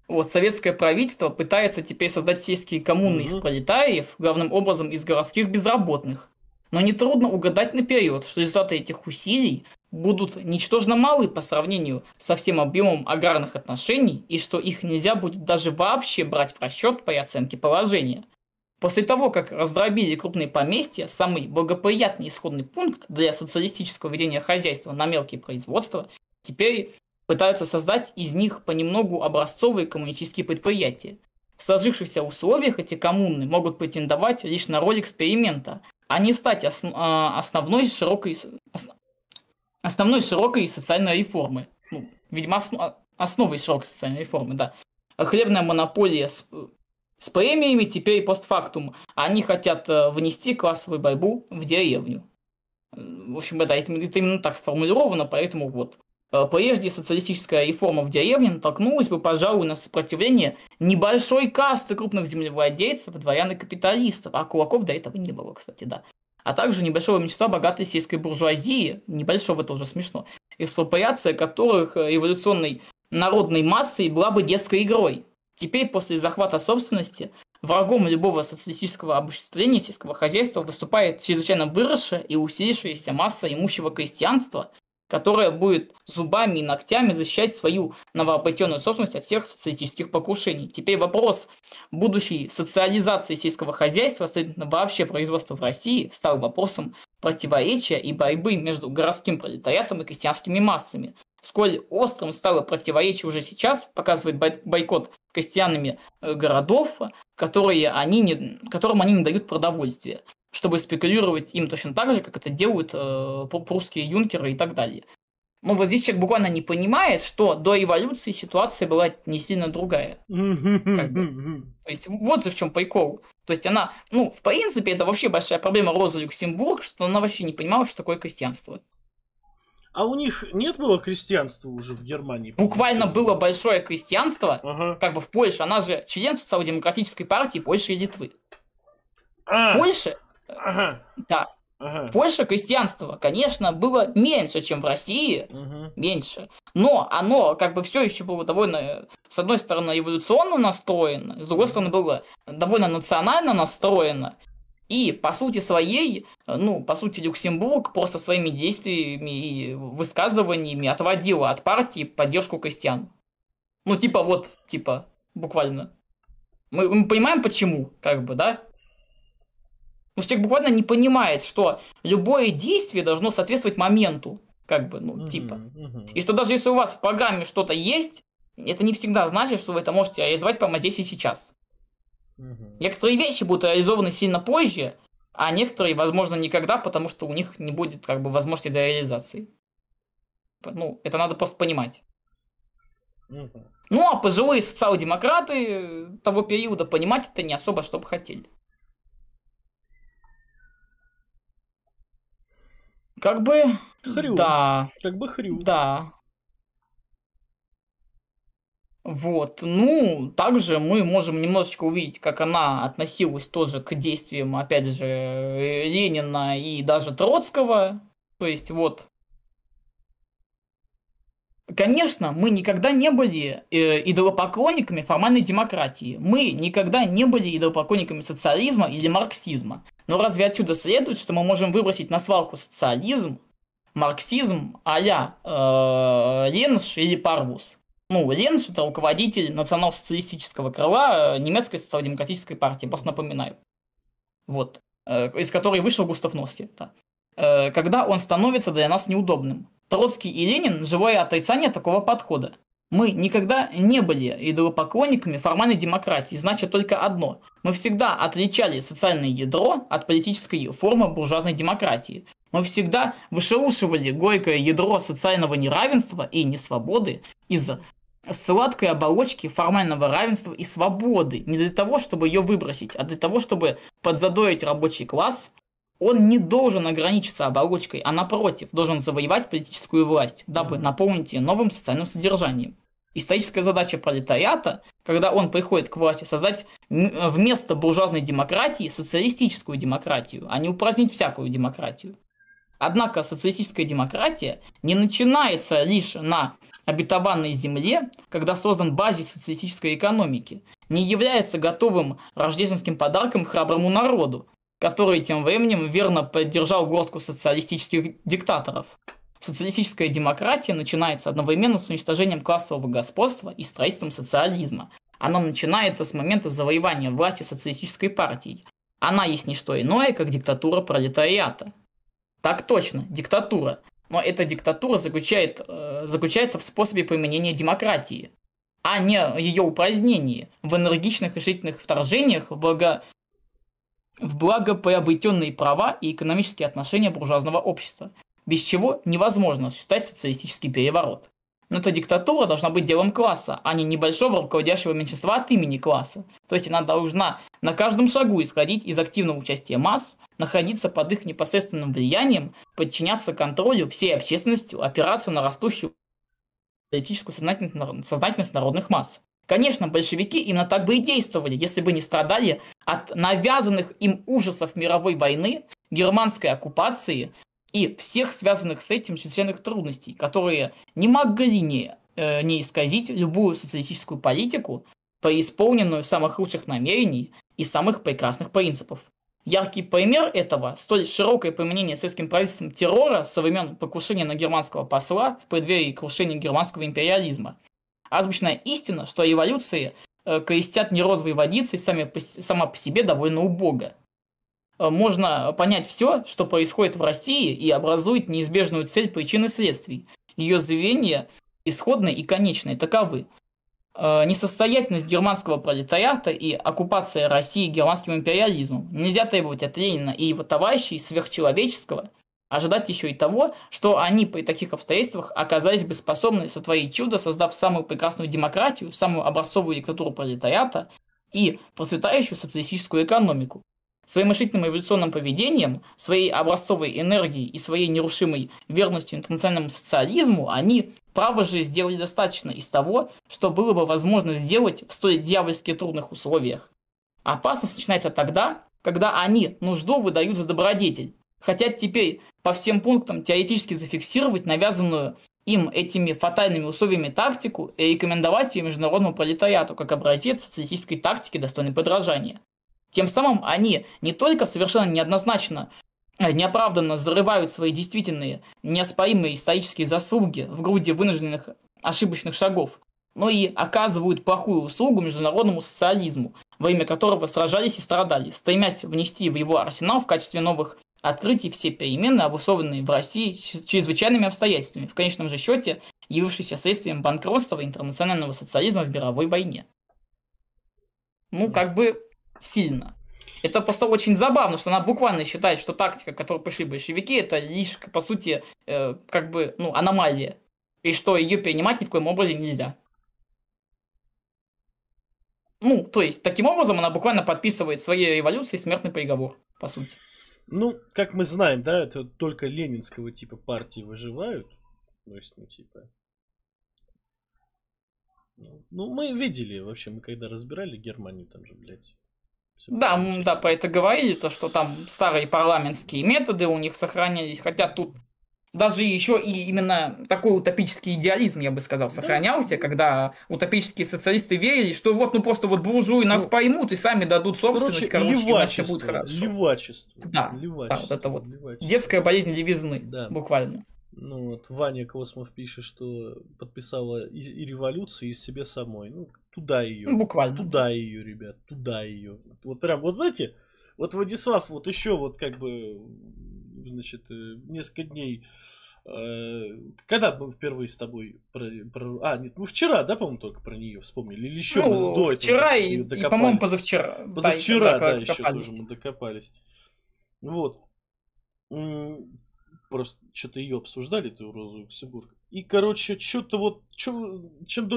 Вот, советское правительство пытается теперь создать сельские коммуны из пролетариев, главным образом из городских безработных. Но нетрудно угадать наперед, что результаты этих усилий будут ничтожно малы по сравнению со всем объемом аграрных отношений, и что их нельзя будет даже вообще брать в расчет при оценке положения. После того, как раздробили крупные поместья, самый благоприятный исходный пункт для социалистического ведения хозяйства на мелкие производства, теперь пытаются создать из них понемногу образцовые коммунистические предприятия. В сложившихся условиях эти коммуны могут претендовать лишь на роль эксперимента, а не стать основной широкой социальной реформы. Ну, видимо, основой широкой социальной реформы, да. Хлебная монополия с премиями теперь постфактум. Они хотят внести классовую борьбу в деревню. В общем, это именно так сформулировано, поэтому вот. Прежде социалистическая реформа в деревне натолкнулась бы, пожалуй, на сопротивление небольшой касты крупных землевладельцев, дворян и капиталистов, а кулаков до этого не было, кстати, да. А также небольшого меньшинства богатой сельской буржуазии, небольшого тоже смешно, экспроприация которых революционной народной массой была бы детской игрой. Теперь, после захвата собственности, врагом любого социалистического обобществления сельского хозяйства выступает чрезвычайно выросшая и усилившаяся масса имущего крестьянства, которая будет зубами и ногтями защищать свою новообретенную собственность от всех социалистических покушений. Теперь вопрос будущей социализации сельского хозяйства, следовательно, вообще производства в России, стал вопросом противоречия и борьбы между городским пролетариатом и крестьянскими массами. Сколь острым стало противоречие уже сейчас, показывает бойкот крестьянами городов, которым они не дают продовольствия, чтобы спекулировать им точно так же, как это делают прусские юнкеры и так далее. Ну, вот здесь человек буквально не понимает, что до революции ситуация была не сильно другая. То есть, вот же в чем прикол. То есть, она, в принципе, это вообще большая проблема Розы Люксембург, что она вообще не понимала, что такое крестьянство. А у них нет было крестьянства уже в Германии? Буквально было большое крестьянство, как бы в Польше. Она же член социал-демократической партии Польши и Литвы. Польша? Да. Польша крестьянство, конечно, было меньше, чем в России, меньше, но оно как бы все еще было довольно, с одной стороны, революционно настроено, с другой стороны, было довольно национально настроено, и по сути своей, по сути, Люксембург просто своими действиями и высказываниями отводил от партии поддержку крестьян. Буквально. Мы понимаем, почему, как бы, да? Потому что человек буквально не понимает, что любое действие должно соответствовать моменту, как бы, И что даже если у вас в программе что-то есть, это не всегда значит, что вы это можете реализовать прямо здесь и сейчас. Некоторые вещи будут реализованы сильно позже, а некоторые, возможно, никогда, потому что у них не будет, как бы, возможности для реализации. Это надо просто понимать. А пожилые социал-демократы того периода понимать это не особо, что бы хотели. Как бы... Хрю. Да. Как бы хрю. Да. Вот. Также мы можем немножечко увидеть, как она относилась тоже к действиям, опять же, Ленина и даже Троцкого. То есть, вот. Конечно, мы никогда не были идолопоклонниками формальной демократии. Мы никогда не были идолопоклонниками социализма или марксизма. Но разве отсюда следует, что мы можем выбросить на свалку социализм, марксизм а-ля Ленш или Парвус? Ленш – это руководитель национал-социалистического крыла немецкой социал-демократической партии, просто напоминаю. Вот. Из которой вышел Густав Носки. Да. Когда он становится для нас неудобным. Троцкий и Ленин – живое отрицание такого подхода. Мы никогда не были идолопоклонниками формальной демократии, значит только одно. Мы всегда отличали социальное ядро от политической формы буржуазной демократии. Мы всегда вышелушивали горькое ядро социального неравенства и несвободы из сладкой оболочки формального равенства и свободы. Не для того, чтобы ее выбросить, а для того, чтобы подзадорить рабочий класс. Он не должен ограничиться оболочкой, а напротив, должен завоевать политическую власть, дабы наполнить ее новым социальным содержанием. Историческая задача пролетариата, когда он приходит к власти, создать вместо буржуазной демократии социалистическую демократию, а не упразднить всякую демократию. Однако социалистическая демократия не начинается лишь на обетованной земле, когда создан базис социалистической экономики, не является готовым рождественским подарком храброму народу, который тем временем верно поддержал горстку социалистических диктаторов. Социалистическая демократия начинается одновременно с уничтожением классового господства и строительством социализма. Она начинается с момента завоевания власти социалистической партией. Она есть не что иное, как диктатура пролетариата. Так точно, диктатура. Но эта диктатура заключается в способе применения демократии, а не ее упразднении, в энергичных решительных вторжениях в благоприобретенные права и экономические отношения буржуазного общества, без чего невозможно осуществлять социалистический переворот. Но эта диктатура должна быть делом класса, а не небольшого руководящего меньшинства от имени класса. То есть она должна на каждом шагу исходить из активного участия масс, находиться под их непосредственным влиянием, подчиняться контролю всей общественностью, опираться на растущую политическую сознательность народных масс. Конечно, большевики именно так бы и действовали, если бы не страдали от навязанных им ужасов мировой войны, германской оккупации и всех связанных с этим численных трудностей, которые не могли не исказить любую социалистическую политику, преисполненную самых лучших намерений и самых прекрасных принципов. Яркий пример этого – столь широкое применение советским правительством террора со времен покушения на германского посла в преддверии крушения германского империализма. Азбучная истина, что революции крестят не розовой водицей сама по себе довольно убого. Можно понять все, что происходит в России, и образует неизбежную цель причин и следствий. Ее звенья исходные и конечные таковы. Несостоятельность германского пролетариата и оккупация России германским империализмом. Нельзя требовать от Ленина и его товарищей сверхчеловеческого, ожидать еще и того, что они при таких обстоятельствах оказались бы способны сотворить чудо, создав самую прекрасную демократию, самую образцовую диктатуру пролетариата и процветающую социалистическую экономику. Своим решительным эволюционным поведением, своей образцовой энергией и своей нерушимой верностью интернациональному социализму они, право же, сделали достаточно из того, что было бы возможно сделать в столь дьявольски трудных условиях. Опасность начинается тогда, когда они нужду выдают за добродетель, хотят теперь по всем пунктам теоретически зафиксировать навязанную им этими фатальными условиями тактику и рекомендовать ее международному пролетариату как образец социалистической тактики, достойной подражания. Тем самым они не только совершенно неоднозначно, неоправданно зарывают свои действительные, неоспоримые исторические заслуги в груди вынужденных ошибочных шагов, но и оказывают плохую услугу международному социализму, во имя которого сражались и страдали, стремясь внести в его арсенал в качестве новых открытий все перемены, обусловленные в России чрезвычайными обстоятельствами, в конечном же счете явившиеся следствием банкротства интернационального социализма в мировой войне. Как бы сильно. Это просто очень забавно, что она буквально считает, что тактика, к которой пришли большевики, это лишь, по сути, аномалия. И что ее перенимать ни в коем образе нельзя. То есть, таким образом, она буквально подписывает своей революции смертный приговор, по сути. Как мы знаем, да, это только ленинского типа партии выживают. То есть, мы видели вообще, мы когда разбирали Германию, там же, блядь. Да, про это говорили, то, что там старые парламентские методы у них сохранялись, хотя тут даже еще и именно такой утопический идеализм, я бы сказал, сохранялся, когда утопические социалисты верили, что просто буржуи нас поймут и сами дадут собственность, и все будет хорошо. Левачество. Да, вот это вот детская болезнь левизны, буквально. Ваня Космов пишет, что подписала и революцию, и себе самой. Туда ее. Буквально. Туда ее, ребят, туда ее. Знаете, Владислав, еще несколько дней, когда мы впервые с тобой вчера, да, по-моему, только про нее вспомнили, или еще вчера и, по-моему, позавчера. Позавчера, еще тоже мы докопались. Просто что-то ее обсуждали, эту Розу Люксембург. И, что-то чем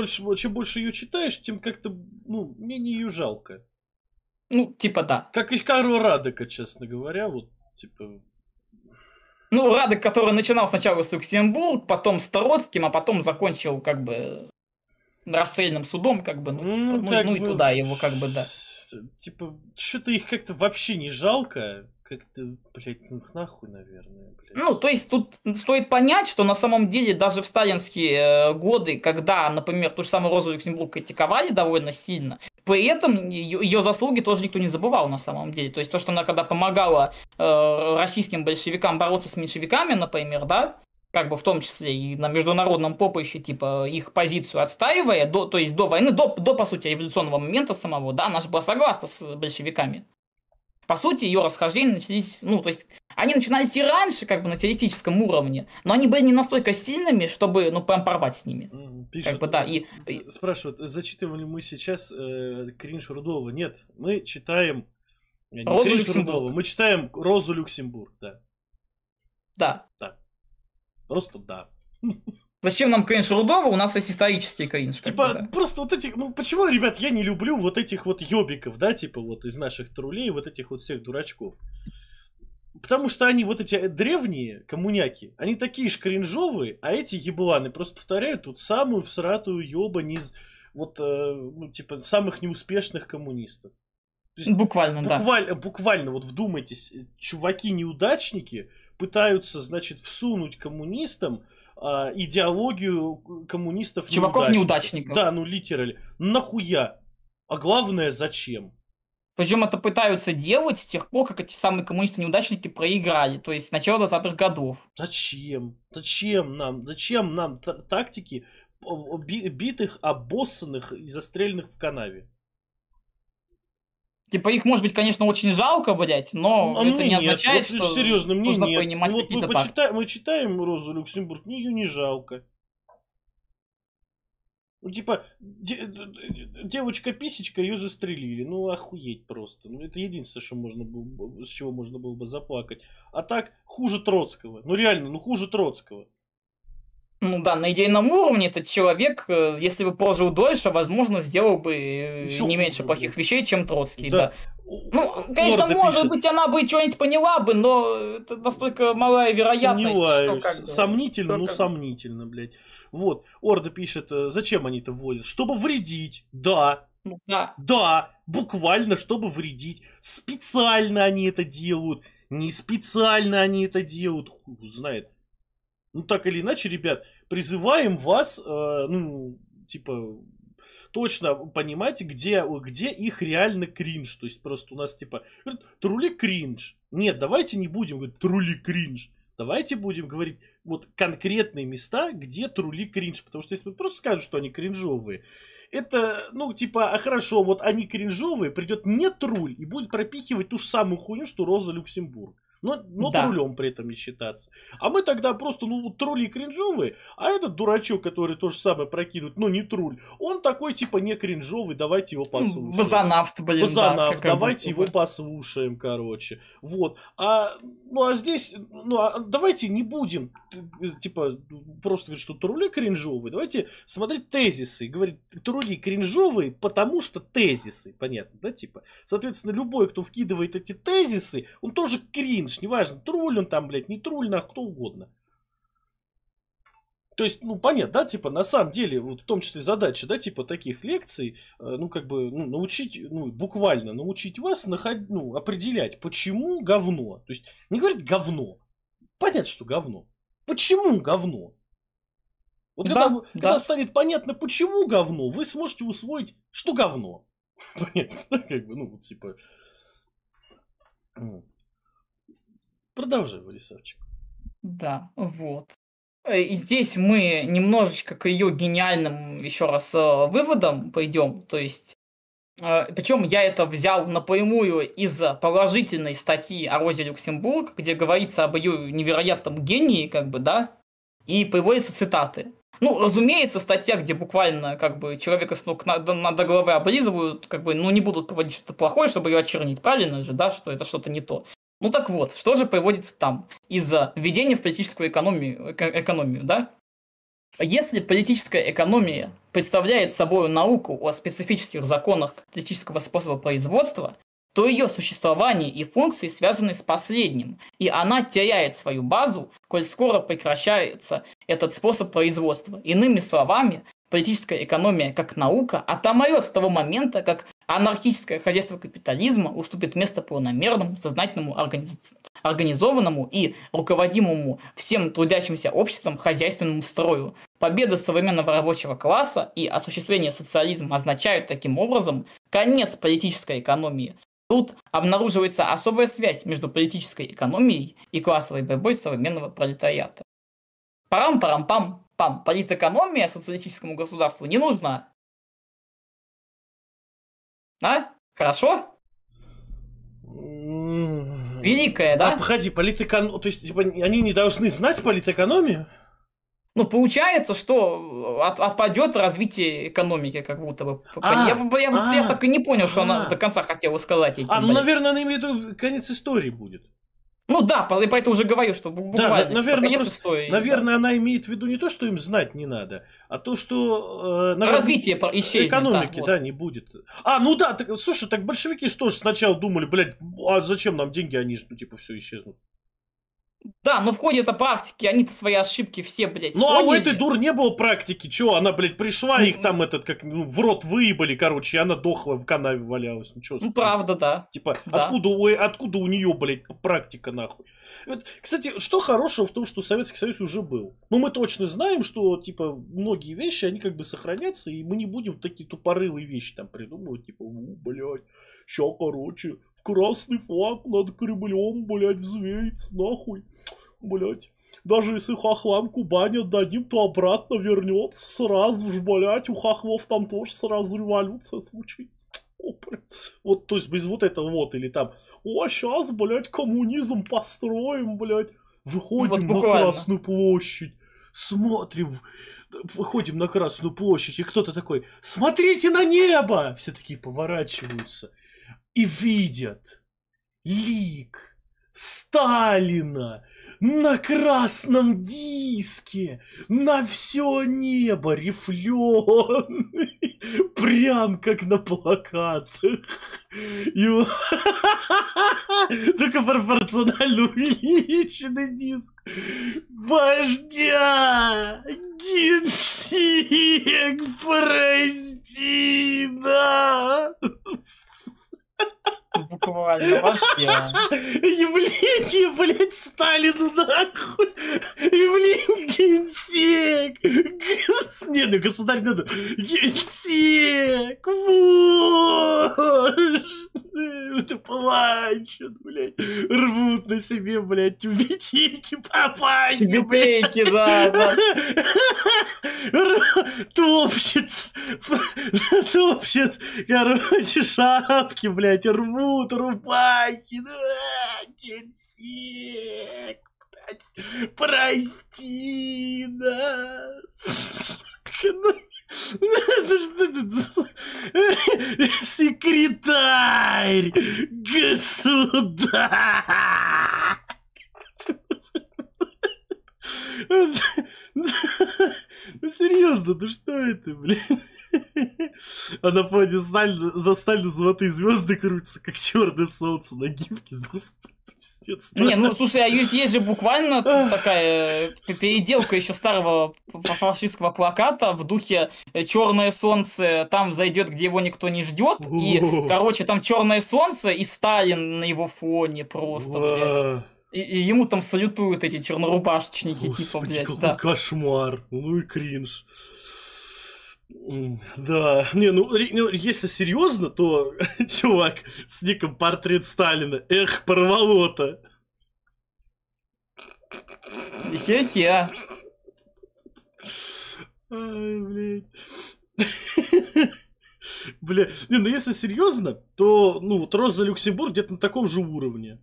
больше ее читаешь, тем как-то, менее ее жалко. Да. Как и Карла Радека, честно говоря, Радек, который начинал сначала с Люксембург, потом с Троцким, а потом закончил, расстрельным судом, и туда его, да. Что-то их как-то вообще не жалко. Как-то, блядь, нахуй, наверное, блядь. То есть тут стоит понять, что на самом деле даже в сталинские годы, когда, например, ту же самую Розу Люксембург критиковали довольно сильно, при этом ее заслуги тоже никто не забывал на самом деле. То есть то, что она когда помогала российским большевикам бороться с меньшевиками, например, да, в том числе и на международном поприще, их позицию отстаивая, то есть до войны, до, по сути, революционного момента самого, да, она же была согласна с большевиками. По сути, ее расхождения начались, то есть, они начинались и раньше, на теоретическом уровне, но они были не настолько сильными, чтобы, прям порвать с ними. Пишут, спрашивают, зачитывали мы сейчас кринж Рудова? Нет, мы читаем Розу Люксембург. Мы читаем Розу Люксембург, да. Да. Да. Просто да. Зачем нам кринж Рудова? У нас есть исторический кринж. Типа, просто вот этих... Ну, почему, ребят, я не люблю вот этих вот ёбиков, да, типа вот из наших троллей, вот этих вот всех дурачков. Потому что они, вот эти древние коммуняки, они такие же кринжовые, а эти ебланы просто повторяют тут самую всратую ёбань из вот, ну, типа, самых неуспешных коммунистов. То есть, буквально, да. Буквально, вот вдумайтесь, чуваки-неудачники пытаются, значит, всунуть коммунистам идеологию коммунистов чуваков-неудачников. Да, ну, литерально. Нахуя? А главное, зачем? Причем это пытаются делать с тех пор, как эти самые коммунисты-неудачники проиграли, то есть с начала 20-х годов. Зачем? Зачем нам тактики битых, обоссанных и застреленных в канаве? Типа их, может быть, конечно, очень жалко, блять, но это не означает, вот, что серьезно, мне нужно нет. принимать Вот какие-то тактики. мы читаем Розу Люксембург, мне ее не жалко. Ну, типа, девочка-писечка, ее застрелили. Ну, охуеть просто. Ну, это единственное, что можно было, с чего можно было бы заплакать. А так, хуже Троцкого. Ну, реально, ну, хуже Троцкого. Ну да, на идейном уровне этот человек, если бы прожил дольше, возможно, сделал бы еще не меньше плохих вещей, чем Троцкий, да. Ну, конечно, может быть, она бы что-нибудь поняла бы, но это настолько малая вероятность, что как бы... Сомнительно, ну сомнительно, блядь. Вот, Орда пишет, зачем они это вводят? Чтобы вредить, да. Да. Да, буквально, чтобы вредить. Специально они это делают, не специально они это делают, хуй знает. Ну, так или иначе, ребят, призываем вас, ну, типа, точно понимать, где их реально кринж. То есть, просто у нас, типа, трули кринж. Нет, давайте не будем говорить трули кринж. Давайте будем говорить вот конкретные места, где трули кринж. Потому что если мы просто скажем, что они кринжовые, это, ну, типа, а хорошо, вот они кринжовые, придет не труль и будет пропихивать ту же самую хуйню, что Роза Люксембург. Но да. Трулем при этом не считаться. А мы тогда просто, ну, трули кринжовые, а этот дурачок, который то же самое прокидывает, но не труль, он такой, типа, не кринжовый, давайте его послушаем. Базанавт, блин. Базанавт, да, давайте его послушаем, короче. Вот. Ну, а здесь, давайте не будем, типа, просто говорить, что трули кринжовые, давайте смотреть тезисы. Говорить, трули кринжовые, потому что тезисы, понятно, да, типа. Соответственно, любой, кто вкидывает эти тезисы, он тоже кринж. Неважно, труль он там, блядь, не труль, кто угодно. То есть, ну, понятно, да, типа, на самом деле, вот в том числе задача, да, типа, таких лекций, ну, как бы, ну, научить, ну, буквально научить вас определять, почему говно. То есть, не говорить говно. Понятно, что говно. Почему говно? Вот когда станет понятно, почему говно, вы сможете усвоить, что говно. Понятно, как бы, ну, вот, типа... Продолжай, Владиславчик. Да, вот. И здесь мы немножечко к ее гениальным еще раз выводам пойдем. То есть, причем я это взял напрямую из положительной статьи о Розе Люксембург, где говорится об ее невероятном гении, как бы, да, и приводятся цитаты. Ну, разумеется, статья, где буквально, как бы, человека с ног до головы облизывают, как бы, ну, не будут говорить что-то плохое, чтобы ее очернить, правильно же, да, что это что-то не то. Ну так вот, что же приводится там из-за введения в политическую экономию, да? Если политическая экономия представляет собой науку о специфических законах капиталистического способа производства, то ее существование и функции связаны с последним, и она теряет свою базу, коль скоро прекращается этот способ производства. Иными словами, политическая экономия как наука отомрет с того момента, как анархическое хозяйство капитализма уступит место планомерному, сознательному, организованному и руководимому всем трудящимся обществом хозяйственному строю. Победа современного рабочего класса и осуществление социализма означают таким образом конец политической экономии. Тут обнаруживается особая связь между политической экономией и классовой борьбой современного пролетариата. Парам-парам-пам-пам. Политэкономия социалистическому государству не нужна. А? Хорошо? Великая, да? Погоди, политэкономия... То есть, типа, они не должны знать политэкономию? Ну, получается, что отпадет развитие экономики, как будто бы. Я так и не понял, что она до конца хотела сказать. Наверное, она имеет в виду конец истории будет. Ну да, поэтому уже говорю, что буквально. Да, наверное, она имеет в виду не то, что им знать не надо, а то, что развитие исчезнет. Экономики, да, не будет. Ну да, слушай, так большевики что ж сначала думали, блядь, а зачем нам деньги, они же, типа, все исчезнут. Да, но в ходе этой практики они-то свои ошибки все, блядь, поняли. А у этой дур не было практики. Чё, она, блядь, пришла, их там в рот выебали, короче, и она дохла в канаве валялась. Правда, да. Типа, да. Откуда у нее, блядь, практика, нахуй? Кстати, что хорошего в том, что Советский Союз уже был? Мы точно знаем, что, типа, многие вещи, они как бы сохранятся, и мы не будем такие тупорылые вещи там придумывать, типа, блядь, ща, короче, красный флаг над Кремлем, блядь, взвеется, нахуй. Блять, даже если хохлам Кубань отдадим, то обратно вернется сразу же, блять, у хохлов там тоже сразу революция случится. Вот, то есть без вот этого вот, или там, сейчас, блять, коммунизм построим, блять, выходим на Красную площадь, смотрим, выходим на Красную площадь, и кто-то такой, смотрите на небо! Все такие поворачиваются и видят лик Сталина на красном диске, на все небо рифленый, прям как на плакатах. Только пропорционально увеличенный диск. Вождя! Генсек, прости, да! Буквально вождя. Явление, блядь, Сталину нахуй. Явление генсек. Не, ну государь надо. Генсек. Это плачут, блядь. Рвут на себе, блядь, тюбетейки папайки. Тюбетейки, да. Топчет, короче, шапки, блядь, рвут рубахи. Генсек, прости нас. Это что это? Секретарь государя. Ну серьезно, ну что это, блин? А на фоне за Сталина золотые звезды крутятся, как черное солнце на гифке. Не, ну слушай, а есть же буквально такая переделка еще старого фашистского плаката в духе «Черное солнце там зайдет, где его никто не ждет». И, короче, там черное солнце и Сталин на его фоне просто, блядь. И ему там салютуют эти чернорубашечники, типа, блядь. Какой кошмар, ну и кринж. Да, не, ну если серьезно, то чувак с ником портрет Сталина, эх, порвало-то. Хе-хе. Ай, блядь. Бля, не, ну если серьезно, то, ну, вот Роза Люксембург где-то на таком же уровне.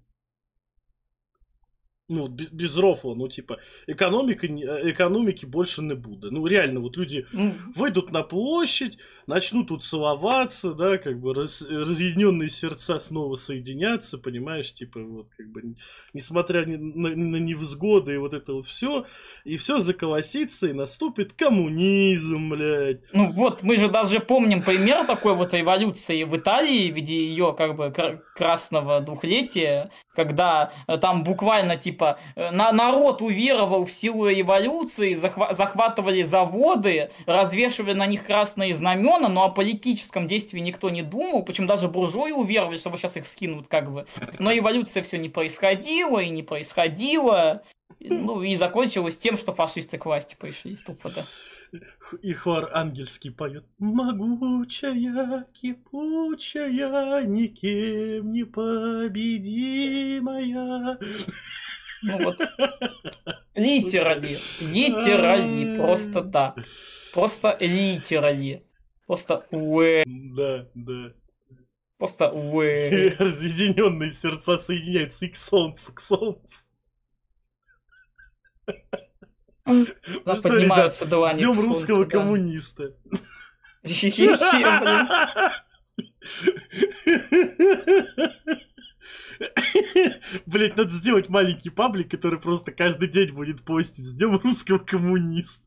Ну, без рофла, ну, типа, экономики больше не будет. Ну, реально, вот люди выйдут на площадь, начнут тут целоваться, да, как бы разъединенные сердца снова соединятся, понимаешь, типа, вот, как бы, несмотря на невзгоды и вот это вот все, и все заколосится, и наступит коммунизм, блядь. Ну, вот, мы же даже помним пример такой вот революции в Италии в виде ее, как бы, красного двухлетия, когда там буквально, типа, народ уверовал в силу революции, захватывали заводы, развешивали на них красные знамена, но о политическом действии никто не думал, причем даже буржуи уверовали, что вот сейчас их скинут, как бы. Но революция все не происходила и не происходила, ну и закончилась тем, что фашисты к власти пришли, стопудово. И хор ангельский поет: могучая, кипучая, никем не победимая. Ну вот, литерали, просто да. Просто литерали. Просто уэ. Да, да. Просто уэ. Разъединенные сердца соединяются и к солнцу, к солнцу. Да, поднимаются длани. С днем русского коммуниста. Блять, надо сделать маленький паблик, который просто каждый день будет постить с Днем Русского Коммуниста.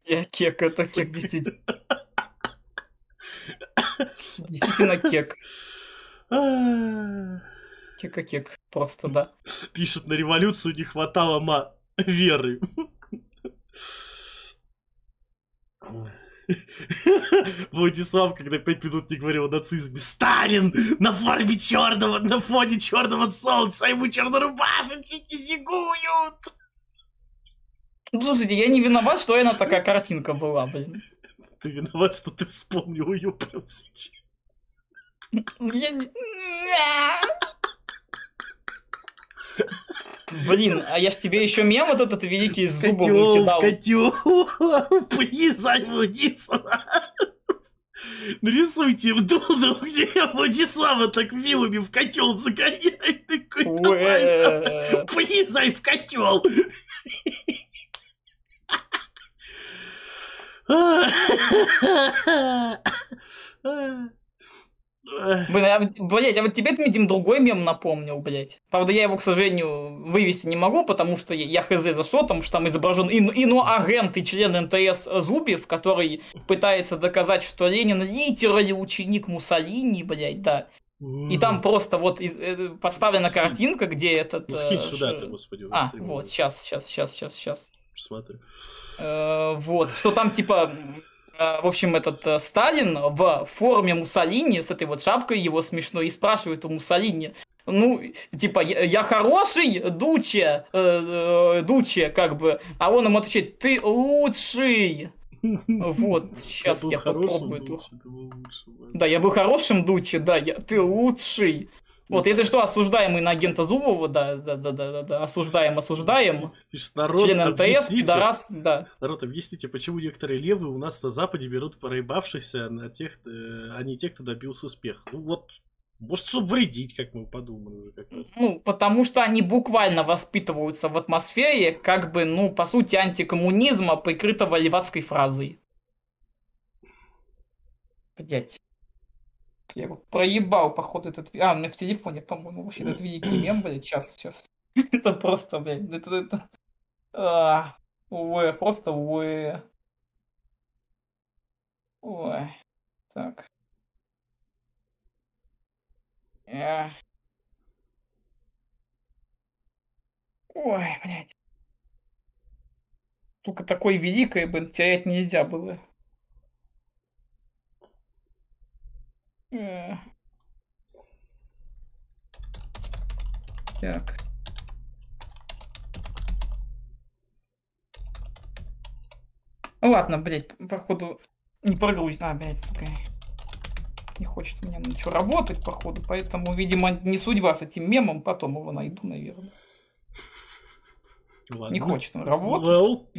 Я кек, это кек, действительно. Действительно кек. Кека-кек, просто, да. Пишут, на революцию не хватало веры. Владислав, когда 5 минут не говорил о нацизме. Сталин на фоне черного солнца, ему чернорубашечники зигуют. Слушайте, я не виноват, что она такая картинка была, блин. Ты виноват, что ты вспомнил ее прям сейчас. Блин, а я ж тебе еще мем вот этот великий из зубов кидал. Котел, полезай вниз. Нарисуйте в дуду, где Владислава так вилами в котел загоняет. Полезай в котел. Блять, а вот тебе, Дим, другой мем напомнил, блять. Правда, я его, к сожалению, вывести не могу, потому что я хз за что, потому что там изображен иноагент и член НТС Зубев, который пытается доказать, что Ленин литерали ученик Муссолини, блять, да. И там просто вот подставлена картинка, где этот... Ну, скинь сюда-то, господи. Вот, сейчас. Смотрю. Вот, что там типа... В общем, этот Сталин в форме Муссолини с этой вот шапкой его смешной и спрашивает у Муссолини, ну, типа, я хороший, Дуче, как бы, а он ему отвечает, ты лучший. Вот, сейчас я попробую. Да, я был хорошим, Дуче, да, ты лучший. Вот, если что, осуждаемый на агента Зубова, да, осуждаем. Член НТС, пидорас, да. Народ, объясните, почему некоторые левые у нас на Западе берут проебавшихся, а не тех, кто добился успеха. Ну вот, может, чтобы вредить, как мы подумали уже как раз. Ну, потому что они буквально воспитываются в атмосфере, как бы, ну, по сути, антикоммунизма, прикрытого левацкой фразой. Блять. Я его проебал, походу, этот... у меня в телефоне, по-моему, вообще этот великий мем, блядь, сейчас. Это просто, блядь, увы, просто увы. Ой, так. Ой, блядь. Только такой великой, блин, терять нельзя было. Так. Ладно, блядь, походу не прогрузит. Блядь, сука. Не хочет меня ничего работать, походу, поэтому, видимо, не судьба с этим мемом, потом его найду, наверное. Ладно. Не хочет он работать.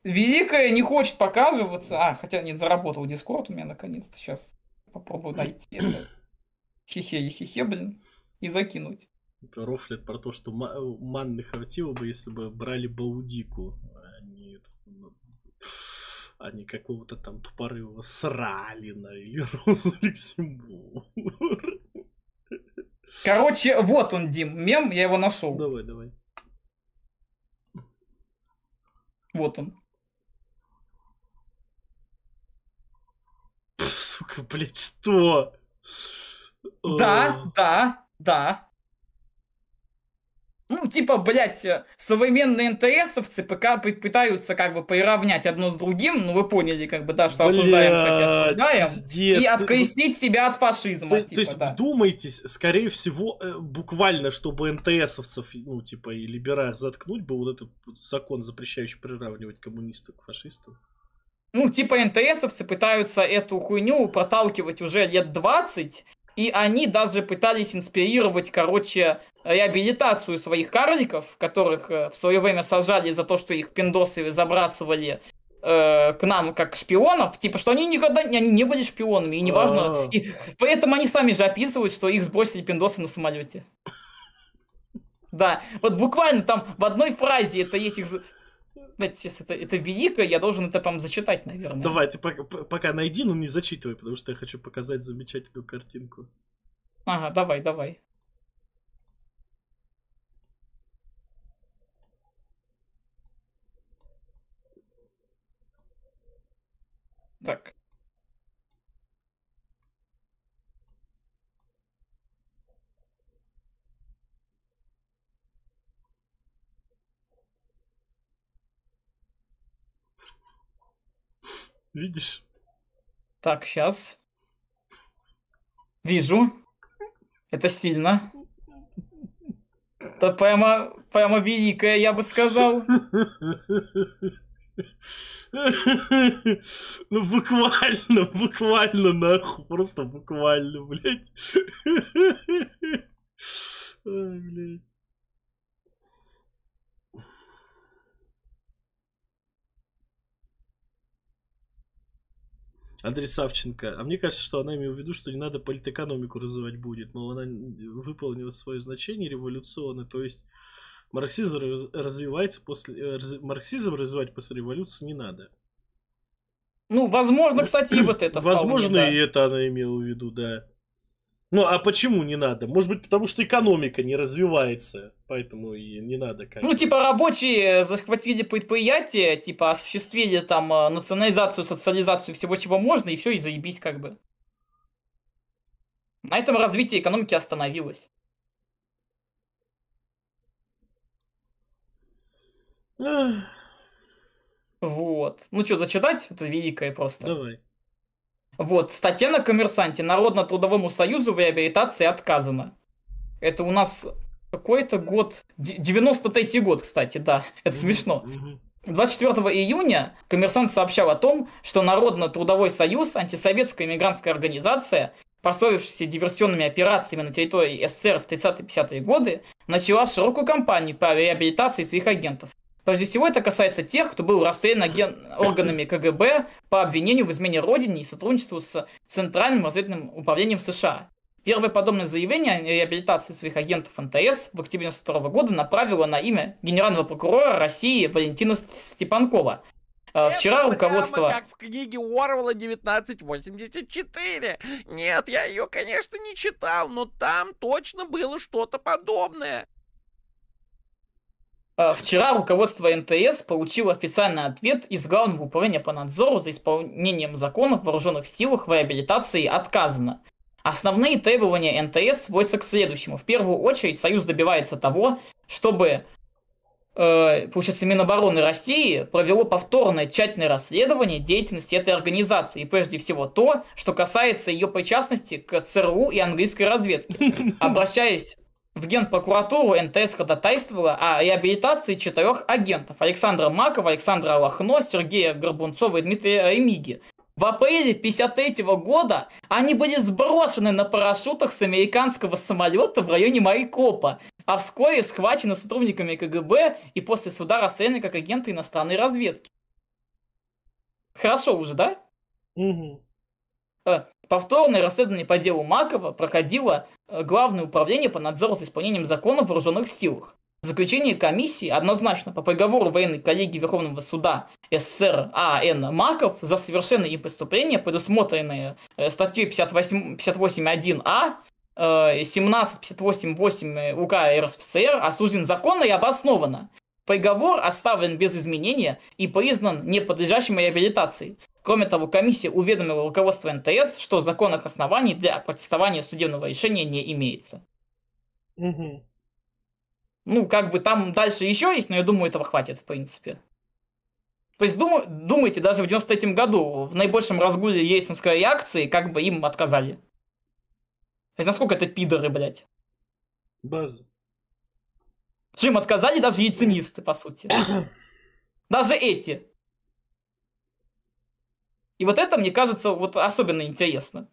Великая не хочет показываться. Хотя нет, заработал Дискорд у меня наконец-то. Сейчас попробую найти это. Хе-хе, блин. И закинуть. Это рофлит про то, что манны хватило бы, если бы брали Баудику, а не какого-то там тупорылого Сралина или Розу Люксембург. Короче, вот он, Дим, мем, я его нашел. Давай. Вот он. Сука, блядь, что? Да. Ну, типа, блядь, современные НТСовцы пока пытаются как бы приравнять одно с другим, ну, вы поняли, как бы, да, что осуждаем, кстати, осуждаем, и открестить себя от фашизма. То есть, вдумайтесь, скорее всего, буквально, чтобы НТСовцев, ну, типа, и либералов заткнуть, был вот этот закон, запрещающий приравнивать коммунистов к фашистам. Ну, типа, НТСовцы пытаются эту хуйню проталкивать уже лет 20, и они даже пытались инспирировать, короче, реабилитацию своих карликов, которых в свое время сажали за то, что их пиндосы забрасывали к нам как шпионов. Типа, что они никогда не были шпионами, и неважно. И поэтому они сами же описывают, что их сбросили пиндосы на самолете. Да, вот буквально там в одной фразе это есть их... Это великое, я должен это прям зачитать, наверное. Давай, ты пока найди, но не зачитывай, потому что я хочу показать замечательную картинку. Ага, давай. Так. Видишь? Так, сейчас. Вижу. Это стильно. Это прямо великое, я бы сказал. Ну буквально нахуй, просто буквально, блядь. Ой, блядь. Андрей Савченко. А мне кажется, что она имела в виду, что не надо политэкономику развивать будет, но она выполнила свое значение революционное, то есть марксизм развивается марксизм развивать после революции не надо. Ну, возможно, кстати, и вот это возможно, вполне, да. И это она имела в виду, да. Ну, а почему не надо? Может быть, потому что экономика не развивается, поэтому и не надо как-то. Ну, типа, рабочие захватили предприятия, типа, осуществили там национализацию, социализацию всего, чего можно, и все, и заебись как бы. На этом развитие экономики остановилось. Вот. Ну что, зачитать? Это великое просто. Давай. Вот, статья на «Коммерсанте». Народно-трудовому союзу в реабилитации отказано. Это у нас какой-то год... 93-й год, кстати, да. Это смешно. 24 июня «Коммерсант» сообщал о том, что Народно-трудовой союз, антисоветская иммигрантская организация, прославившаяся диверсионными операциями на территории СССР в 30-50-е годы, начала широкую кампанию по реабилитации своих агентов. Прежде всего, это касается тех, кто был расстрелян органами КГБ по обвинению в измене Родине и сотрудничеству с Центральным разведывательным управлением США. Первое подобное заявление о реабилитации своих агентов НТС в октябре 1992 года направило на имя генерального прокурора России Валентина Степанкова. Вчера руководство... Прямо как в книге Уоррелла 1984. Нет, я ее, конечно, не читал, но там точно было что-то подобное. Вчера руководство НТС получило официальный ответ из Главного управления по надзору за исполнением законов в вооруженных силах в реабилитации отказано. Основные требования НТС сводятся к следующему. В первую очередь Союз добивается того, чтобы, получается, Минобороны России провело повторное тщательное расследование деятельности этой организации. И прежде всего то, что касается ее причастности к ЦРУ и английской разведке. Обращаясь в Генпрокуратуру, НТС ходатайствовала о реабилитации 4 агентов: Александра Макова, Александра Лохно, Сергея Горбунцова и Дмитрия Ремиги. В апреле 1953 года они были сброшены на парашютах с американского самолета в районе Майкопа, а вскоре схвачены сотрудниками КГБ и после суда расстреляны как агенты иностранной разведки. Хорошо уже, да? Угу. Повторное расследование по делу Макова проходило Главное управление по надзору за исполнением закона в вооруженных силах. Заключение комиссии однозначно по приговору военной коллегии Верховного суда СССР А.Н. Маков за совершенные им преступления, предусмотренные статьей 58.1а, 17.58.8 УК РСФСР, осужден законно и обоснованно. Приговор оставлен без изменения и признан неподлежащим реабилитации. Кроме того, комиссия уведомила руководство НТС, что законных оснований для протестования судебного решения не имеется. Угу. Ну, как бы там дальше еще есть, но я думаю, этого хватит, в принципе. То есть, думайте, даже в 93-м году, в наибольшем разгуле ельцинской реакции, как бы им отказали. То есть, насколько это пидоры, блядь. База. Чем отказали даже яйцинисты, по сути. Даже эти. И вот это, мне кажется, вот особенно интересно.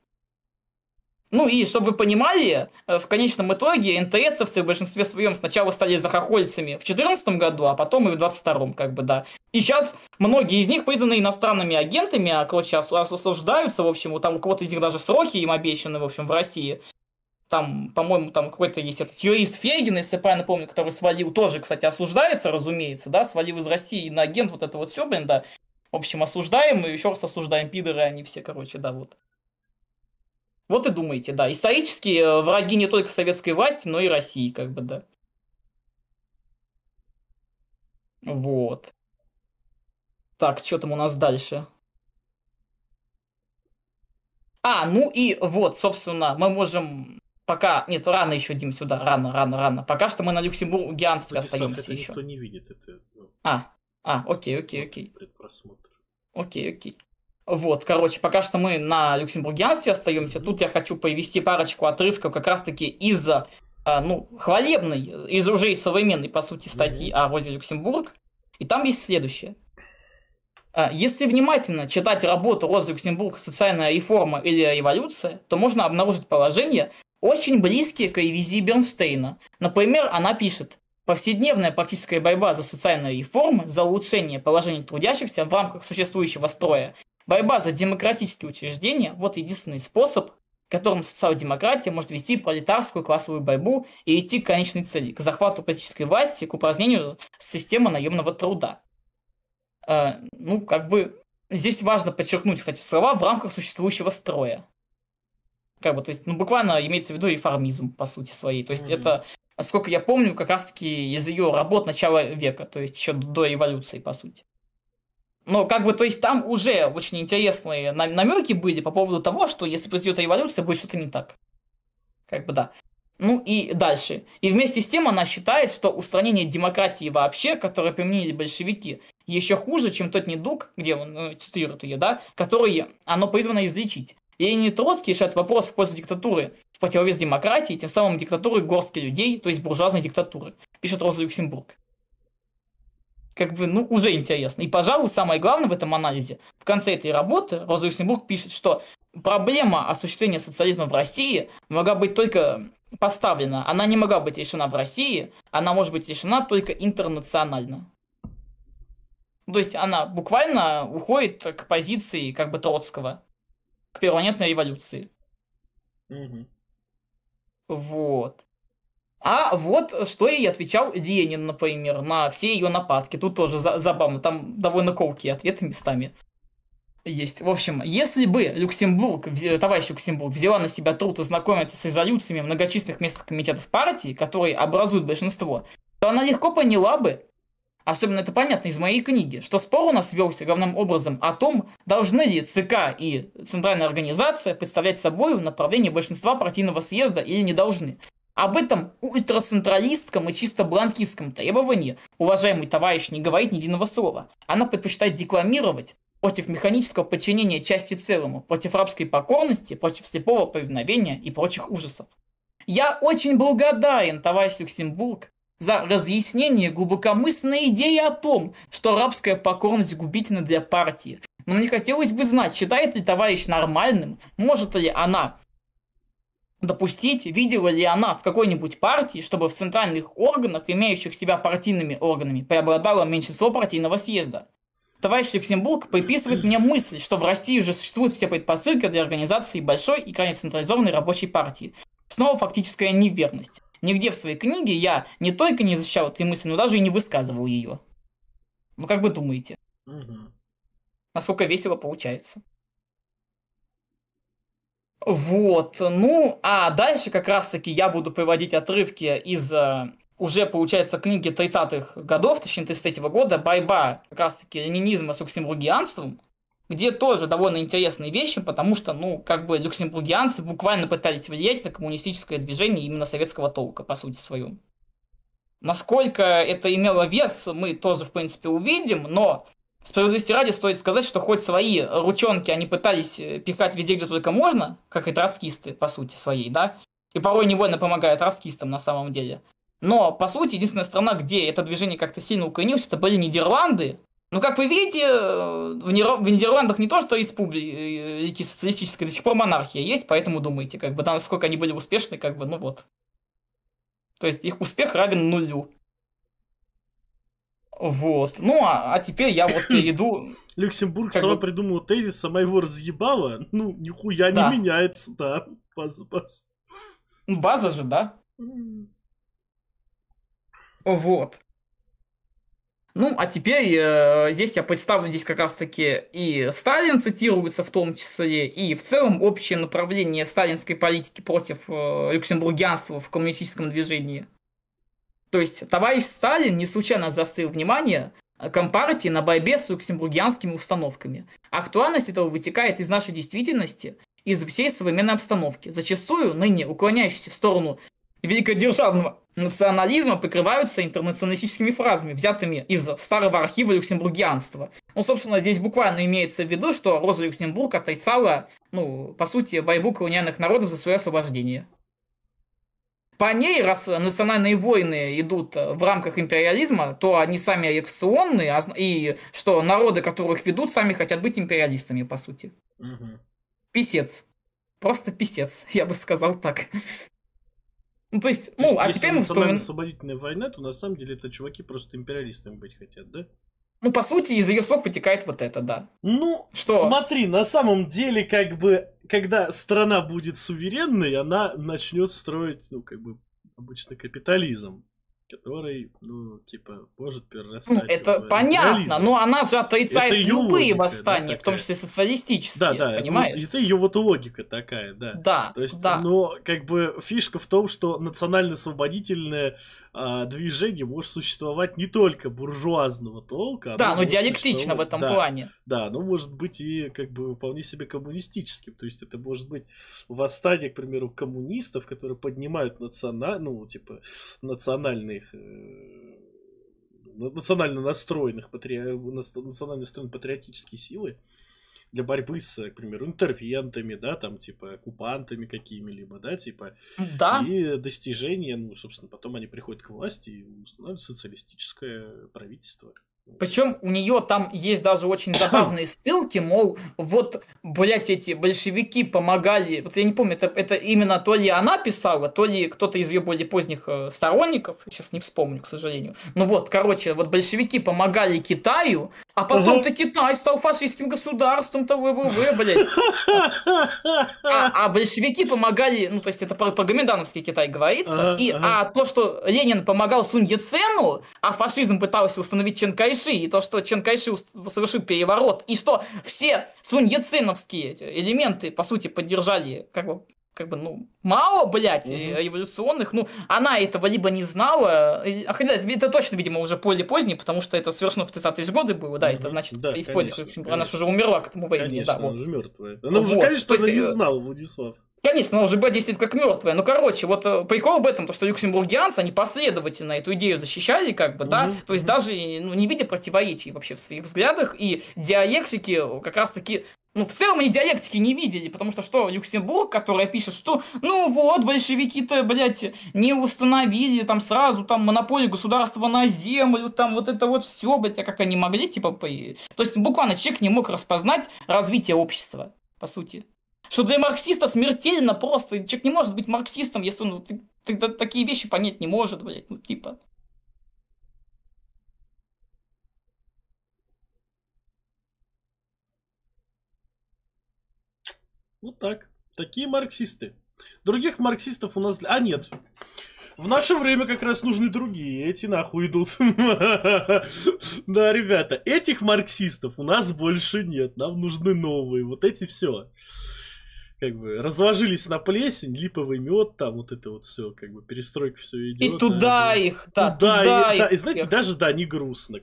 Ну и, чтобы вы понимали, в конечном итоге НТСовцы в большинстве своем сначала стали захохольцами в 2014 году, а потом и в 2022, как бы, да. И сейчас многие из них признаны иностранными агентами, а, короче, осуждаются, в общем, там у кого-то из них даже сроки им обещаны, в общем, в России. Там, по-моему, там какой-то есть этот юрист Фейгин, если я правильно помню, который свалил, тоже, кстати, осуждается, разумеется, да, свалил из России на агент, вот это вот все, блин, да. В общем, осуждаем и еще раз осуждаем, пидоры они все, короче, да, вот. Вот и думаете, да. Исторически враги не только советской власти, но и России, как бы, да. Вот. Так, что там у нас дальше? Ну и вот, собственно, мы можем пока... Нет, рано еще, Дим, сюда. Рано. Пока что мы на люксембургианстве остаемся это еще. Никто не видит. Это, окей. Предпросмотр. Окей. Вот, короче, пока что мы на люксембургианстве остаемся. Тут я хочу привести парочку отрывков как раз-таки из хвалебной, из уже современной, по сути, статьи о Розе Люксембург. И там есть следующее. Если внимательно читать работу Розы Люксембург «Социальная реформа или революция», то можно обнаружить положения, очень близкие к ревизии Бернштейна. Например, она пишет: «Повседневная практическая борьба за социальные реформы, за улучшение положения трудящихся в рамках существующего строя, борьба за демократические учреждения – вот единственный способ, которым социал-демократия может вести пролетарскую классовую борьбу и идти к конечной цели, к захвату политической власти, к упразднению системы наемного труда». Здесь важно подчеркнуть, кстати, слова «в рамках существующего строя». То есть, буквально имеется в виду реформизм, по сути своей. То есть, это, насколько я помню, как раз-таки из ее работ начала века, то есть, еще до революции, по сути. Но, то есть, там уже очень интересные намеки были по поводу того, что если произойдет революция, будет что-то не так. Да. И дальше. И вместе с тем она считает, что устранение демократии вообще, которое применили большевики, еще хуже, чем тот недуг, где он цитирует ее, который оно призвано излечить. Ленин и Троцкий решают вопрос в пользу диктатуры в противовес демократии, тем самым диктатуры горстки людей, то есть буржуазной диктатуры, пишет Роза Люксембург. Уже интересно. И, пожалуй, самое главное в этом анализе, в конце этой работы Роза Люксембург пишет, что проблема осуществления социализма в России могла быть только поставлена. Она не могла быть решена в России, она может быть решена только интернационально. То есть она буквально уходит к позиции Троцкого, к перманентной революции. Вот. Вот что ей отвечал Ленин, например, на все ее нападки. Тут тоже забавно, там довольно колкие ответы местами есть. В общем, если бы товарищ Люксембург взяла на себя труд ознакомиться с резолюциями многочисленных местных комитетов партии, которые образуют большинство, то она легко поняла бы, особенно это понятно из моей книги, что спор у нас велся главным образом о том, должны ли ЦК и Центральная организация представлять собой направление большинства партийного съезда или не должны. Об этом ультрацентралистском и чисто бланкистском требовании уважаемый товарищ не говорит ни единого слова. Она предпочитает декламировать против механического подчинения части целому, против рабской покорности, против слепого повиновения и прочих ужасов. Я очень благодарен, товарищ Люксембург, за разъяснение глубокомысленной идеи о том, что рабская покорность губительна для партии. Но мне хотелось бы знать, считает ли товарищ нормальным, может ли она допустить, видела ли она в какой-нибудь партии, чтобы в центральных органах, имеющих себя партийными органами, преобладало меньшинство партийного съезда. Товарищ Люксембург приписывает мне мысль, что в России уже существуют все предпосылки для организации большой и крайне централизованной рабочей партии. Снова фактическая неверность. Нигде в своей книге я не только не защищал этой мысли, но даже и не высказывал ее. Как вы думаете? Насколько весело получается? Вот. А дальше как раз-таки я буду приводить отрывки из уже, получается, книги 30-х годов, точнее 33-го года, борьба как раз-таки ленинизма с люксембургианством, где тоже довольно интересные вещи, потому что, люксембургианцы буквально пытались влиять на коммунистическое движение именно советского толка, по сути своем. Насколько это имело вес, мы тоже, в принципе, увидим, но справедливости ради стоит сказать, что хоть свои ручонки они пытались пихать везде, где только можно, как и троцкисты, по сути своей, и порой невольно помогают троцкистам на самом деле. Но, по сути, единственная страна, где это движение как-то сильно укоренилось, это были Нидерланды. Но, как вы видите, в Нидерландах не то, что республики социалистической, до сих пор монархия есть, поэтому думайте, насколько они были успешны, вот. То есть их успех равен нулю. Вот. А теперь я перейду... Люксембург сама придумала тезис, сама его разъебала. Нихуя не меняется, да. База. База же, да. Вот. А теперь здесь я представлю, здесь как раз-таки и Сталин цитируется в том числе, и в целом общее направление сталинской политики против люксембургианства в коммунистическом движении. То есть товарищ Сталин не случайно заострил внимание Компартии на борьбе с люксембургианскими установками. Актуальность этого вытекает из нашей действительности из всей современной обстановки. Зачастую ныне уклоняющиеся в сторону великодержавного национализма прикрываются интернационалистическими фразами, взятыми из старого архива люксембургианства. Ну, собственно, здесь буквально имеется в виду, что Роза Люксембург отрицала, по сути, борьбу колониальных народов за свое освобождение. По ней, раз национальные войны идут в рамках империализма, то они сами реакционные, и что народы, которых ведут, сами хотят быть империалистами, по сути. Угу. Писец. Просто писец, я бы сказал так. То есть, а теперь мы вспоминаем... освободительная война, то на самом деле это чуваки просто империалистами быть хотят, да? По сути, из ее слов вытекает вот это, да. Что? Смотри, на самом деле, когда страна будет суверенной, она начнет строить, обычно капитализм, который, может перерастать. Это понятно, но она же отрицает любые логика, восстания, в том числе социалистические, понимаешь? Это ее логика такая, да. Да, то есть, но фишка в том, что национально-освободительное движение может существовать не только буржуазного толка. Да, но диалектично в этом плане. Да, оно может быть и вполне себе коммунистическим. То есть это может быть восстание, к примеру, коммунистов, которые поднимают национально настроенных патриотические силы для борьбы с, к примеру, интервентами, да, оккупантами какими-либо, да, и достижения, собственно, потом они приходят к власти и устанавливают социалистическое правительство. Причем у нее там есть даже очень забавные ссылки, мол, эти большевики помогали, я не помню, это именно то ли она писала, то ли кто-то из ее более поздних сторонников, сейчас не вспомню, к сожалению. Большевики помогали Китаю, а потом-то Китай стал фашистским государством-то, блядь. А большевики помогали, то есть это про гоминдановский Китай говорится, а то, что Ленин помогал Сунь Яцену, а фашизм пытался установить Чен Кайши, и то, что Чен Кайши совершил переворот, и что все сунь-яценовские элементы, по сути, поддержали, мало, блядь, революционных, она этого либо не знала, это точно, видимо, уже более поздний, потому что это совершено в 30-е годы было, да, это значит, она уже умерла к этому времени. Конечно, она уже мертвая. Она уже, конечно, не знала, Владислав. Конечно, она уже была действительно как мертвая. Прикол в этом, то, что люксембургианцы, они последовательно эту идею защищали, то есть даже не видя противоречий вообще в своих взглядах, и диалектики как раз-таки, в целом они диалектики не видели, потому что Люксембург, которая пишет, что, большевики-то, блядь, не установили сразу монополию государства на землю, это все, блядь, а как они могли, То есть буквально человек не мог распознать развитие общества, по сути. Что для марксиста смертельно просто. Человек не может быть марксистом, если он такие вещи понять не может, блядь, так. Такие марксисты. Других марксистов у нас... нет. В наше время как раз нужны другие. Эти нахуй идут. Да, ребята, этих марксистов у нас больше нет. Нам нужны новые. Эти все. Разложились на плесень, липовый мед, это все, перестройка все идет. И туда их, И знаете, даже, не грустно,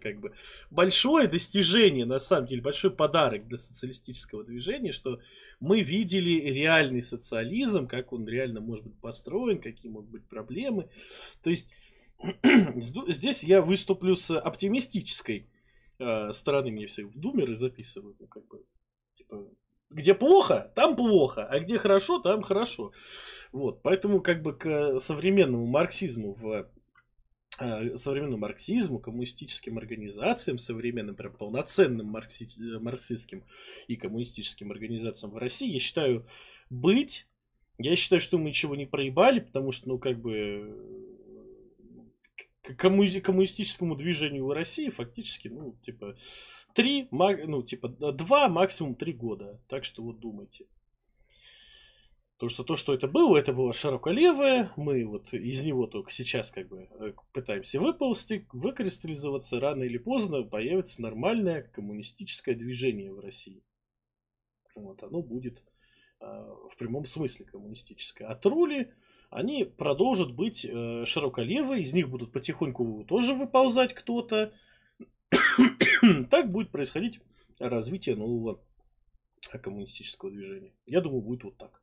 Большое достижение, на самом деле, большой подарок для социалистического движения, что мы видели реальный социализм, как он реально может быть построен, какие могут быть проблемы. То есть, здесь я выступлю с оптимистической стороны, мне все в думеры записывают, где плохо, там плохо, а где хорошо, там хорошо. Поэтому к современному марксизму, коммунистическим организациям, современным прям полноценным марксистским и коммунистическим организациям в России, я считаю, я считаю, что мы ничего не проебали, потому что, коммунистическому движению в России фактически, 2, максимум 3 года. Так что думайте. То, что это было широколевое. Мы из него только сейчас пытаемся выползти, выкристаллизоваться. Рано или поздно появится нормальное коммунистическое движение в России. Оно будет в прямом смысле коммунистическое. А тролли, они продолжат быть широколевые. Из них будут потихоньку тоже выползать кто-то. Так будет происходить развитие нового коммунистического движения. Я думаю, будет вот так.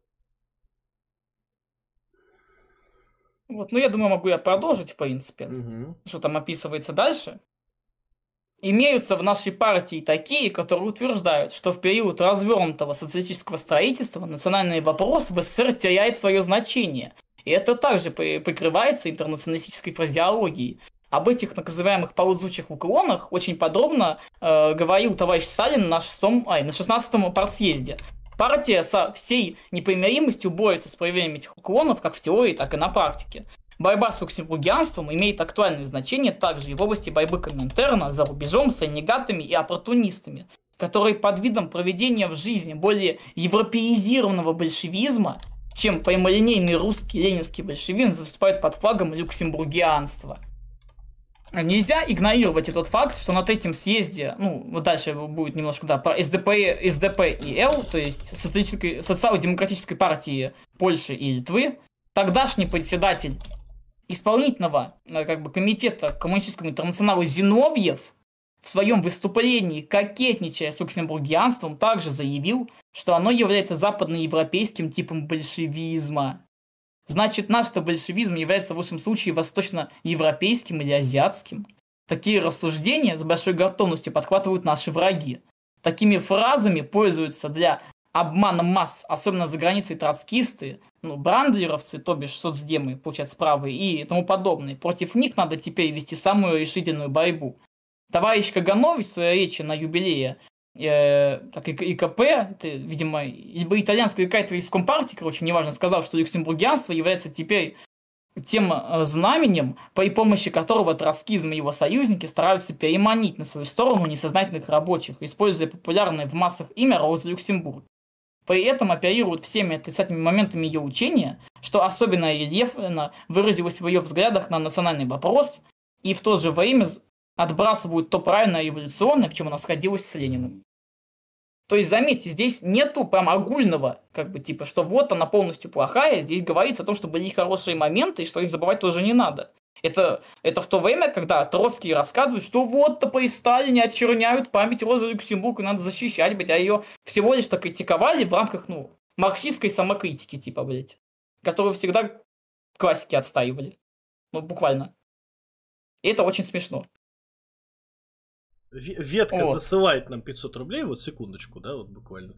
Вот, ну я думаю, могу я продолжить, в принципе. Что там описывается дальше. Имеются в нашей партии такие, которые утверждают, что в период развернутого социалистического строительства национальный вопрос в СССР теряет свое значение. И это также прикрывается интернационалистической фразеологией. Об этих так называемых ползучих уклонах очень подробно говорил товарищ Сталин на 16-м партсъезде. Партия со всей непримиримостью борется с проявлением этих уклонов как в теории, так и на практике. Борьба с люксембургианством имеет актуальное значение также и в области борьбы Коминтерна за рубежом с ренегатами и оппортунистами, которые под видом проведения в жизни более европеизированного большевизма, чем прямолинейный русский ленинский большевизм, выступают под флагом люксембургианства. Нельзя игнорировать этот факт, что на третьем съезде, ну, дальше будет немножко, да, про СДП и Л, то есть социал-демократической партии Польши и Литвы, тогдашний председатель исполнительного комитета коммунистического интернационала Зиновьев в своем выступлении, кокетничая с люксембургианством, также заявил, что оно является западноевропейским типом большевизма. Значит, наш-то большевизм является в лучшем случае восточноевропейским или азиатским. Такие рассуждения с большой готовностью подхватывают наши враги. Такими фразами пользуются для обмана масс, особенно за границей троцкисты, брандлеровцы, то бишь соцдемы, получается, правые и тому подобное. Против них надо теперь вести самую решительную борьбу. Товарищ Каганович в своей речи на юбилее как ИКП, это, видимо, либо итальянская какая-то из компартии, короче, неважно, сказал, что люксембургианство является теперь тем знаменем, при помощи которого троцкизм и его союзники стараются переманить на свою сторону несознательных рабочих, используя популярное в массах имя Роза Люксембург. При этом оперируют всеми отрицательными моментами ее учения, что особенно рельефно выразилось в ее взглядах на национальный вопрос, и в то же время отбрасывают то правильное революционное, в чем она сходилась с Лениным. То есть, заметьте, здесь нету прям огульного, что вот она полностью плохая, здесь говорится о том, что были хорошие моменты, и что их забывать тоже не надо. Это в то время, когда Троцкий рассказывает, что вот-то при Сталине очерняют память Розы Люксембург, и надо защищать, а ее всего лишь так критиковали в рамках, марксистской самокритики, которую всегда классики отстаивали. Буквально. И это очень смешно. Ветка засылает нам 500 рублей, вот секундочку, да, вот буквально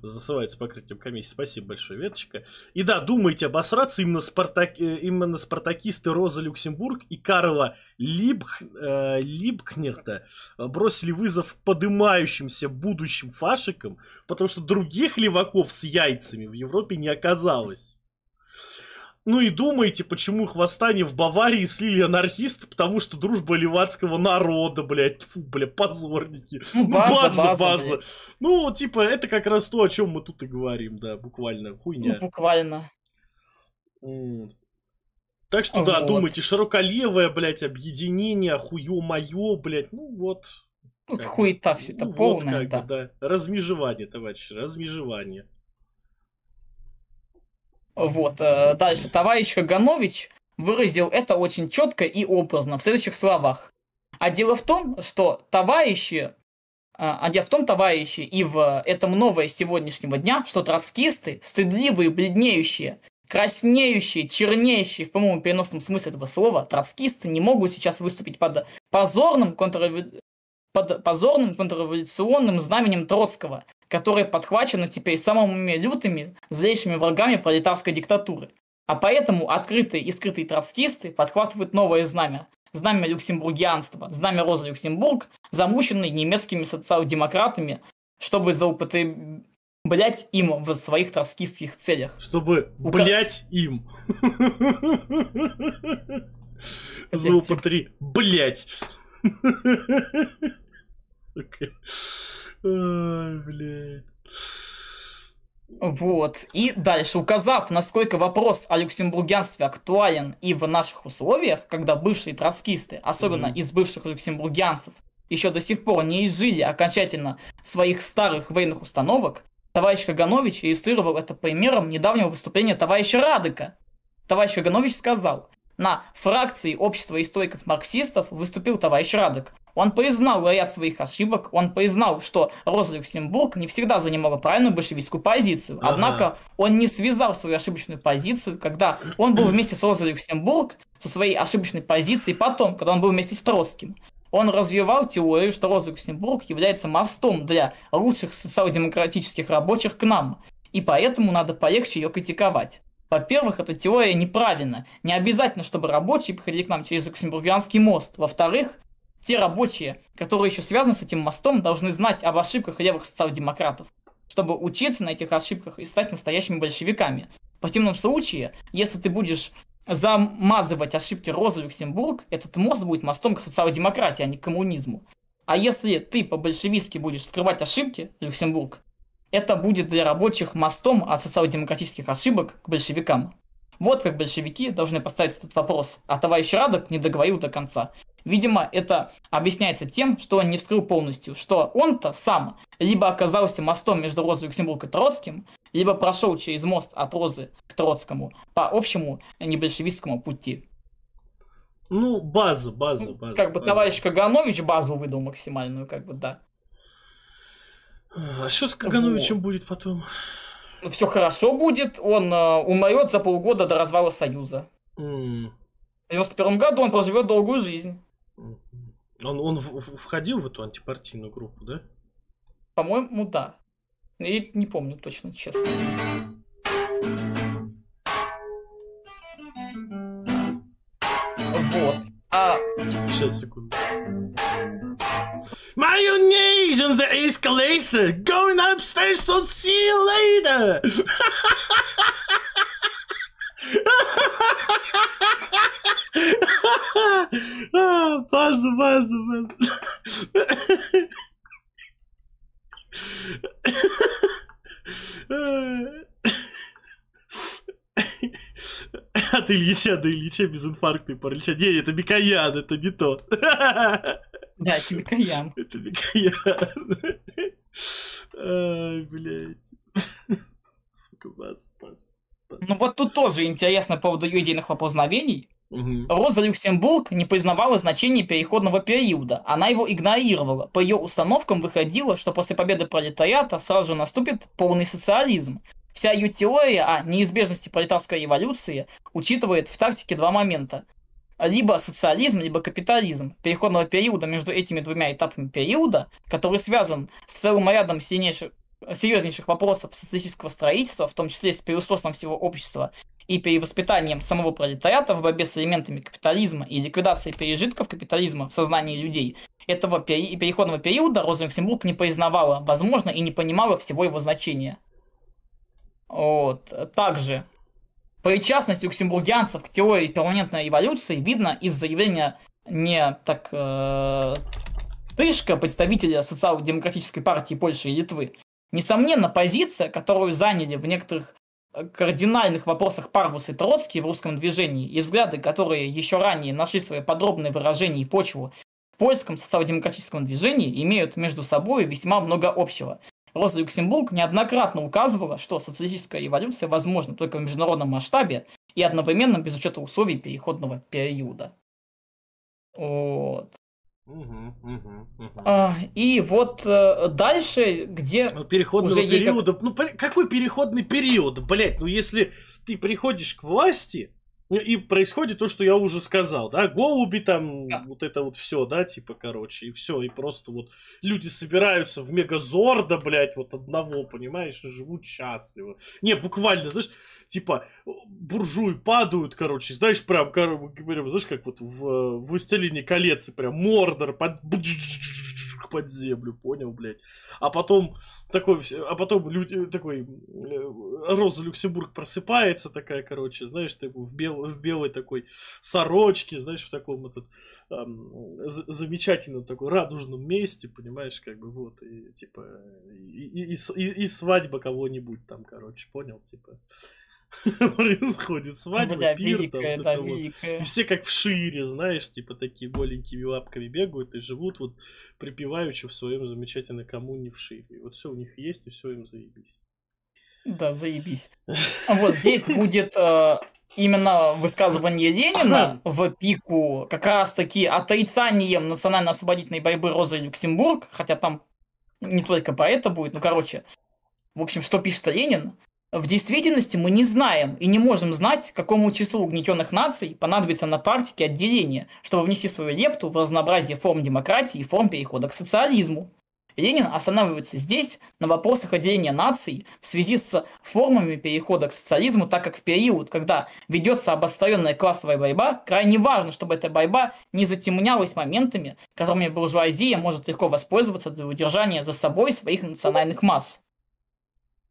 засылает с покрытием комиссии. Спасибо большое, Веточка. И да, думайте обосраться, именно спартакисты Роза Люксембург и Карла Либкнехта бросили вызов подымающимся будущим фашикам, потому что других леваков с яйцами в Европе не оказалось. Ну и думаете, почему их восстание в Баварии слили анархисты, потому что дружба левацкого народа, блядь, фу, блядь, позорники. База. Ну, это как раз то, о чем мы тут и говорим, да, буквально, хуйня. Буквально. Так что, да, думайте, широколевое, блядь, объединение, хуё-моё, блядь, хуета все это полное, да. Размежевание, товарищи, размежевание. Дальше. Товарищ Каганович выразил это очень четко и образно в следующих словах. Дело в том, товарищи, и в этом новое сегодняшнего дня, что троцкисты, стыдливые, бледнеющие, краснеющие, чернеющие, в прямом переносном смысле этого слова, троцкисты не могут сейчас выступить под позорным контрреволюционным знаменем Троцкого, которое подхвачено теперь самыми лютыми, злейшими врагами пролетарской диктатуры. А поэтому открытые и скрытые троцкисты подхватывают новое знамя люксембургианства, знамя Розы Люксембург, замученный немецкими социал-демократами, чтобы заупотреблять им в своих троцкистских целях. Чтобы блять им. Блять. Ой, блядь. И дальше, указав, насколько вопрос о люксембургианстве актуален и в наших условиях, когда бывшие троцкисты, особенно из бывших люксембургианцев, еще до сих пор не изжили окончательно своих старых военных установок, товарищ Каганович иллюстрировал это примером недавнего выступления товарища Радека. Товарищ Каганович сказал: на фракции общества историков-марксистов выступил товарищ Радек. Он признал ряд своих ошибок, он признал, что Роза Люксембург не всегда занимала правильную большевистскую позицию. Однако он не связал свою ошибочную позицию, когда он был вместе с Розой Люксембург, со своей ошибочной позицией потом, когда он был вместе с Троцким. Он развивал теорию, что Роза Люксембург является мостом для лучших социал-демократических рабочих к нам, и поэтому надо полегче ее критиковать. Во-первых, эта теория неправильна. Не обязательно, чтобы рабочие приходили к нам через Люксембургианский мост. Во-вторых, те рабочие, которые еще связаны с этим мостом, должны знать об ошибках левых социал-демократов, чтобы учиться на этих ошибках и стать настоящими большевиками. В противном случае, если ты будешь замазывать ошибки Розы Люксембург, этот мост будет мостом к социал-демократии, а не к коммунизму. А если ты по-большевистски будешь скрывать ошибки Люксембург, это будет для рабочих мостом от социал-демократических ошибок к большевикам. Вот как большевики должны поставить этот вопрос, а товарищ Радек не договорил до конца. Видимо, это объясняется тем, что он не вскрыл полностью, что он-то сам либо оказался мостом между Розой Люксембург и Троцким, либо прошел через мост от Розы к Троцкому по общему небольшевистскому пути. Ну, база. Как бы товарищ Каганович базу выдал максимальную, как бы, да. А что с Кагановичем будет потом? Все хорошо будет, он умрет за полгода до развала Союза. В 91 году он проживет долгую жизнь. Он входил в эту антипартийную группу, да? По-моему, да. И не помню точно, честно. Вот. Сейчас, секунду. Mayonnaise on the escalator! Going upstairs, so see you later! База. От Ильича до Ильича безинфарктный паралич. Не, это Микоян, это не то. Да, это Микоян. Это Микоян. Ай, блядь. Сука, бас. Ну вот тут тоже интересно по поводу ее идейных поползновений. Роза Люксембург не признавала значение переходного периода, она его игнорировала. По ее установкам выходило, что после победы пролетариата сразу же наступит полный социализм. Вся ее теория о неизбежности пролетарской революции учитывает в тактике два момента. Либо социализм, либо капитализм. Переходного периода между этими двумя этапами периода, который связан с целым рядом серьезнейших вопросов социалистического строительства, в том числе с переустройством всего общества и перевоспитанием самого пролетариата в борьбе с элементами капитализма и ликвидацией пережитков капитализма в сознании людей. Этого переходного периода Роза Люксембург не признавала, возможно, и не понимала всего его значения. Вот. Также причастность люксембургианцев к теории перманентной революции видно из заявления не так Тышка, представителя социал-демократической партии Польши и Литвы. Несомненно, позиция, которую заняли в некоторых кардинальных вопросах Парвус и Троцкий в русском движении, и взгляды, которые еще ранее нашли свое подробное выражение и почву в польском социал-демократическом движении, имеют между собой весьма много общего. Роза Люксембург неоднократно указывала, что социалистическая революция возможна только в международном масштабе и одновременно без учета условий переходного периода. Вот. И вот дальше, где переходного уже периода. Ну, какой переходный период, блять? Ну, если ты приходишь к власти, и происходит то, что я уже сказал, да, голуби там, да. Вот это вот все, да, типа, короче, и все, и просто вот люди собираются в мегазорда, блядь, вот одного, понимаешь, и живут счастливо. Не, буквально, знаешь, типа, буржуи падают, короче, знаешь, прям, знаешь, как вот в «Властелине колец», прям Мордор под землю, понял, блядь. А потом люди, такой, Роза Люксембург просыпается такая, короче, знаешь, в белой такой сорочке, знаешь, в таком замечательном такой радужном месте, понимаешь, как бы вот, и типа, и свадьба кого-нибудь там, короче, понял, типа. Происходит свадьба, бля, пир, великая, там, да, вот великая. И все как в шире, знаешь, типа такие голенькими лапками бегают и живут вот припеваючи в своем замечательной коммуне в шире. И вот все у них есть, и все им заебись. Да, заебись. Вот здесь будет именно высказывание Ленина в пику как раз-таки отрицанием национально-освободительной борьбы Розы Люксембург, хотя там не только про это будет, ну короче. В общем, что пишет Ленин? В действительности мы не знаем и не можем знать, какому числу угнетенных наций понадобится на практике отделения, чтобы внести свою лепту в разнообразие форм демократии и форм перехода к социализму. Ленин останавливается здесь на вопросах отделения наций в связи с формами перехода к социализму, так как в период, когда ведется обостренная классовая борьба, крайне важно, чтобы эта борьба не затемнялась моментами, которыми буржуазия может легко воспользоваться для удержания за собой своих национальных масс.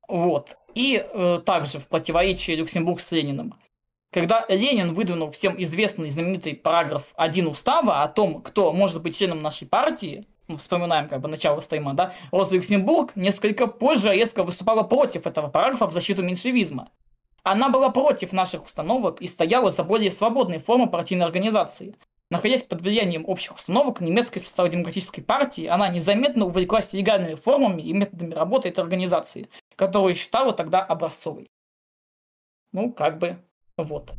Вот. И также в противоречии Люксембург с Лениным. Когда Ленин выдвинул всем известный знаменитый параграф 1 устава о том, кто может быть членом нашей партии, вспоминаем как бы начало стрима, да, Роза Люксембург несколько позже резко выступала против этого параграфа в защиту меньшевизма. Она была против наших установок и стояла за более свободные формы партийной организации. Находясь под влиянием общих установок немецкой социал-демократической партии, она незаметно увлеклась легальными формами и методами работы этой организации, которую считала тогда образцовой. Ну, как бы, вот.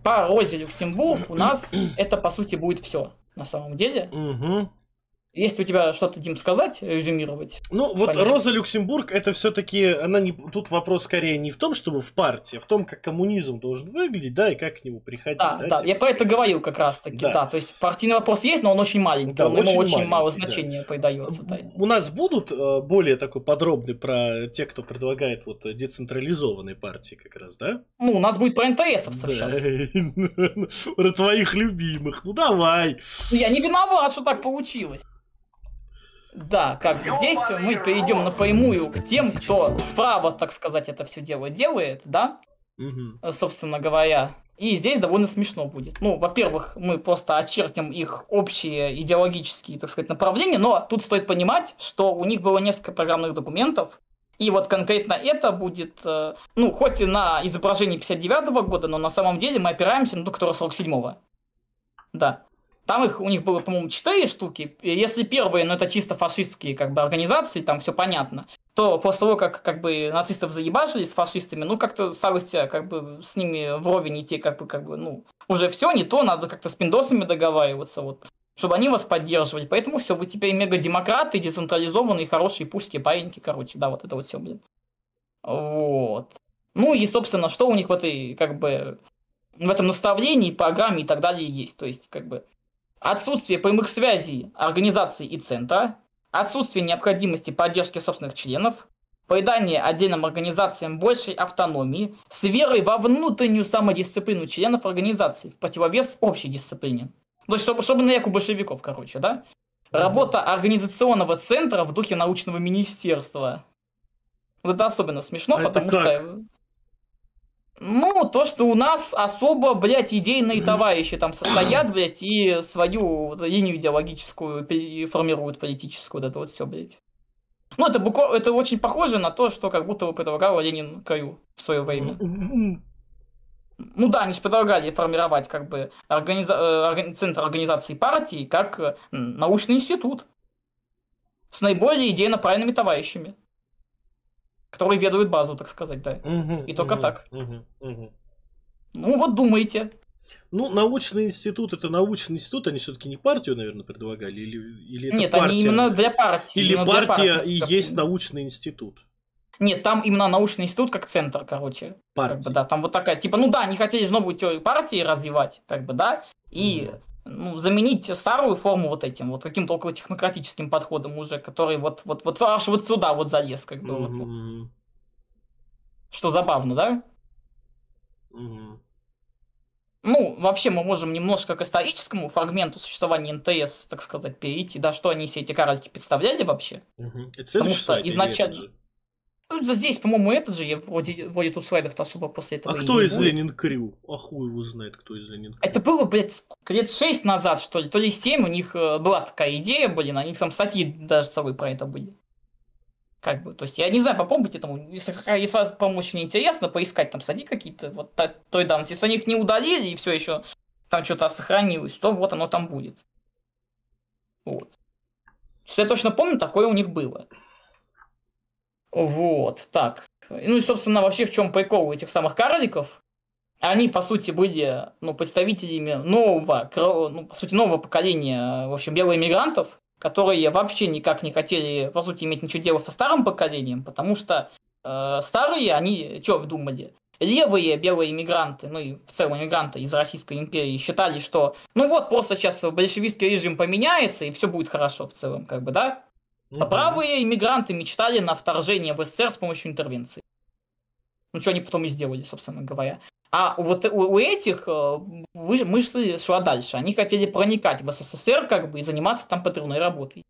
По Розе Люксембург у нас это, по сути, будет все на самом деле. Есть у тебя что-то, Дим, сказать, резюмировать? Ну, вот Роза Люксембург, это все-таки, она не, тут вопрос скорее не в том, чтобы в партии, а в том, как коммунизм должен выглядеть, да, и как к нему приходить. Да, да, я про это говорил как раз-таки, да. То есть партийный вопрос есть, но он очень маленький, да, ему очень мало значения придается. Да. У нас будут более такой подробный про тех, кто предлагает вот децентрализованные партии как раз, да? Ну, у нас будет про НТСовцев сейчас. Про твоих любимых, ну давай. Я не виноват, что так получилось. Да, как бы здесь мы перейдем напрямую к тем, кто справа, так сказать, это все дело делает, да, собственно говоря. И здесь довольно смешно будет. Ну, во-первых, мы просто очертим их общие идеологические, так сказать, направления, но тут стоит понимать, что у них было несколько программных документов, и вот конкретно это будет, ну, хоть и на изображении 59-го года, но на самом деле мы опираемся на ту, которая 47-го. Да. Там у них было, по-моему, 4 штуки. Если первые, ну, это чисто фашистские, как бы, организации, там все понятно, то после того, как бы, нацистов заебашили с фашистами, ну, как-то стало себя, как бы, с ними вровень идти, как бы, ну, уже все не то, надо как-то с пиндосами договариваться, вот, чтобы они вас поддерживали. Поэтому все, вы теперь мега-демократы, децентрализованные, хорошие, пушки, пареньки, короче, да, вот это вот все, блин. Вот. Ну, и, собственно, что у них в этой, как бы, в этом наставлении, программе и так далее есть, то есть, как бы, отсутствие прямых связей организации и центра, отсутствие необходимости поддержки собственных членов, придание отдельным организациям большей автономии с верой во внутреннюю самодисциплину членов организации в противовес общей дисциплине. То есть, чтобы на яку большевиков, короче, да? Работа организационного центра в духе научного министерства. Вот это особенно смешно, потому что... Ну, то, что у нас особо, блядь, идейные товарищи там состоят, блядь, и свою линию идеологическую формируют, политическую, вот это вот все, блядь. Ну, это очень похоже на то, что как будто бы предлагал Ленин Крю в свое время. Ну да, они же предлагали формировать как бы центр организации партии как научный институт с наиболее идейно правильными товарищами, которые ведают базу, так сказать, да. И только так. Ну вот думайте. Ну, научный институт, это научный институт, они все-таки не партию, наверное, предлагали? Или это нет, партия? Они именно для партии. Или партия и есть научный институт? Нет, там именно научный институт как центр, короче. Партия. Как бы, да, там вот такая, типа, ну да, они хотели же новую теорию партии развивать, как бы, да, и ну, заменить старую форму вот этим, вот каким-то около технократическим подходом уже, который вот аж вот сюда вот залез, как бы. Вот. Что забавно, да? Ну, вообще мы можем немножко к историческому фрагменту существования НТС, так сказать, перейти, да, что они все эти карлики представляли вообще. Потому что изначально... Ну, здесь, по-моему, этот же, я вроде тут слайдов-то особо после этого. А кто из Ленин Крю? А хуй его знает, кто из Ленин Крю. Это было, блядь, лет 6 назад, что ли, то ли 7, у них была такая идея, блин, у них там статьи даже целые про это были. Как бы, то есть, я не знаю, попробуйте там, если вас помочь не интересно, поискать там статьи какие-то, вот той давности. Если они их не удалили и все еще там что-то сохранилось, то вот оно там будет. Вот. Что я точно помню, такое у них было. Вот, так. Ну и, собственно, вообще в чем прикол у этих самых карликов? Они, по сути, были, ну, представителями нового, ну, по сути, нового поколения, в общем, белоэмигрантов, которые вообще никак не хотели, по сути, иметь ничего делать со старым поколением, потому что старые, они, что думали? Левые белые иммигранты, ну и в целом иммигранты из Российской империи считали, что ну вот просто сейчас большевистский режим поменяется и все будет хорошо в целом, как бы, да? А правые иммигранты мечтали на вторжение в СССР с помощью интервенции. Ну что они потом и сделали, собственно говоря. А вот у этих мысль шла дальше. Они хотели проникать в СССР как бы и заниматься там подрывной работой.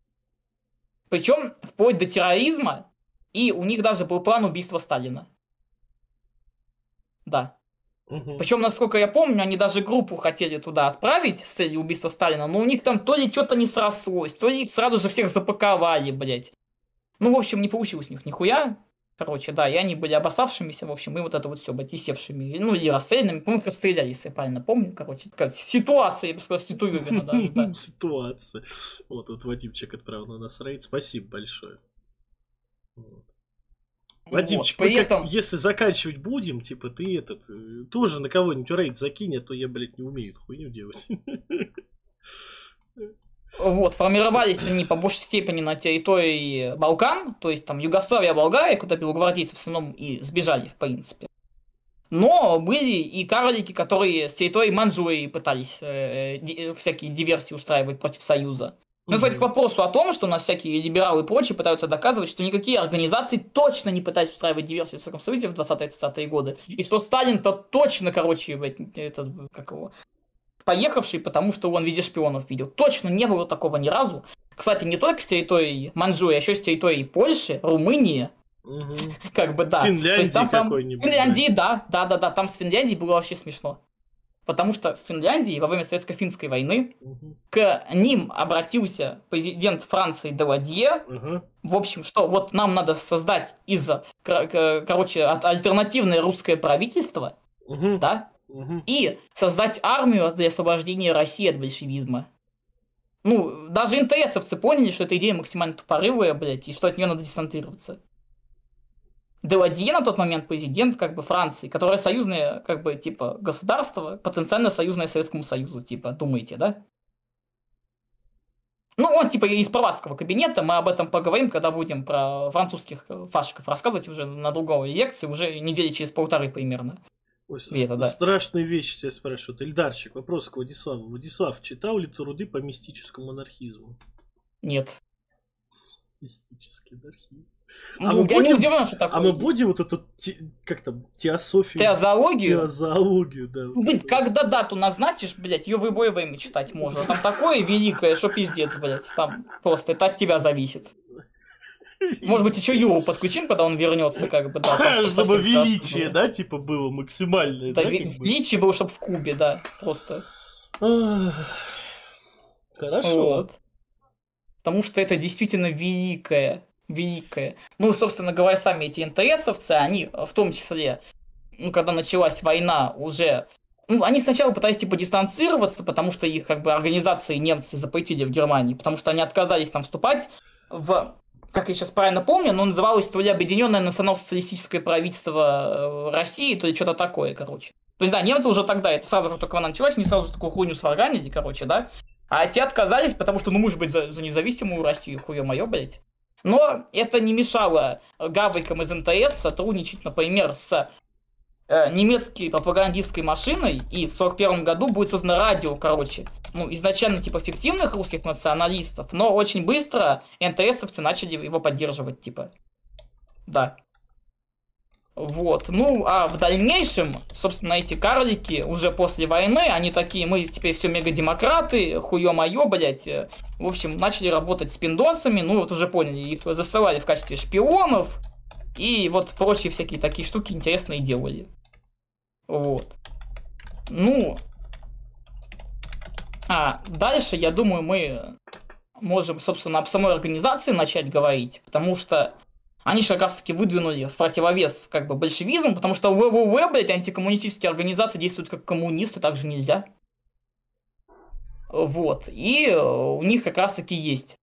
Причем вплоть до терроризма, и у них даже был план убийства Сталина. Да. Причем, насколько я помню, они даже группу хотели туда отправить с целью убийства Сталина, но у них там то ли что-то не срослось, то ли их сразу же всех запаковали, блять. Ну, в общем, не получилось у них нихуя. Короче, да, и они были обоссавшимися, в общем, и вот это вот все, блядь, севшими, ну, или расстрелянными, по-моему, их расстреляли, если я правильно помню, короче, такая ситуация, я бы сказал, ситуевина даже, да. Ситуация. Вот Вадимчик отправил на нас рейд, спасибо большое. Вадимчик, вот, этом... если заканчивать будем, типа, ты тоже на кого-нибудь рейд закинь, а то я, блядь, не умею хуйню делать. Вот, формировались они по большей степени на территории Балкан, то есть там Югославия, Болгария, куда белогвардейцы в основном и сбежали, в принципе. Но были и карлики, которые с территории Манчжурии пытались всякие диверсии устраивать против Союза. Но, кстати, к вопросу о том, что у нас всякие либералы и прочие пытаются доказывать, что никакие организации точно не пытались устраивать диверсии в Советском Союзе в 20-30-е годы. И что Сталин-то точно, короче, поехавший, потому что он везде шпионов видел. Точно не было такого ни разу. Кстати, не только с территории Манчжурии, а еще с территории Польши, Румынии. Как бы, да. Финляндии какой-нибудь. Финляндии, да. Там с Финляндией было вообще смешно. Потому что в Финляндии во время Советско-финской войны к ним обратился президент Франции Даладье. В общем, что вот нам надо создать альтернативное русское правительство, да, и создать армию для освобождения России от большевизма. Ну, даже НТСовцы поняли, что эта идея максимально тупорылая, блядь, и что от нее надо дистанцироваться. Даладье на тот момент президент, как бы, Франции, которое союзное, как бы, типа, государство, потенциально союзное Советскому Союзу, типа, думаете, да? Ну, он, типа, из правацкого кабинета, мы об этом поговорим, когда будем про французских фашиков рассказывать уже на другой лекции, уже недели через полторы примерно. Ой, страшные вещи тебя спрашивают. Ильдарчик, вопрос к Владиславу. Владислав, читал ли труды по мистическому анархизму? Нет. Мистический анархизм. Я не удивлен, что такое. А мы будем вот эту, как там, теософию? Теозоологию, да. Блин, когда дату назначишь, блядь, ее в любое время читать можно. Там такое великое, что пиздец, блядь. Там просто это от тебя зависит. Может быть, еще Юру подключим, когда он вернется, как бы, да. Чтобы величие, да, типа, было максимальное. Да, величие было, чтобы в кубе, да, просто. Хорошо. Вот. Потому что это действительно великое. Ну, собственно говоря, сами эти НТСовцы, они в том числе, ну, когда началась война, уже... Ну, они сначала пытались, типа, дистанцироваться, потому что их, как бы, организации немцы запретили в Германии, потому что они отказались там вступать в... Как я сейчас правильно помню, но называлось то ли Объединенное национал-социалистическое правительство России, то ли что-то такое, короче. То есть, да, немцы уже тогда, это сразу, как только война началась, они сразу же такую хуйню сварганили, короче, да. А те отказались, потому что, ну, мы же быть за независимую Россию, хуё моё, блядь. Но это не мешало гаврикам из НТС сотрудничать, например, с немецкой пропагандистской машиной, и в 1941 году будет создано радио, короче, ну, изначально типа фиктивных русских националистов, но очень быстро НТСовцы начали его поддерживать, типа, да. Вот, ну, а в дальнейшем, собственно, эти карлики уже после войны, они такие, мы теперь все мегадемократы, хуё-моё, блядь, в общем, начали работать с пиндосами, ну, вот уже поняли, их засылали в качестве шпионов, и вот прочие всякие такие штуки интересные делали. Вот. Ну, а дальше, я думаю, мы можем, собственно, об самой организации начать говорить, потому что они же как раз таки выдвинули в противовес, как бы, большевизму, потому что ВВВ, блядь, антикоммунистические организации действуют как коммунисты, так же нельзя. Вот. И у них как раз таки есть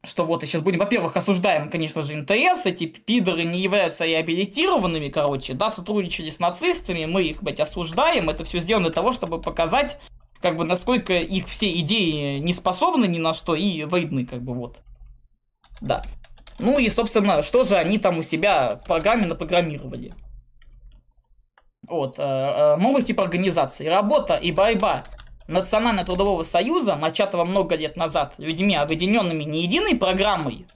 что вот, и сейчас будем, во-первых, осуждаем, конечно же, МТС, эти пидоры не являются реабилитированными, короче, да, сотрудничали с нацистами, мы их, блядь, осуждаем, это все сделано для того, чтобы показать, как бы, насколько их все идеи не способны ни на что и вредны, как бы, вот. Да. Ну и, собственно, что же они там у себя в программе напрограммировали? Вот, новый тип организации. Работа и борьба Национального трудового союза, начатого много лет назад людьми, объединенными не единой программой,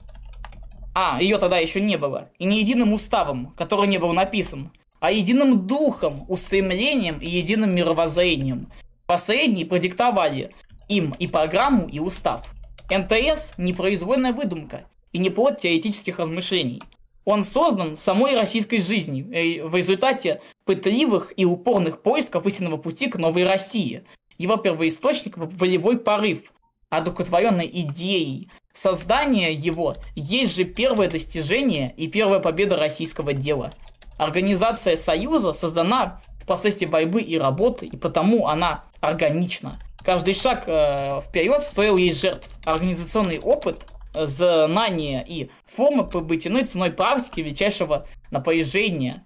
ее тогда еще не было, и не единым уставом, который не был написан, а единым духом, устремлением и единым мировоззрением. Последние продиктовали им и программу, и устав. НТС – не произвольная выдумка и не плод теоретических размышлений. Он создан самой российской жизнью в результате пытливых и упорных поисков истинного пути к новой России. Его первоисточник – волевой порыв, одухотворенной идеей. Создание его есть же первое достижение и первая победа российского дела. Организация Союза создана в процессе борьбы и работы, и потому она органична. Каждый шаг вперед стоил ей жертв. Организационный опыт, знания и формы побытены ценой практики величайшего напряжения.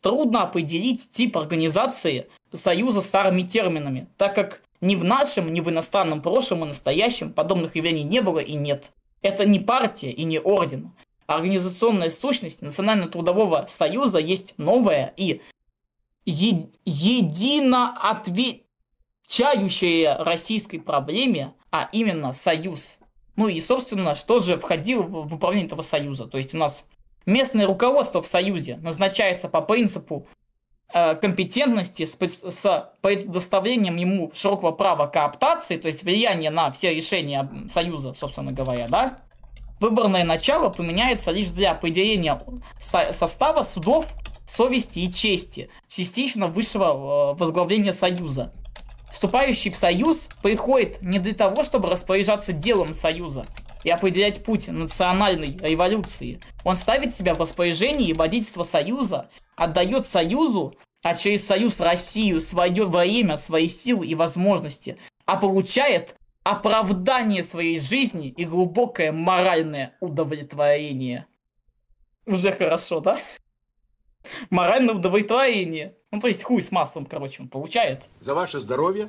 Трудно определить тип организации Союза старыми терминами, так как ни в нашем, ни в иностранном прошлом и настоящем подобных явлений не было и нет. Это не партия и не орден. Организационная сущность Национального трудового союза есть новая и едино отвечающая российской проблеме, а именно союз. Ну и, собственно, что же входило в управление этого союза? То есть у нас местное руководство в союзе назначается по принципу компетентности с предоставлением ему широкого права кооптации, то есть влияния на все решения союза, собственно говоря, да? Выборное начало применяется лишь для определения состава судов, совести и чести, частично высшего возглавления союза. Вступающий в союз приходит не для того, чтобы распоряжаться делом союза и определять путь национальной революции. Он ставит себя в распоряжении водительства союза, отдает союзу, а через союз Россию, свое время, свои силы и возможности, а получает оправдание своей жизни и глубокое моральное удовлетворение. Уже хорошо, да? Моральное удовлетворение. Ну, то есть хуй с маслом, короче, он получает. За ваше здоровье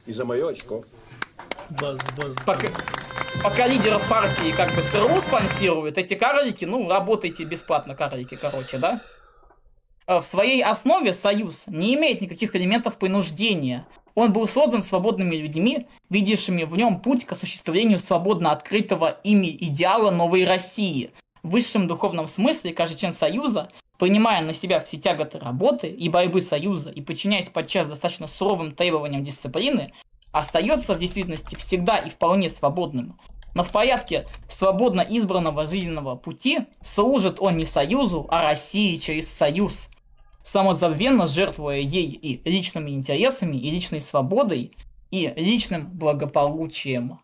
и за мое очко. Пока лидеров партии как бы ЦРУ спонсируют, эти карлики, ну, работайте бесплатно, карлики, короче, да? В своей основе союз не имеет никаких элементов принуждения. Он был создан свободными людьми, видевшими в нем путь к осуществлению свободно открытого ими идеала новой России. В высшем духовном смысле каждый член союза, принимая на себя все тяготы работы и борьбы союза и подчиняясь подчас достаточно суровым требованиям дисциплины, остается в действительности всегда и вполне свободным. Но в порядке свободно избранного жизненного пути служит он не союзу, а России через союз, самозабвенно жертвуя ей и личными интересами, и личной свободой, и личным благополучием.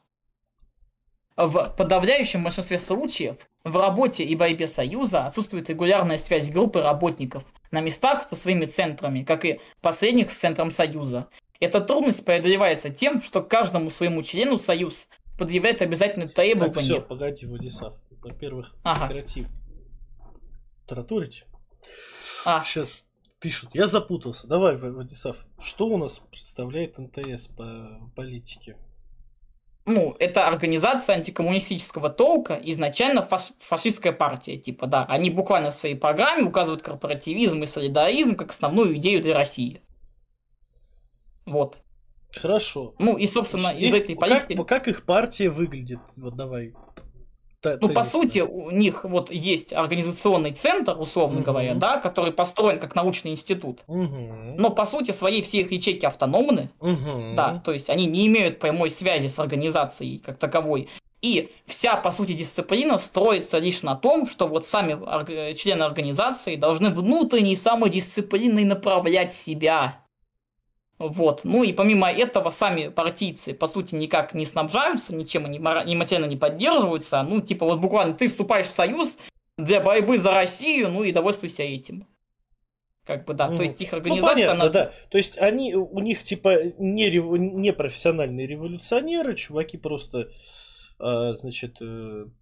В подавляющем большинстве случаев в работе и борьбе союза отсутствует регулярная связь группы работников на местах со своими центрами, как и последних с центром союза. Эта трудность преодолевается тем, что каждому своему члену союз предъявляет обязательные требования. Так, все, погоди, Владислав. Во-первых, прекрати таратурить. Сейчас пишут. Я запутался. Давай, Владислав, что у нас представляет НТС по политике? Ну, это организация антикоммунистического толка, изначально фашистская партия, типа, да. Они буквально в своей программе указывают корпоративизм и солидаризм как основную идею для России. Вот. Хорошо. Ну, и, собственно, из этой политики... Как их партия выглядит? Вот давай. Ну, по сути, у них вот есть организационный центр, условно говоря, да, который построен как научный институт. Но, по сути, своей все их ячейки автономны. Да, то есть они не имеют прямой связи с организацией как таковой. И вся, по сути, дисциплина строится лишь на том, что вот сами члены организации должны внутренней самодисциплиной направлять себя. Вот. Ну и помимо этого сами партийцы, по сути, никак не снабжаются, ничем они материально не поддерживаются. Ну, типа, вот буквально ты вступаешь в союз для борьбы за Россию, ну и довольствуйся этим. Как бы, да, то есть их организация... Ну, понятно, да. То есть у них, типа, не профессиональные революционеры, чуваки просто значит,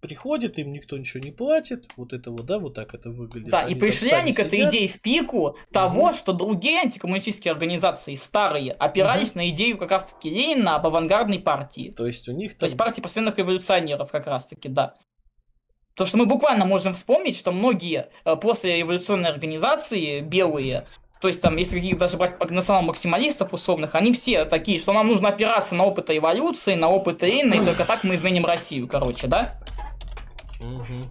приходит, им никто ничего не платит, вот это вот, да, вот так это выглядит. Да, и пришли они к этой идее в пику того, что другие антикоммунистические организации старые опирались на идею как раз-таки Ленина об авангардной партии. То есть у них... То есть партии постоянных революционеров как раз-таки, да. Потому что мы буквально можем вспомнить, что многие послереволюционные организации белые, то есть там, если каких даже брать национал-максималистов условных, они все такие, что нам нужно опираться на опыт эволюции, на опыт Ленина, и только так мы изменим Россию, короче, да?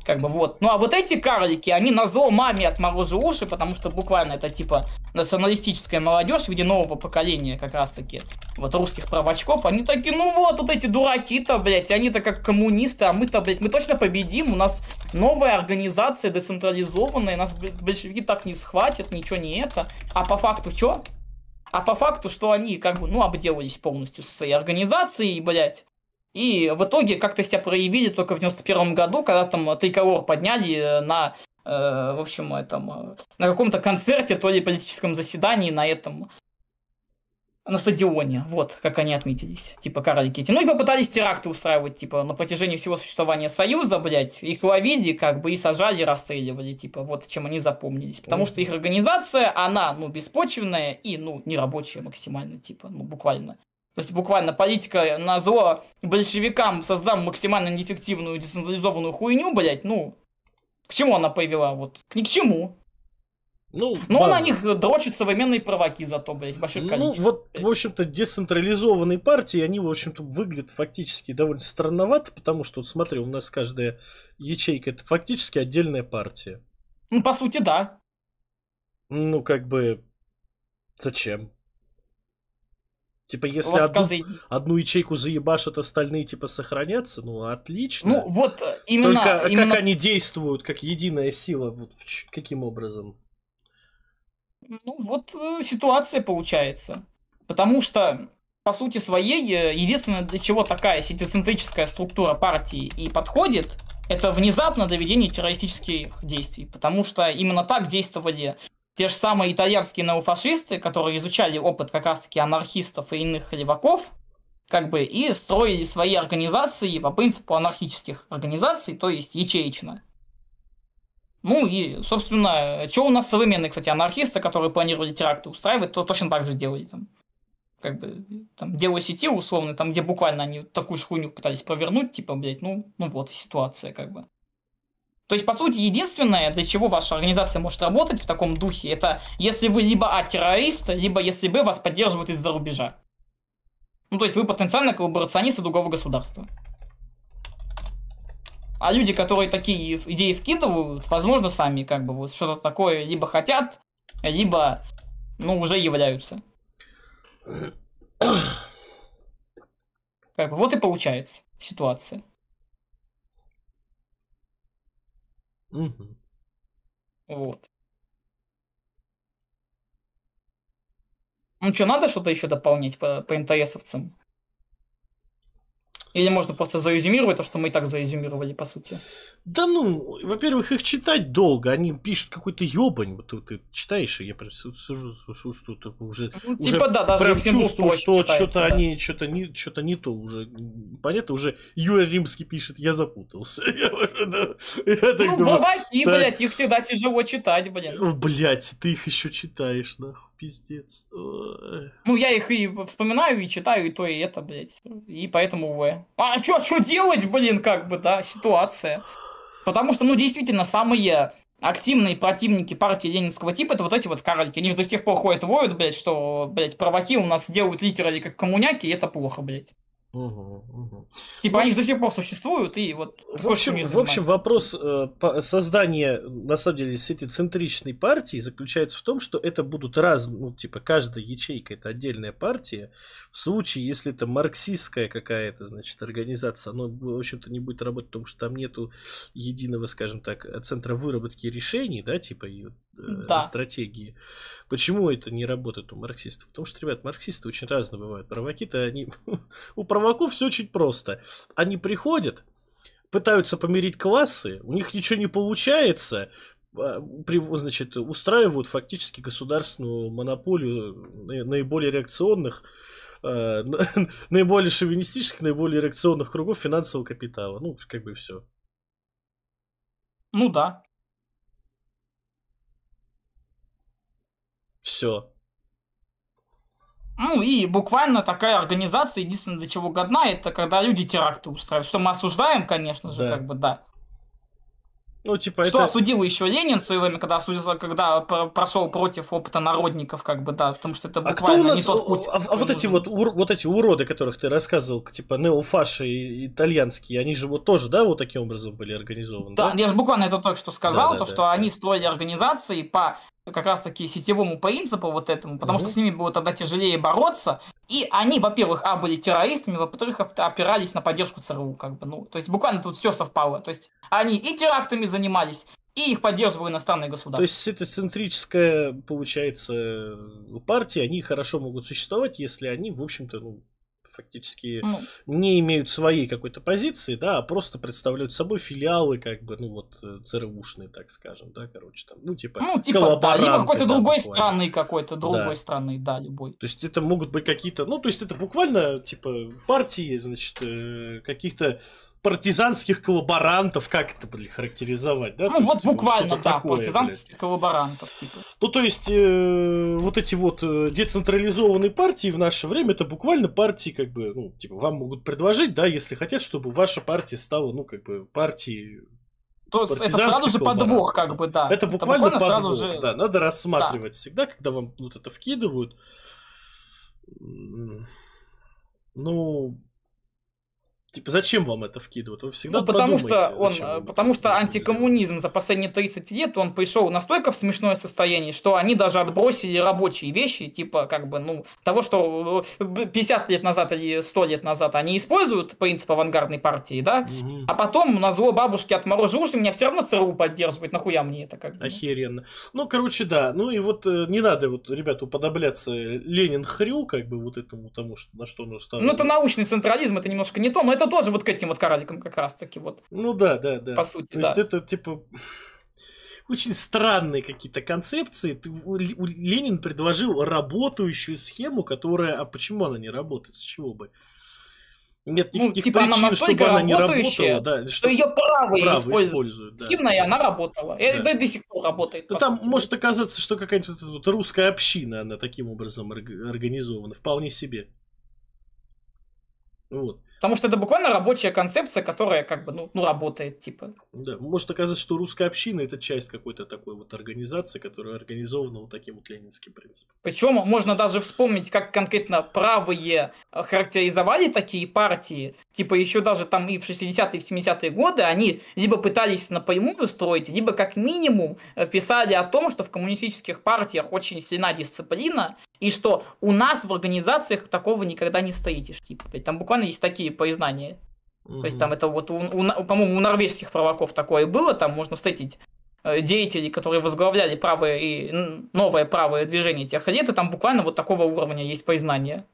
Как бы вот. Ну а вот эти карлики, они на зло маме отморожи уши, потому что буквально это типа националистическая молодежь в виде нового поколения как раз таки. Вот русских правачков, они такие, ну вот эти дураки-то, блядь, они-то как коммунисты, а мы-то, блядь, мы точно победим, у нас новая организация децентрализованная, нас большевики так не схватят, ничего не это. А по факту что? А по факту, что они как бы, ну, обделались полностью со своей организацией, блядь. И в итоге как-то себя проявили только в 91 году, когда там триколор подняли на, в общем, этом, на каком-то концерте, то ли политическом заседании на этом, на стадионе. Вот, как они отметились. Типа карлики эти. Ну и попытались теракты устраивать, типа, на протяжении всего существования Союза, блядь. Их ловили, как бы, и сажали, расстреливали, типа, вот чем они запомнились. Потому что их организация, она, ну, беспочвенная и, ну, нерабочая максимально, типа, ну, буквально. То есть буквально политика на зло большевикам создам максимально неэффективную децентрализованную хуйню, блять, ну, к чему она привела? Вот, ни к чему. Ну, но на них дрочат современные праваки зато, блять, больших количеств. Ну, вот, в общем-то, децентрализованные партии, они, в общем-то, выглядят фактически довольно странновато, потому что, вот смотри, у нас каждая ячейка — это фактически отдельная партия. Ну, по сути, да. Ну, как бы, зачем? Типа, если одну ячейку заебашат, остальные, типа, сохранятся, ну, отлично. Ну, вот, именно... Только как они действуют, как единая сила, вот, каким образом? Ну, вот ситуация получается. Потому что, по сути своей, единственное, для чего такая сетицентрическая структура партии и подходит, это внезапно доведение террористических действий. Потому что именно так действовали... Те же самые итальянские неофашисты, которые изучали опыт как раз-таки анархистов и иных леваков, как бы, и строили свои организации по принципу анархических организаций, то есть ячеечно. Ну и, собственно, что у нас современные, кстати, анархисты, которые планировали теракты устраивать, то точно так же делали там. Как бы, там, дело сети условно, там, где буквально они такую же хуйню пытались провернуть, типа, блядь, ну вот ситуация, как бы. То есть, по сути, единственное, для чего ваша организация может работать в таком духе, это если вы либо террорист, либо если бы вас поддерживают из-за рубежа. Ну, то есть, вы потенциально коллаборационисты другого государства. А люди, которые такие идеи вкидывают, возможно, сами как бы вот что-то такое либо хотят, либо, ну, уже являются. Как бы, вот и получается ситуация. Угу. Вот. Ну что, надо что-то еще дополнять по НТСовцам? Или можно просто зарезюмировать то, что мы и так зарезюмировали, по сути? Да ну, во-первых, их читать долго. Они пишут какой-то ёбань. Вот ты читаешь, и я прям сижу, что уже... Ну, типа, да, даже прям чувствую, что что-то да. они, что-то не то уже. Понятно, уже Юрий Римский пишет, я запутался. Ну, бабаки, блядь, их всегда тяжело читать, блин. Блядь, ты их еще читаешь, нахуй. Пиздец. Ну, я их и вспоминаю, и читаю, и то, и это, блядь. И поэтому, увы. А что делать, блин, как бы, да, ситуация. Потому что, ну, действительно, самые активные противники партии ленинского типа, это вот эти вот карлики. Они же до сих пор ходят, воют, блядь, что, блядь, праваки у нас делают литерали как коммуняки, и это плохо, блядь. Типа, они же до сих пор существуют, и вот... В общем, вопрос создания, на самом деле, сетицентричной партии заключается в том, что это будут ну, типа, каждая ячейка — это отдельная партия. В случае, если это марксистская какая-то, значит, организация, она, в общем-то, не будет работать, потому что там нету единого, скажем так, центра выработки решений, да, типа, ее стратегии. Почему это не работает у марксистов? Потому что, ребят, марксисты очень разные бывают. Праваки-то они... У праваков все очень просто. Они приходят, пытаются помирить классы, у них ничего не получается, значит, устраивают фактически государственную монополию наиболее реакционных наиболее шовинистических, наиболее реакционных кругов финансового капитала. Ну, как бы все. Ну да. Все. Ну и буквально такая организация, единственное, для чего годна, это когда люди теракты устраивают. Что мы осуждаем, конечно же, Да. как бы, да. Ну, типа, Что это... осудил еще Ленин в свое время, когда прошел против опыта народников, как бы, да, потому что это буквально кто у нас... не тот путь. вот эти уроды, которых ты рассказывал, типа неофаши итальянские, они же вот тоже, да, вот таким образом были организованы? Да, я же буквально это только что сказал, Да, что они строили организации по как раз таки сетевому принципу вот этому, потому что с ними было тогда тяжелее бороться, и они, во-первых, были террористами, во-вторых, опирались на поддержку ЦРУ, как бы, ну, то есть буквально тут все совпало, то есть они и терактами занимались, и их поддерживали иностранные государства. То есть это центрическая, получается, партия, они хорошо могут существовать, если они, в общем-то, ну, фактически не имеют своей какой-то позиции, да, а просто представляют собой филиалы, как бы, ну вот, ЦРУшные, так скажем, да, короче, там, ну, типа да, либо какой-то другой буквально. другой страны, да, любой. То есть это могут быть какие-то, ну, то есть это буквально, типа, партии, значит, каких-то партизанских коллаборантов, как это, блин, характеризовать, да? Ну, вот есть, буквально, да, такое, партизанских коллаборантов, типа. Ну, то есть, вот эти вот децентрализованные партии в наше время, это буквально партии, как бы, ну, типа, вам могут предложить, да, если хотят, чтобы ваша партия стала, ну, как бы, партией. То есть это сразу же подвох, как бы, да. Это буквально подвох, сразу же... да, надо рассматривать всегда, когда вам вот это вкидывают. Ну... Типа, зачем вам это вкидывают? Вы всегда потому что антикоммунизм за последние 30 лет, он пришел настолько в смешное состояние, что они даже отбросили рабочие вещи, типа, как бы, ну, того, что 50 лет назад или 100 лет назад они используют принцип авангардной партии, да, а потом на зло бабушки отморожу, что меня все равно ЦРУ поддерживает, нахуя мне это, как бы. Охеренно. Ну, короче, да, ну и вот не надо, вот, ребята, уподобляться Ленин-хрю, как бы, вот этому тому, что, на что он уставил. Ну, это научный централизм, это немножко не то, но это тоже вот к этим вот кораликам как раз-таки вот. Ну да. По сути, то есть это типа очень странные какие-то концепции. Ленин предложил работающую схему, которая... А почему она не работает? С чего бы? Нет никаких типа причин, она настолько чтобы она не работающая, работала. Да, что ее правые используют. Да. Активно, и она работала. И до сих пор работает. Ну, там может оказаться, что какая-нибудь вот русская община, она таким образом организована. Вполне себе. Вот. Потому что это буквально рабочая концепция, которая как бы, ну работает, типа. Да, может оказаться, что русская община это часть какой-то такой вот организации, которая организована вот таким вот ленинским принципом. Причем можно даже вспомнить, как конкретно правые характеризовали такие партии. Типа еще даже там и в 60-е, и в 70-е годы они либо пытались напрямую строить, либо как минимум писали о том, что в коммунистических партиях очень сильна дисциплина, и что у нас в организациях такого никогда не встретишь. Типа, там буквально есть такие признания. То есть там это вот, по-моему, у норвежских праваков такое было, там можно встретить деятелей, которые возглавляли правое и новое правое движение тех лет, и там буквально вот такого уровня есть признание.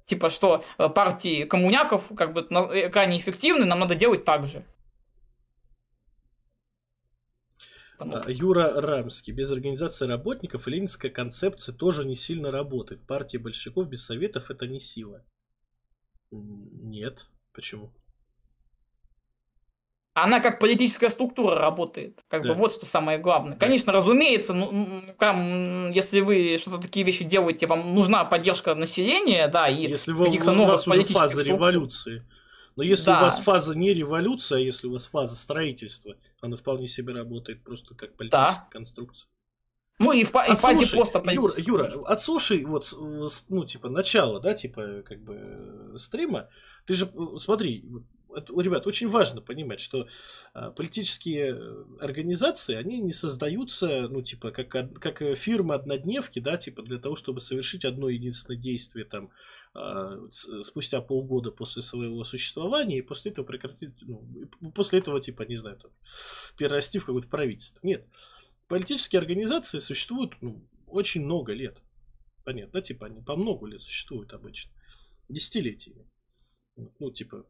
Типа, что партии коммуняков как бы крайне эффективны, нам надо делать так же. Юра Рамский. Без организации работников ленинская концепция тоже не сильно работает. Партия большевиков без советов это не сила. Нет. Почему? Она как политическая структура работает. Как бы вот что самое главное. Конечно, разумеется, там, если вы что-то такие вещи делаете, вам нужна поддержка населения, да, и если каких-то новых политических фаза революции. Но если у вас фаза не революция, а если у вас фаза строительства, она вполне себе работает просто как политическая конструкция. Ну и в фазе просто политической. Юра, отслушай вот, ну, типа, начало, да, типа, как бы, стрима. Ты же, смотри, ребят, очень важно понимать, что политические организации, они не создаются, ну, типа, как фирмы-однодневки, да, типа, для того, чтобы совершить одно единственное действие, там, спустя полгода после своего существования, и после этого прекратить, ну, после этого, типа, не знаю, там, перерасти в какое-то правительство. Нет. Политические организации существуют, ну, очень много лет. Понятно, да, типа, они по много лет существуют обычно. Десятилетиями. Ну, типа,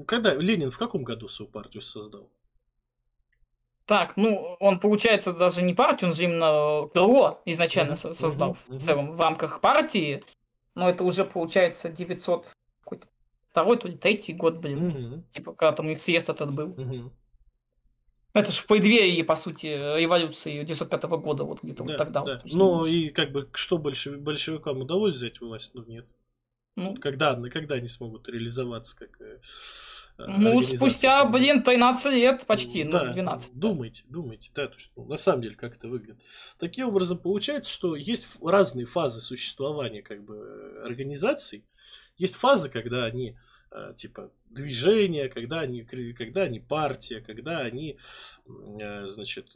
когда Ленин в каком году свою партию создал? Так, ну, он, получается, даже не партию, он же именно крыло изначально создал в целом в рамках партии. Но это уже, получается, 900 какой-то второй, то ли третий год, блин. Типа, когда там у них съезд этот был. Это же в преддверии, по сути, революции 905 года, вот где-то вот тогда. Да. Вот, ну, и как бы, что большевикам удалось взять власть? Ну, нет. Ну, когда они смогут реализоваться как ну, спустя, блин, 13 лет почти, да, 12. Думайте, да, то есть, ну, на самом деле, как это выглядит. Таким образом, получается, что есть разные фазы существования, как бы, организаций. Есть фазы, когда они, типа, движение, когда они партия, когда они, значит,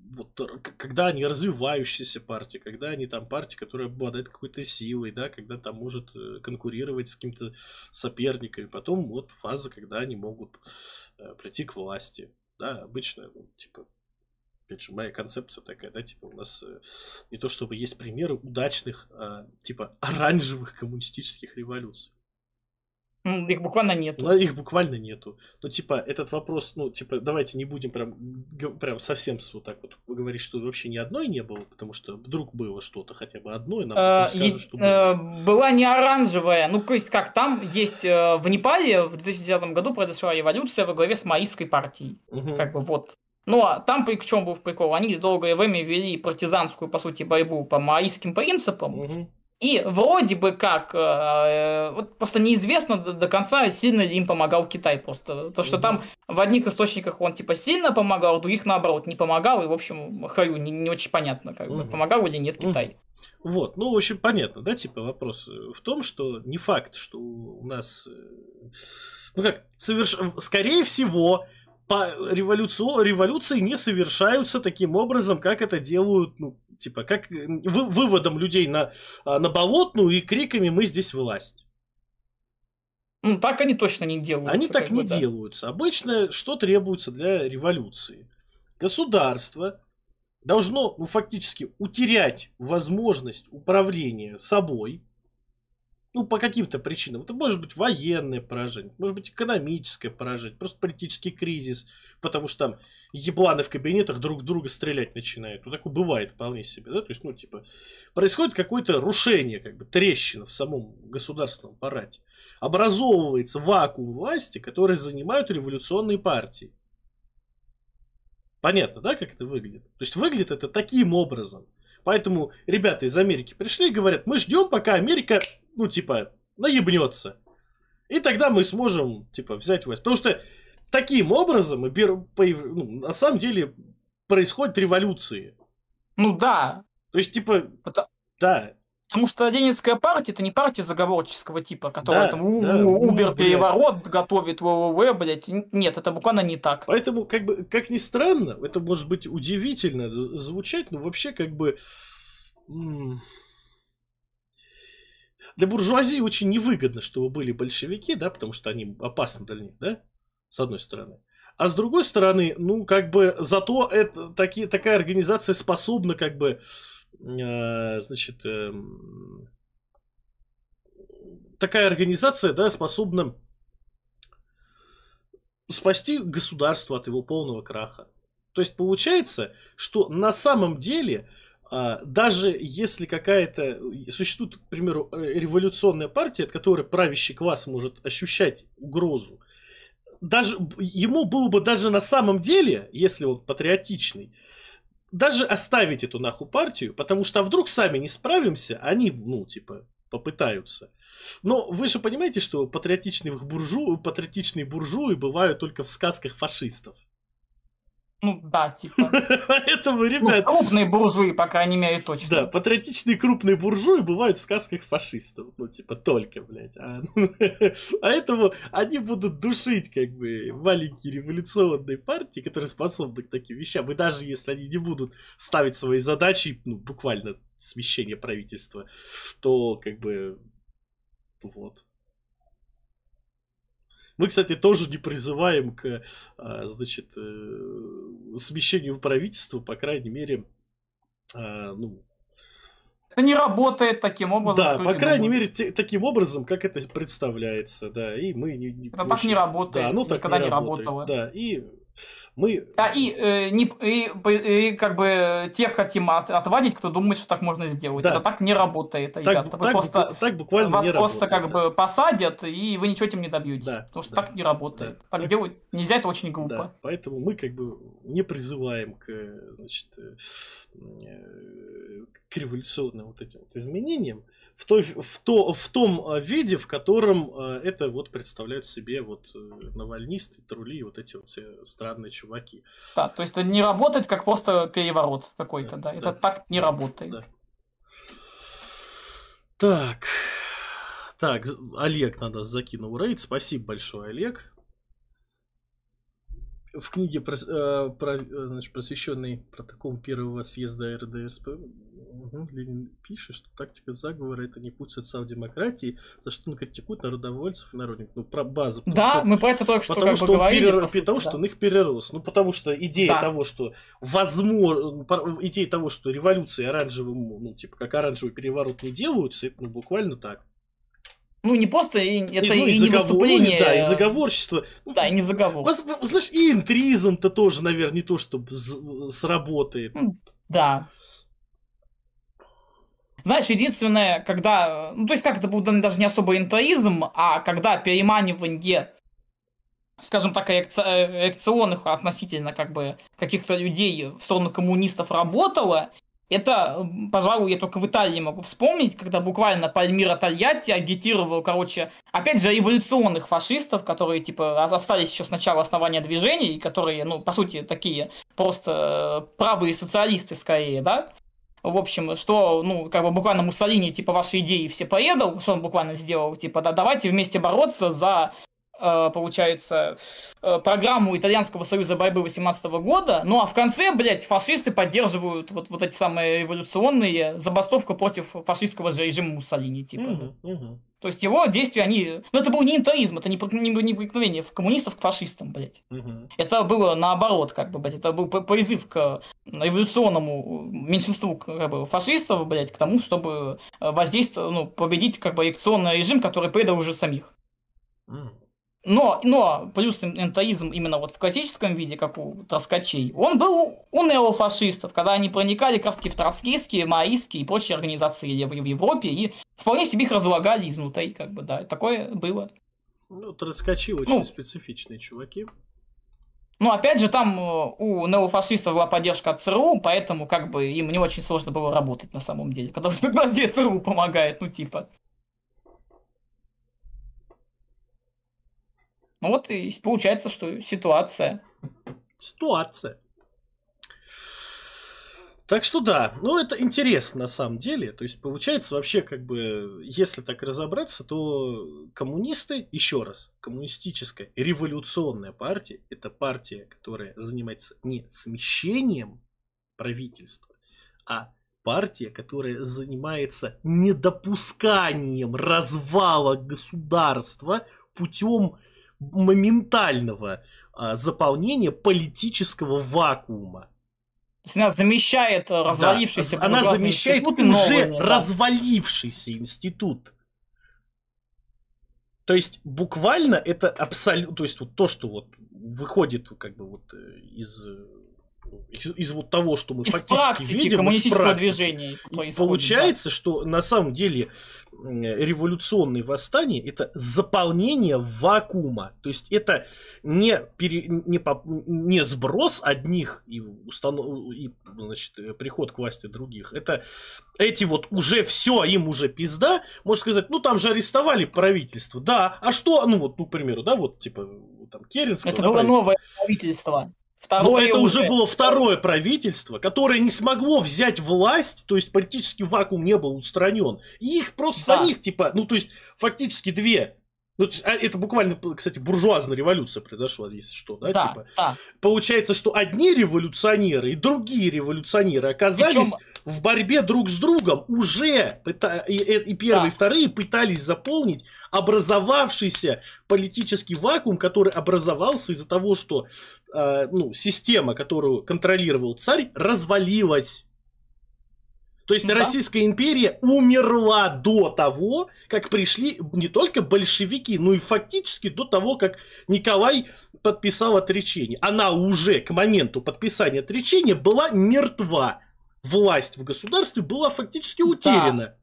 вот, когда они развивающиеся партии, когда они там партии, которая обладает какой-то силой, да, когда там может конкурировать с каким-то соперником. Потом вот фаза, когда они могут прийти к власти. Да, обычно, ну, типа, опять же, моя концепция такая, да, типа, у нас не то чтобы есть примеры удачных, типа, оранжевых коммунистических революций. Их буквально нету. Ну, их буквально нету. Ну, типа, этот вопрос, ну, типа, давайте не будем прям совсем вот так вот говорить, что вообще ни одной не было, потому что вдруг было что-то, хотя бы одно, и нам потом скажут, что было. Была не оранжевая, ну, то есть, как там есть в Непале в 2010 году произошла революция во главе с маоистской партией. Как бы вот. Ну, а там при чем был прикол? Они долгое время вели партизанскую, по сути, борьбу по маоистским принципам. И вроде бы как, вот просто неизвестно до конца, сильно ли им помогал Китай просто. То, что там в одних источниках он типа сильно помогал, в других наоборот не помогал, и в общем, хаю, не очень понятно, как бы, помогал или нет Китай. Вот, ну, в общем, понятно, да, типа вопрос в том, что не факт, что у нас, ну как, скорее всего, революции не совершаются таким образом, как это делают, ну, типа, как выводом людей на болотную и криками «мы здесь власть». Ну, так они точно не делаются. Они так не делаются. Обычно что требуется для революции? Государство должно, ну, фактически утерять возможность управления собой, ну, по каким-то причинам. Это может быть военное поражение, может быть экономическое поражение, просто политический кризис, потому что там ебланы в кабинетах друг друга стрелять начинают. Ну, такое бывает вполне себе, да, то есть, ну, типа, происходит какое-то рушение, как бы, трещина в самом государственном аппарате. Образовывается вакуум власти, который занимают революционные партии. Понятно, да, как это выглядит? То есть, выглядит это таким образом. Поэтому ребята из Америки пришли и говорят, мы ждем, пока Америка, ну, типа, наебнется. И тогда мы сможем, типа, взять власть. Потому что таким образом, на самом деле, происходят революции. Ну, да. То есть, типа, да. Потому что Ленинская партия — это не партия заговорческого типа, которая там Убер-переворот готовит, блядь. Нет, это буквально не так. Поэтому, как бы, как ни странно, это может быть удивительно звучать, но вообще, как бы, для буржуазии очень невыгодно, чтобы были большевики, да, потому что они опасны для них, да, с одной стороны. А с другой стороны, ну, как бы, зато такая организация способна, как бы, значит, такая организация, да, способна спасти государство от его полного краха. То есть получается, что на самом деле, даже если какая-то существует, к примеру, революционная партия, от которой правящий класс может ощущать угрозу, даже ему было бы даже на самом деле, если он патриотичный, даже оставить эту нахуй партию, потому что вдруг сами не справимся, они, ну, типа, попытаются. Но вы же понимаете, что патриотичные буржуи бывают только в сказках фашистов. Ну да, типа. Поэтому, ребят... Ну, крупные буржуи, по крайней мере, точно. Да, патриотичные крупные буржуи бывают в сказках фашистов. Ну, типа, только, блядь. Поэтому они будут душить, как бы, маленькие революционные партии, которые способны к таким вещам. И даже если они не будут ставить свои задачи, ну, буквально смещение правительства, то, как бы, вот. Мы, кстати, тоже не призываем к, значит, смещению правительства, по крайней мере, ну... Это не работает таким образом. Да, по крайней мере, таким образом, как это представляется, да, и мы не это так не работает, да, ну, так никогда не работало. Да, и Мы... И как бы тех хотим отвадить, кто думает, что так можно сделать. Да. Это так не работает, ребята. Так буквально вас не просто работает, как бы посадят, и вы ничего этим не добьетесь. Да, потому что так не работает. Да. Так делать нельзя, это очень глупо. Да. Поэтому мы как бы не призываем к революционным вот этим вот изменениям в том виде, в котором это вот представляют себе вот навальнисты, трули и вот эти вот все странные чуваки. Да, то есть это не работает как просто переворот какой-то, да. Это так не работает. Да. Так, Олег на нас закинул рейд. Спасибо большое, Олег. В книге, посвященной протоколу первого съезда РДРСП, Ленин пишет, что тактика заговора — это не путь социал-демократии, за что он критикует народовольцев и народников. Ну, про базу. Да, мы про это только что как бы говорили. Потому что он их перерос. Ну, потому что идея того, что идея того, что революции оранжевым, ну, типа, как оранжевый переворот не делаются, это не так. Ну, не просто, это и не выступление. Да, и заговорчество. Да, и не заговор. Знаешь, и интризм-то тоже, наверное, не то, что сработает. Да. Знаешь, единственное, когда... Ну, то есть, как это был даже не особо интризм, а когда переманивание, скажем так, реакционных относительно как бы каких-то людей в сторону коммунистов работало. Это, пожалуй, я только в Италии могу вспомнить, когда буквально Пальмиро Тольятти агитировал, опять же, революционных фашистов, которые, типа, остались еще с начала основания движения, и которые, ну, по сути, такие просто правые социалисты, скорее, да? В общем, что, ну, как бы буквально Муссолини, типа, ваши идеи все поедал, что он буквально сделал, типа, да, давайте вместе бороться за... получается, программу Итальянского союза борьбы 18 года, ну а в конце, блядь, фашисты поддерживают вот эти самые революционные забастовку против фашистского же режима Муссолини, типа. То есть его действия, они... Ну это был не интоизм, это не проникновение коммунистов к фашистам, блядь. Это было наоборот, как бы, блядь, это был призыв к революционному меньшинству как бы, фашистов, блядь, к тому, чтобы воздействовать, ну, победить как бы реакционный режим, который предал уже самих. Но плюс энтоизм именно вот в классическом виде, как у троцкачей, он был у неофашистов, когда они проникали как раз в троцкистские, маоистские и прочие организации в Европе и вполне себе их разлагали изнутри, как бы, да, такое было. Ну, троцкачи очень специфичные чуваки. Ну, опять же, там у неофашистов была поддержка от ЦРУ, поэтому как бы им не очень сложно было работать на самом деле, когда ЦРУ помогает, ну типа. Ну вот и получается, что ситуация. Так что да, ну это интересно на самом деле. То есть получается вообще как бы, если так разобраться, то коммунисты, еще раз, коммунистическая революционная партия, это партия, которая занимается не смещением правительства, а партия, которая занимается недопусканием развала государства путем моментального заполнения политического вакуума. То есть она замещает развалившийся она замещает уже развалившийся институт. То есть буквально это абсолютно, то есть вот то, что вот выходит как бы вот из вот того, что мы из фактически видим, коммунистического движения получается, что на самом деле революционные восстания — это заполнение вакуума. То есть это не сброс одних и значит, приход к власти других. Это эти вот уже все, им уже пизда. Можно сказать, ну там же арестовали правительство. Да, а что? Ну вот, ну, к примеру, да, вот типа там Керенского. Это было новое правительство. Но это уже было второе правительство, которое не смогло взять власть, то есть политический вакуум не был устранен. И их просто самих, типа, ну то есть фактически две. Ну, это буквально, кстати, буржуазная революция произошла, если что, да? Да, типа. да. Получается, что одни революционеры и другие революционеры оказались в борьбе друг с другом уже, и первые, и вторые пытались заполнить образовавшийся политический вакуум, который образовался из-за того, что система, которую контролировал царь, развалилась. То есть Российская империя умерла до того, как пришли не только большевики, но и фактически до того, как Николай подписал отречение. Она уже к моменту подписания отречения была мертва. Власть в государстве была фактически утеряна. Да.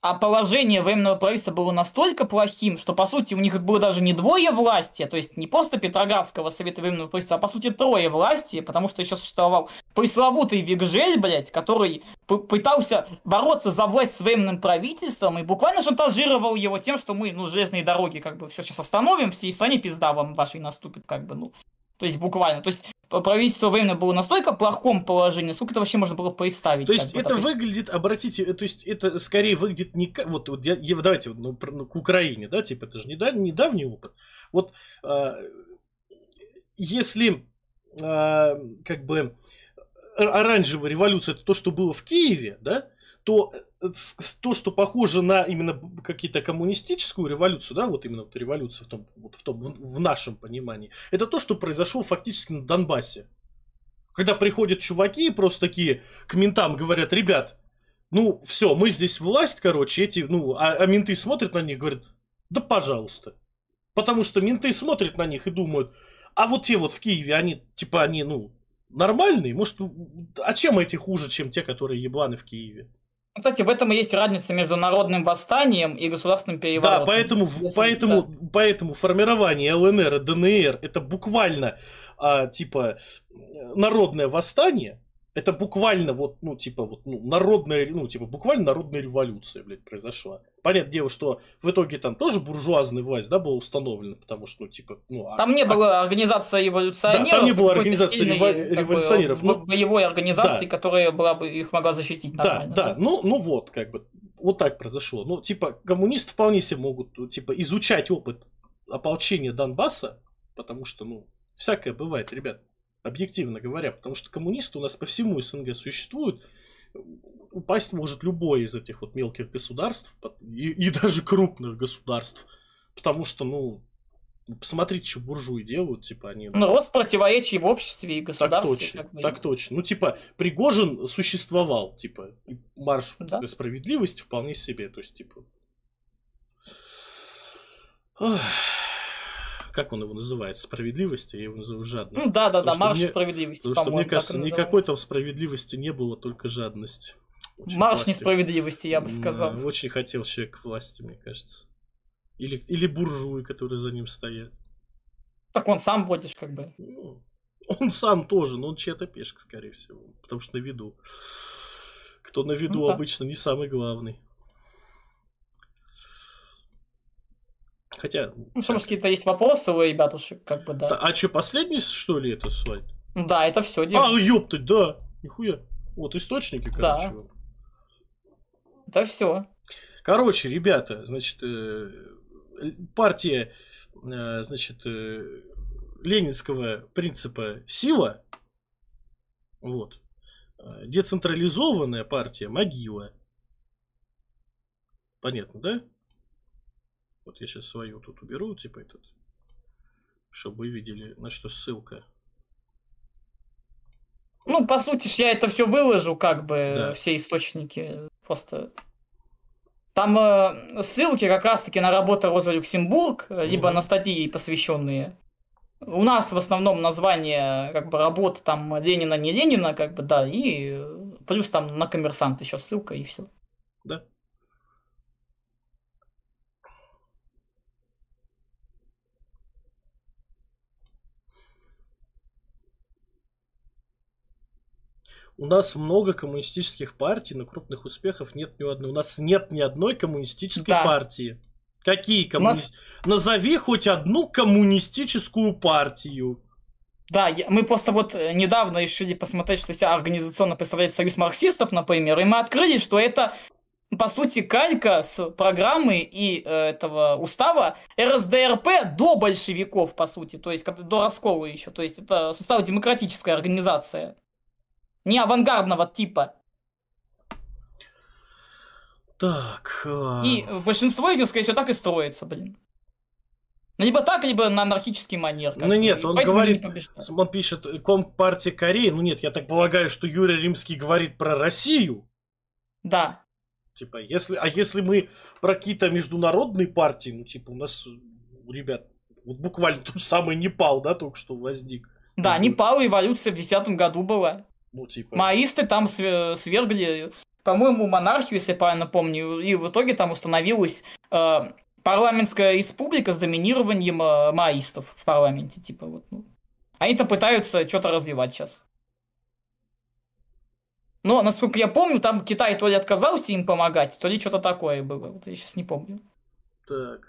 А положение временного правительства было настолько плохим, что, по сути, у них было даже не двое власти, то есть не просто Петроградского совета временного правительства, а, по сути, трое власти, потому что еще существовал пресловутый Вигжель, блядь, который пытался бороться за власть с временным правительством и буквально шантажировал его тем, что мы, железные дороги, как бы, все сейчас остановим, всей стране пизда вам вашей наступит, как бы, то есть буквально. То есть правительство временно было настолько в плохом положении, сколько это вообще можно было представить. То есть это выглядит, обратите, то есть это скорее выглядит не как, давайте к Украине, да, типа это же недавний опыт. Вот если как бы оранжевая революция это то, что было в Киеве, да, то что похоже на именно какие-то коммунистическую революцию, да, вот именно вот революция в нашем понимании, это то, что произошло фактически на Донбассе. Когда приходят чуваки просто такие к ментам говорят: ребят, все, мы здесь власть, короче, а менты смотрят на них и говорят: да пожалуйста. Потому что менты смотрят на них и думают: а вот те вот в Киеве, они нормальные, может, а чем эти хуже, чем те, которые ебланы в Киеве? Кстати, в этом и есть разница между народным восстанием и государственным переворотом. Да, поэтому формирование ЛНР и ДНР это буквально народное восстание. Это буквально народная, буквально народная революция, блядь, произошла. Понятное дело, что в итоге там тоже буржуазная власть, да, была установлена, потому что, там не было организации революционеров. Да, там не было организации революционеров. Боевой организации, которая их могла защитить нормально. Да. Вот, как бы, вот так произошло. Коммунисты вполне себе могут, изучать опыт ополчения Донбасса, потому что, всякое бывает, ребят. Объективно говоря, потому что коммунисты у нас по всему СНГ существуют. Упасть может любое из этих вот мелких государств и даже крупных государств. Потому что, посмотрите, что буржуи делают, они... рост противоречий в обществе и государстве. Так точно. Пригожин существовал, марш справедливости вполне себе, то есть, как он его называет? Справедливости? Я его называю жадность. Да, марш справедливости. Потому что, мне кажется, никакой там справедливости не было, только жадность. Марш несправедливости, я бы сказал. Очень хотел человек к власти, мне кажется. Или буржуи, которые за ним стоят. Так он сам будешь, как бы. Он сам тоже, но он чья-то пешка, скорее всего. Потому что на виду. Кто на виду обычно не самый главный. Хотя... может, какие-то есть вопросы у ребятушек, как бы, да. А что, последний, что ли, это слайд? Да, это все. Ёптать, да. Нихуя. Вот, источники, короче. Да. Это все. Короче, ребята, значит, партия, ленинского принципа сила, вот, децентрализованная партия могила. Понятно, да? Вот я сейчас свою тут уберу, чтобы вы видели, на что ссылка. По сути, я это все выложу, как бы, все источники. Просто там ссылки как раз-таки на работу Роза Люксембург, либо на статьи, посвященные. У нас в основном название, как бы, работы там Ленина, не Ленина, как бы, да, и плюс там на Коммерсант еще ссылка, и все. Да. У нас много коммунистических партий, но крупных успехов нет ни одной. У нас нет ни одной коммунистической партии. Какие коммунистические? Назови хоть одну коммунистическую партию. Да, мы просто вот недавно решили посмотреть, что себя организационно представляет Союз марксистов, например, и мы открыли, что это, по сути, калька с программы и этого устава РСДРП до большевиков, по сути, то есть до раскола еще. То есть это социал-демократическая организация. Не авангардного типа. Так. И большинство из них, скорее всего, так и строится, блин. Либо так, либо на анархический манер. Нет, он говорит, он пишет Компартия Кореи. Нет, я так полагаю, что Юрий Римский говорит про Россию. Да. Если мы про какие-то международные партии, у нас, ребят, Вот буквально тот же самый Непал, да, только что возник. Да, Непал, эволюция в 2010 году была. Ну, типа... Маоисты там свергли, по-моему, монархию, если я правильно помню, и в итоге там установилась парламентская республика с доминированием маоистов в парламенте, типа вот. Ну. Они-то пытаются что-то развивать сейчас. Но, насколько я помню, там Китай то ли отказался им помогать, то ли что-то такое было. Вот я сейчас не помню. Так.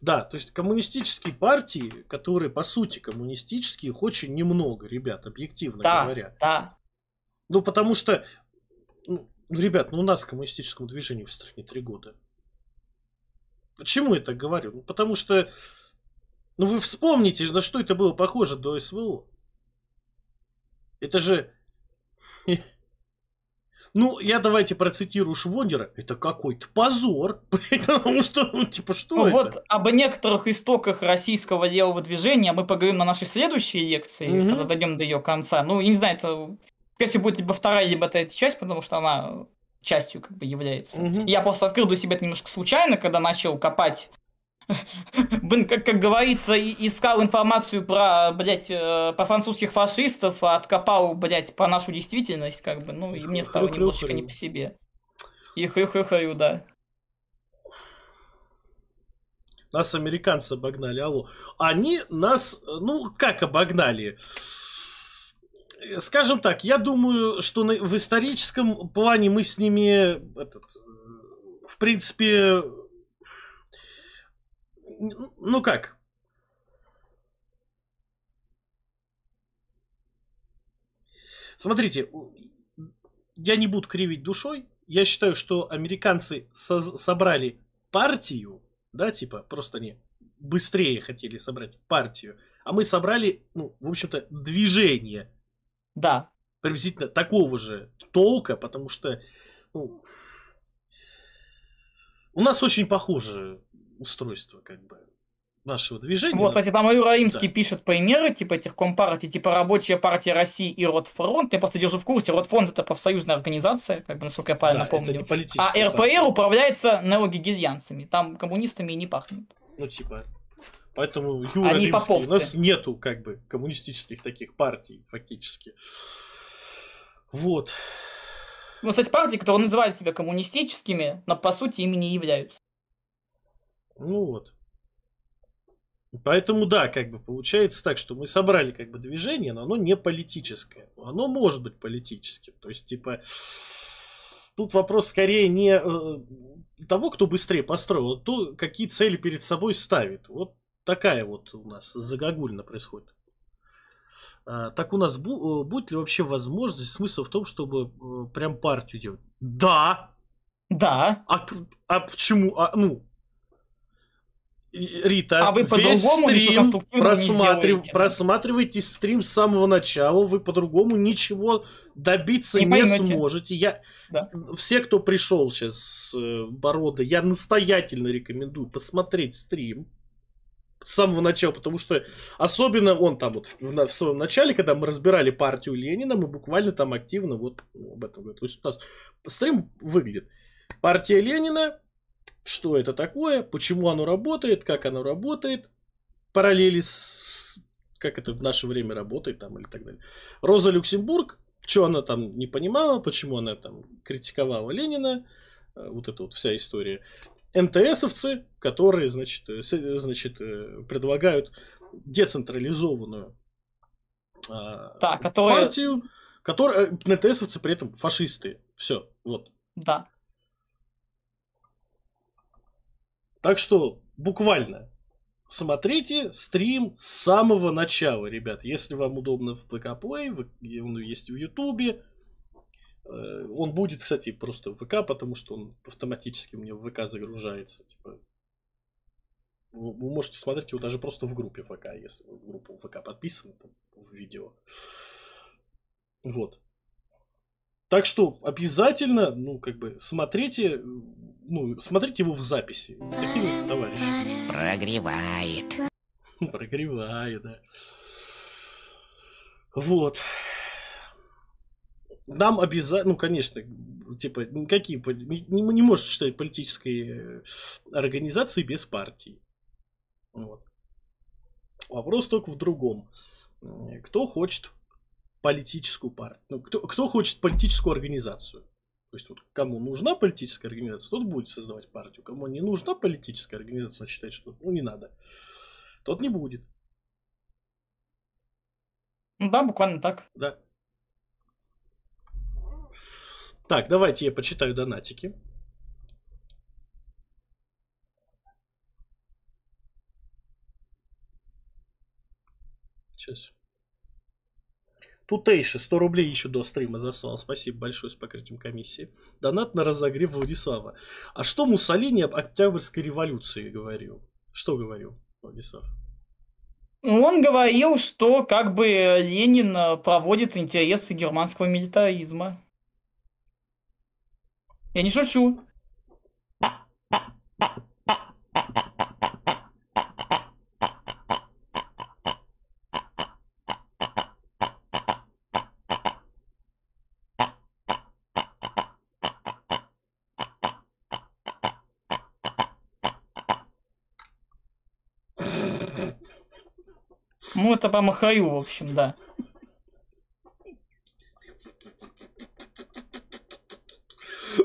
Да, то есть коммунистические партии, которые по сути коммунистические, их очень немного, ребят, объективно говоря. Да. Ну, потому что, ну, ребят, ну у нас коммунистическому движению в стране 3 года. Почему я так говорю? Ну, потому что, ну вы вспомните, на что это было похоже до СВО. Это же... Ну, я давайте процитирую Швондера. Это какой-то позор. Потому что, ну, типа, что ну, это? Вот об некоторых истоках российского левого движения мы поговорим на нашей следующей лекции, когда дойдем до ее конца. Ну, я не знаю, это, кстати, будет либо вторая, либо третья часть, потому что она частью как бы является. Я просто открыл для себя это немножко случайно, когда начал копать. Как говорится, искал информацию про, блядь, по французских фашистов, а откопал, блядь, по нашу действительность, как бы, ну, и мне стало немножечко не по себе. И хрю-хрю-хрю, да. Нас американцы обогнали, алло. Они нас, ну, как обогнали? Скажем так, я думаю, что в историческом плане мы с ними, в принципе... Ну как? Смотрите, я не буду кривить душой. Я считаю, что американцы собрали партию, да, типа, просто они быстрее хотели собрать партию, а мы собрали, ну, в общем-то, движение. Да. Приблизительно такого же толка, потому что, ну, у нас очень похоже устройство, как бы, нашего движения. Вот, кстати, там Юра Римский пишет примеры, типа, этих компартий, типа, Рабочая партия России и Ротфронт. Я просто держу в курсе, Ротфронт — это профсоюзная организация, как бы, насколько я правильно помню. А РПР управляется неогегельянцами, там коммунистами и не пахнет. Ну, типа, поэтому Юра Римский, у нас нету, как бы, коммунистических таких партий, фактически. Вот. Ну, кстати, партии, которые называют себя коммунистическими, но, по сути, ими не являются. Ну вот. Поэтому, да, как бы получается так, что мы собрали как бы движение, но оно не политическое. Оно может быть политическим. То есть, типа, тут вопрос скорее не того, кто быстрее построил, а то, какие цели перед собой ставит. Вот такая вот у нас загогульно происходит. Так у нас будет ли вообще возможность, смысл в том, чтобы прям партию делать? Да! Да. А почему? Ну... Рита, вы весь стрим просматривайте стрим с самого начала, вы по-другому ничего добиться не сможете. Все, кто пришел сейчас с Борода, я настоятельно рекомендую посмотреть стрим с самого начала, потому что особенно он там вот в своем начале, когда мы разбирали партию Ленина, мы буквально там активно вот об этом говорим. То есть у нас стрим выглядит: партия Ленина, что это такое, почему оно работает, как оно работает, параллели с... как это в наше время работает там или так далее. Роза Люксембург, что она там не понимала, почему она там критиковала Ленина, вот эта вот вся история. НТСовцы, которые, значит, предлагают децентрализованную партию, которая... НТСовцы при этом фашисты. Все, вот. Да. Так что, буквально, смотрите стрим с самого начала, ребят. Если вам удобно в ВК Play, он есть в Ютубе. Он будет, кстати, просто в ВК, потому что он автоматически у меня в ВК загружается. Типа, вы можете смотреть его даже просто в группе ВК, если вы в группу ВК подписаны, там, в видео. Вот. Так что обязательно, ну, как бы, смотрите, ну, смотрите его в записи. Закидывайте, товарищи. Прогревает. Прогревает, да. Вот. Нам обязательно, ну, конечно, типа, никакие, не может считать политической организации без партии. Вот. Вопрос только в другом. Кто хочет политическую партию? Ну, кто хочет политическую организацию? То есть, вот, кому нужна политическая организация, тот будет создавать партию. Кому не нужна политическая организация, считает, что не надо, тот не будет. Ну да, буквально так. Да. Так, давайте я почитаю донатики. Сейчас. Тутейши 100 рублей еще до стрима заслал. Спасибо большое с покрытием комиссии. Донат на разогрев Владислава. А что Муссолини об Октябрьской революции говорил? Что говорил Владислав? Он говорил, что как бы Ленин проводит интересы германского милитаризма. Я не шучу. Ну, это по Махаю, в общем, да.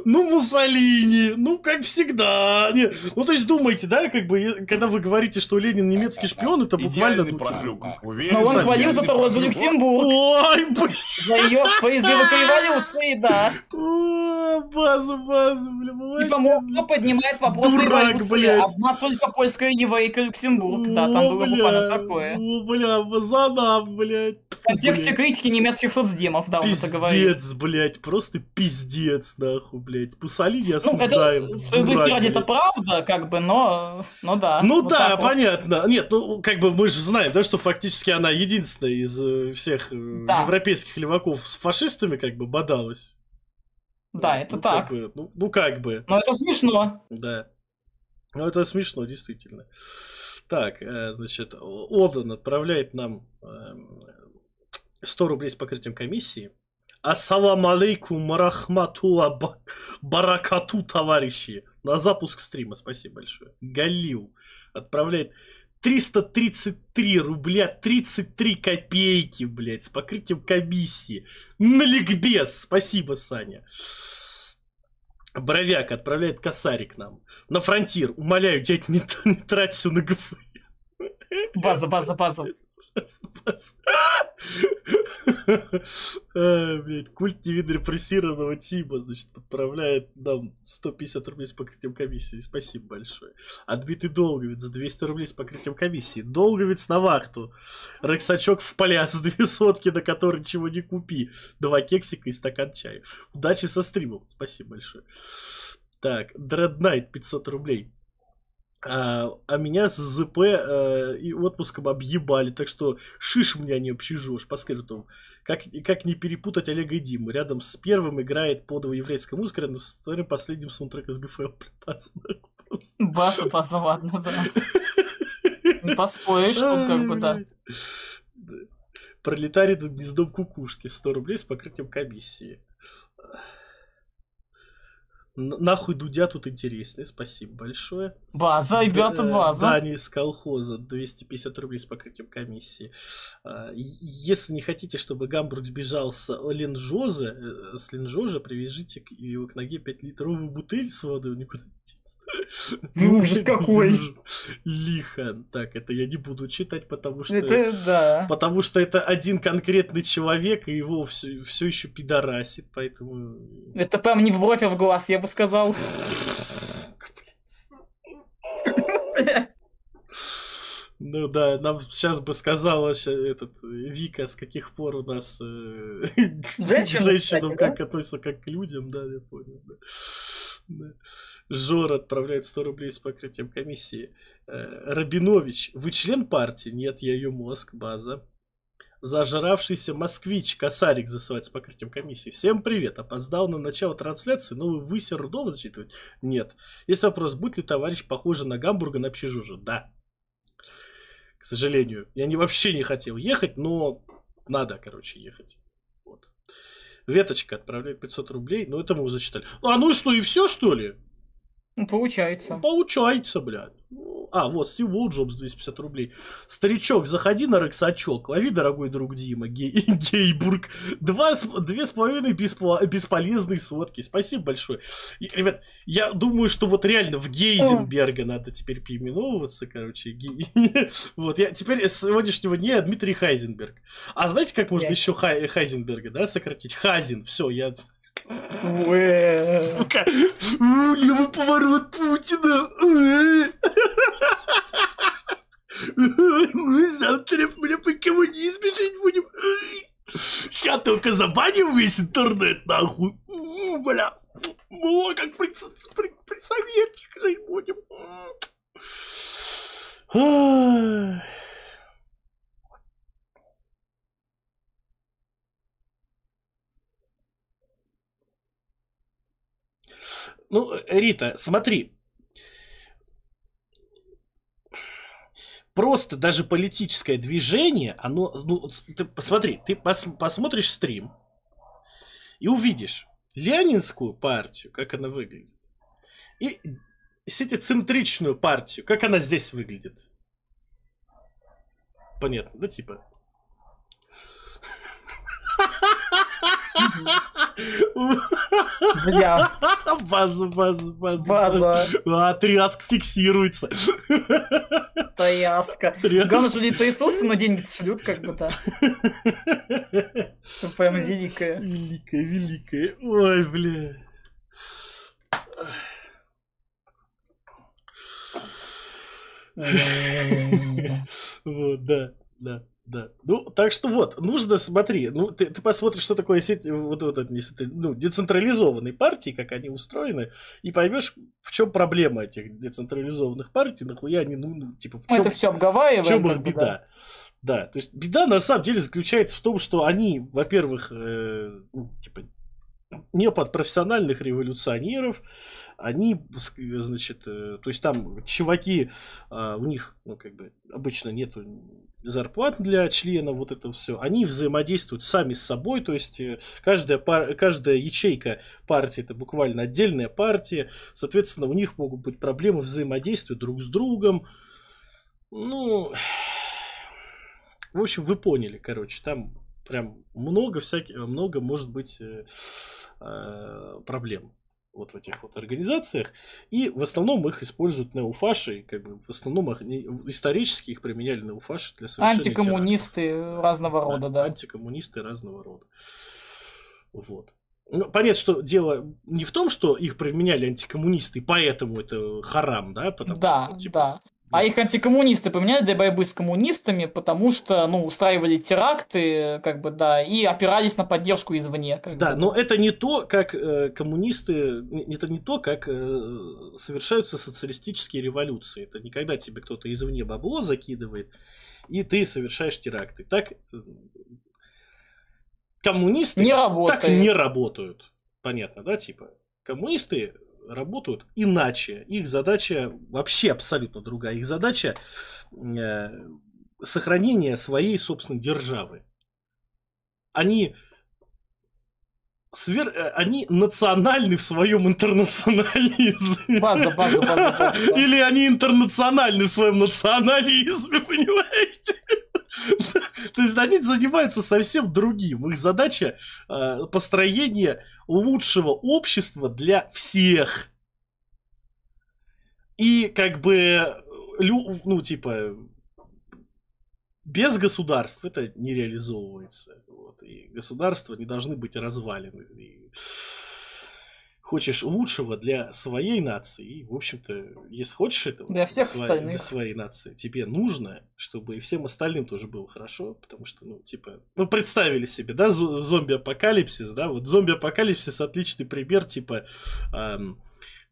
Ну, Муссолини, ну, как всегда. Не, ну, то есть, думаете, да, как бы, когда вы говорите, что Ленин немецкий шпион, это буквально... Но он хвалил за того, за Люксембург. Ой, блин. За ее призывы к революции, да. О, база, блин, молодец. Типа, Москва поднимает вопросы революции. Блядь. Одна только польская еврейка Люксембург. Да, там было буквально такое. О, бля, базанам, блядь. В контексте критики немецких соцдемов, да, он это говорил. Пиздец, блядь, просто пиздец, нахуй, блядь. Муссолини осуждаем. Ну, справедливости ради, это правда, как бы, но да. Ну вот да, вот. Понятно. Нет, ну, как бы мы же знаем, да, что фактически она единственная из всех европейских леваков с фашистами, как бы, бодалась. Да, это так. Как бы, ну, как бы. Но это смешно. Да. Ну, это смешно, действительно. Так, значит, Одан отправляет нам 100 рублей с покрытием комиссии. Ассаламу алейкум рахматулла баракату, товарищи. На запуск стрима, спасибо большое. Галил отправляет 333 рубля 33 копейки, блядь, с покрытием комиссии. На ликбез, спасибо, Саня. Боровяк отправляет косарик нам. На фронтир, умоляю, дядь, не трать все на ГФ. База. Блять, культ невидно репрессированного Тима, значит, отправляет нам 150 рублей с покрытием комиссии. Спасибо большое. Отбитый Долговец за 200 рублей с покрытием комиссии. Долговец на вахту. Рексачок в пляс, 2 сотки, на которые чего не купи. 2 кексика и стакан чая. Удачи со стримом. Спасибо большое. Так, Дреднайт 500 рублей. А меня с ЗП и отпуском объебали, так что шиш меня не общежешь, по скрипту. Как не перепутать Олега и Диму? Рядом с первым играет подовая еврейская музыка, рядом с вторым последним саундтрек из ГФЛ. База, ладно, да. Не поспоришь, тут как бы, да. Пролетарий над гнездом кукушки. 100 рублей с покрытием комиссии. Нахуй Дудя тут интереснее, спасибо большое. База, ребята, база. Дани из колхоза, 250 рублей с покрытием комиссии. Если не хотите, чтобы Гамбург сбежал с Ленжоза, привяжите его к ноге 5-литровую бутыль с водой, никуда не деться. Ужас какой! Лихо. Так, это я не буду читать, потому что... Это да. Потому что это один конкретный человек, и его все еще пидорасит, поэтому... Это прям не в бровь, а в глаз, я бы сказал. Ну да, нам сейчас бы сказала Вика, с каких пор у нас к женщинам как относятся как к людям, да, я понял. Да. Жора отправляет 100 рублей с покрытием комиссии. Рабинович, вы член партии? Нет, я ее мозг, база. Зажравшийся москвич, косарик засылает с покрытием комиссии. Всем привет, опоздал на начало трансляции, но вы выси Рудова зачитывать? Нет. Есть вопрос, будет ли товарищ похожий на Гамбурга на Пчежужа? Да. К сожалению, я вообще не хотел ехать, но надо, короче, ехать. Вот. Веточка отправляет 500 рублей, но это мы уже зачитали. А ну что, и все, что ли? Получается. Получается, блядь. вот, Стив Джобс 250 рублей. Старичок, заходи на рексачок. Лови, дорогой друг Дима. Гейбург. 2,5 бесполезные сотки. Спасибо большое. Ребят, я думаю, что вот реально в Гейзенберга надо теперь переименовываться, короче. Вот, я теперь с сегодняшнего дня Дмитрий Хайзенберг. А знаете, как можно еще Хайзенберга, да, сократить? Хазин. Все, я... Сука. Левый поворот Путина. Завтра мы по коммунизме жить будем. Сейчас только забаним весь интернет, нахуй. Бля. О, как при советских жить будем. Ну, Рита, смотри. Просто даже политическое движение, оно... Ну, ты посмотри, ты посмотришь стрим и увидишь Ленинскую партию, как она выглядит, и сетицентричную партию, как она здесь выглядит. Понятно, да, типа? Бля. База. А, тряск фиксируется. Тряска. Главное, что не трясутся, но деньги шлют, как бы, да. Это прям великое. Великое. Ой, бля. Вот, да. Ну, так что вот, нужно, смотри, ну, ты посмотришь, что такое сеть, децентрализованные партии, как они устроены, и поймешь, в чем проблема этих децентрализованных партий, нахуя они, типа, в чем... Это все обговариваем. В чем их беда? Да, то есть беда на самом деле заключается в том, что они, во-первых, не под профессиональных революционеров, они, значит, то есть там чуваки, у них, ну, как бы, обычно нету зарплат для членов, вот это все, они взаимодействуют сами с собой, то есть каждая ячейка партии это буквально отдельная партия, соответственно, у них могут быть проблемы взаимодействия друг с другом, ну, в общем, вы поняли, короче, там прям много может быть проблем вот в этих вот организациях, и в основном их используют неофаши, как бы в основном исторически их применяли неофаши для совершения антикоммунисты терактов. Разного рода, да. Антикоммунисты разного рода. Вот. Ну, понятно, что дело не в том, что их применяли антикоммунисты, и поэтому это харам, да? Потому что, типа, да. А их антикоммунисты поменяли для борьбы с коммунистами, потому что, ну, устраивали теракты, как бы, да, и опирались на поддержку извне. Как да, бы. Но это не то, как коммунисты, это не то, как совершаются социалистические революции. Это не когда тебе кто-то извне бабло закидывает, и ты совершаешь теракты. Так коммунисты так не работают. Понятно, да, типа? Коммунисты работают иначе. Их задача вообще абсолютно другая. Их задача сохранение своей собственной державы. Они национальны в своем интернационализме. База. Или они интернациональны в своем национализме, понимаете? То есть они занимаются совсем другим. Их задача построение лучшего общества для всех. И как бы, ну, типа, без государств это не реализовывается. Вот. И государства не должны быть развалены. И хочешь лучшего для своей нации, и, в общем-то, если хочешь этого для всех остальных. Для своей нации, тебе нужно, чтобы и всем остальным тоже было хорошо, потому что, ну, типа, ну, представили себе, да, зомби-апокалипсис, да, вот зомби-апокалипсис отличный пример, типа,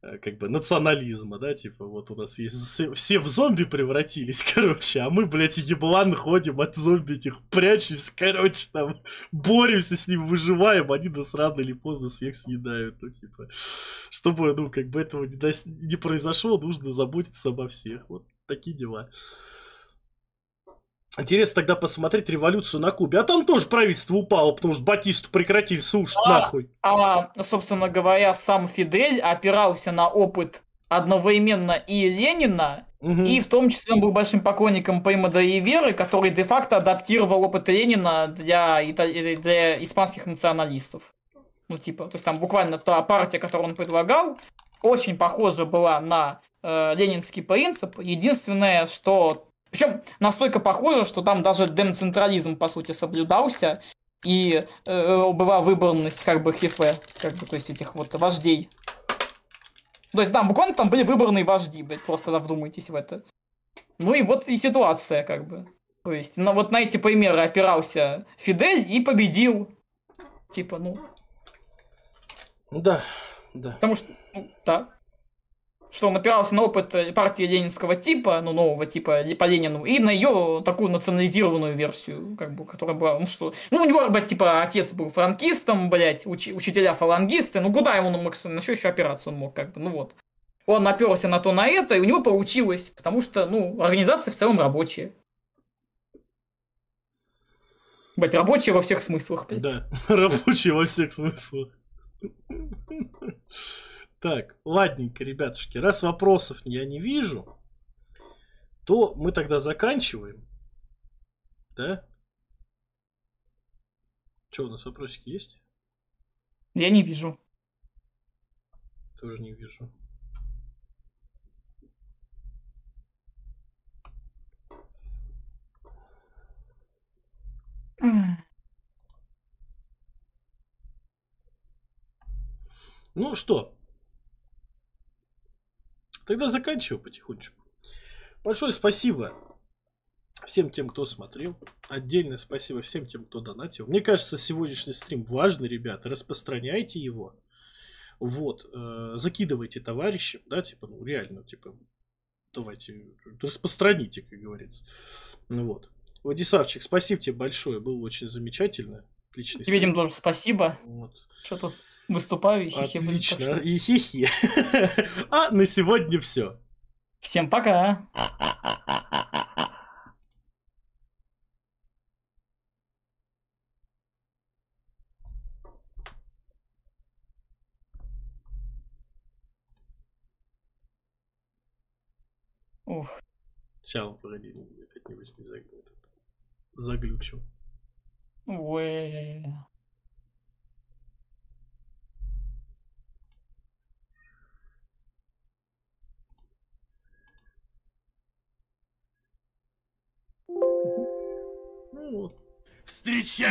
как бы национализма, да, типа, вот у нас есть все в зомби превратились, короче, а мы, блядь, еблан ходим от зомби этих, прячемся, короче, там, боремся с ним, выживаем, они нас рано или поздно всех съедают, ну, типа, чтобы, ну, как бы этого не произошло, нужно заботиться обо всех, вот такие дела. Интересно тогда посмотреть революцию на Кубе. А там тоже правительство упало, потому что Батисту прекратили слушать, нахуй. Собственно говоря, сам Фидель опирался на опыт одновременно и Ленина, И в том числе он был большим поклонником Примо де Ривьеры, который де-факто адаптировал опыт Ленина для испанских националистов. Ну, типа, то есть там буквально та партия, которую он предлагал, очень похожа была на ленинский принцип. Единственное, что... Причем настолько похоже, что там даже демцентрализм, по сути, соблюдался, и была выборность как бы хефе, как бы, то есть этих вот вождей. То есть, да, буквально там были выборные вожди, блядь, просто вдумайтесь в это. Ну и вот и ситуация, как бы. То есть, вот на эти примеры опирался Фидель и победил. Типа, ну... Да, да. Потому что, ну, да. Что он опирался на опыт партии ленинского типа, ну, нового типа по Ленину, и на ее такую национализированную версию, как бы, которая была, ну, что... Ну, у него, блядь, типа, отец был франкистом, блядь, учителя фалангисты, ну, куда ему мог, на что еще опираться он мог, как бы, ну, вот. Он оперся на то, на это, и у него получилось, потому что, ну, организация в целом рабочая. Блядь, рабочая во всех смыслах. Блядь. Да, рабочая во всех смыслах. Так, ладненько, ребятушки, раз вопросов я не вижу, то мы тогда заканчиваем. Да? Что, у нас вопросики есть? Я не вижу. Тоже не вижу. Ну что, тогда заканчиваю потихонечку. Большое спасибо всем тем, кто смотрел. Отдельное спасибо всем тем, кто донатил. Мне кажется, сегодняшний стрим важный, ребята. Распространяйте его. Вот. Закидывайте товарищам, да, типа, ну, реально, типа, давайте, распространите, как говорится. Ну вот. Владиславчик, спасибо тебе большое. Было очень замечательно. Отличный стрим. Видим тоже спасибо. Вот. Что-то выступаю и хихи. Отлично. И хихи. А на сегодня все. Всем пока. Ух. Сейчас, погоди, опять не заглючил. Ой. Ну вот. Встречай!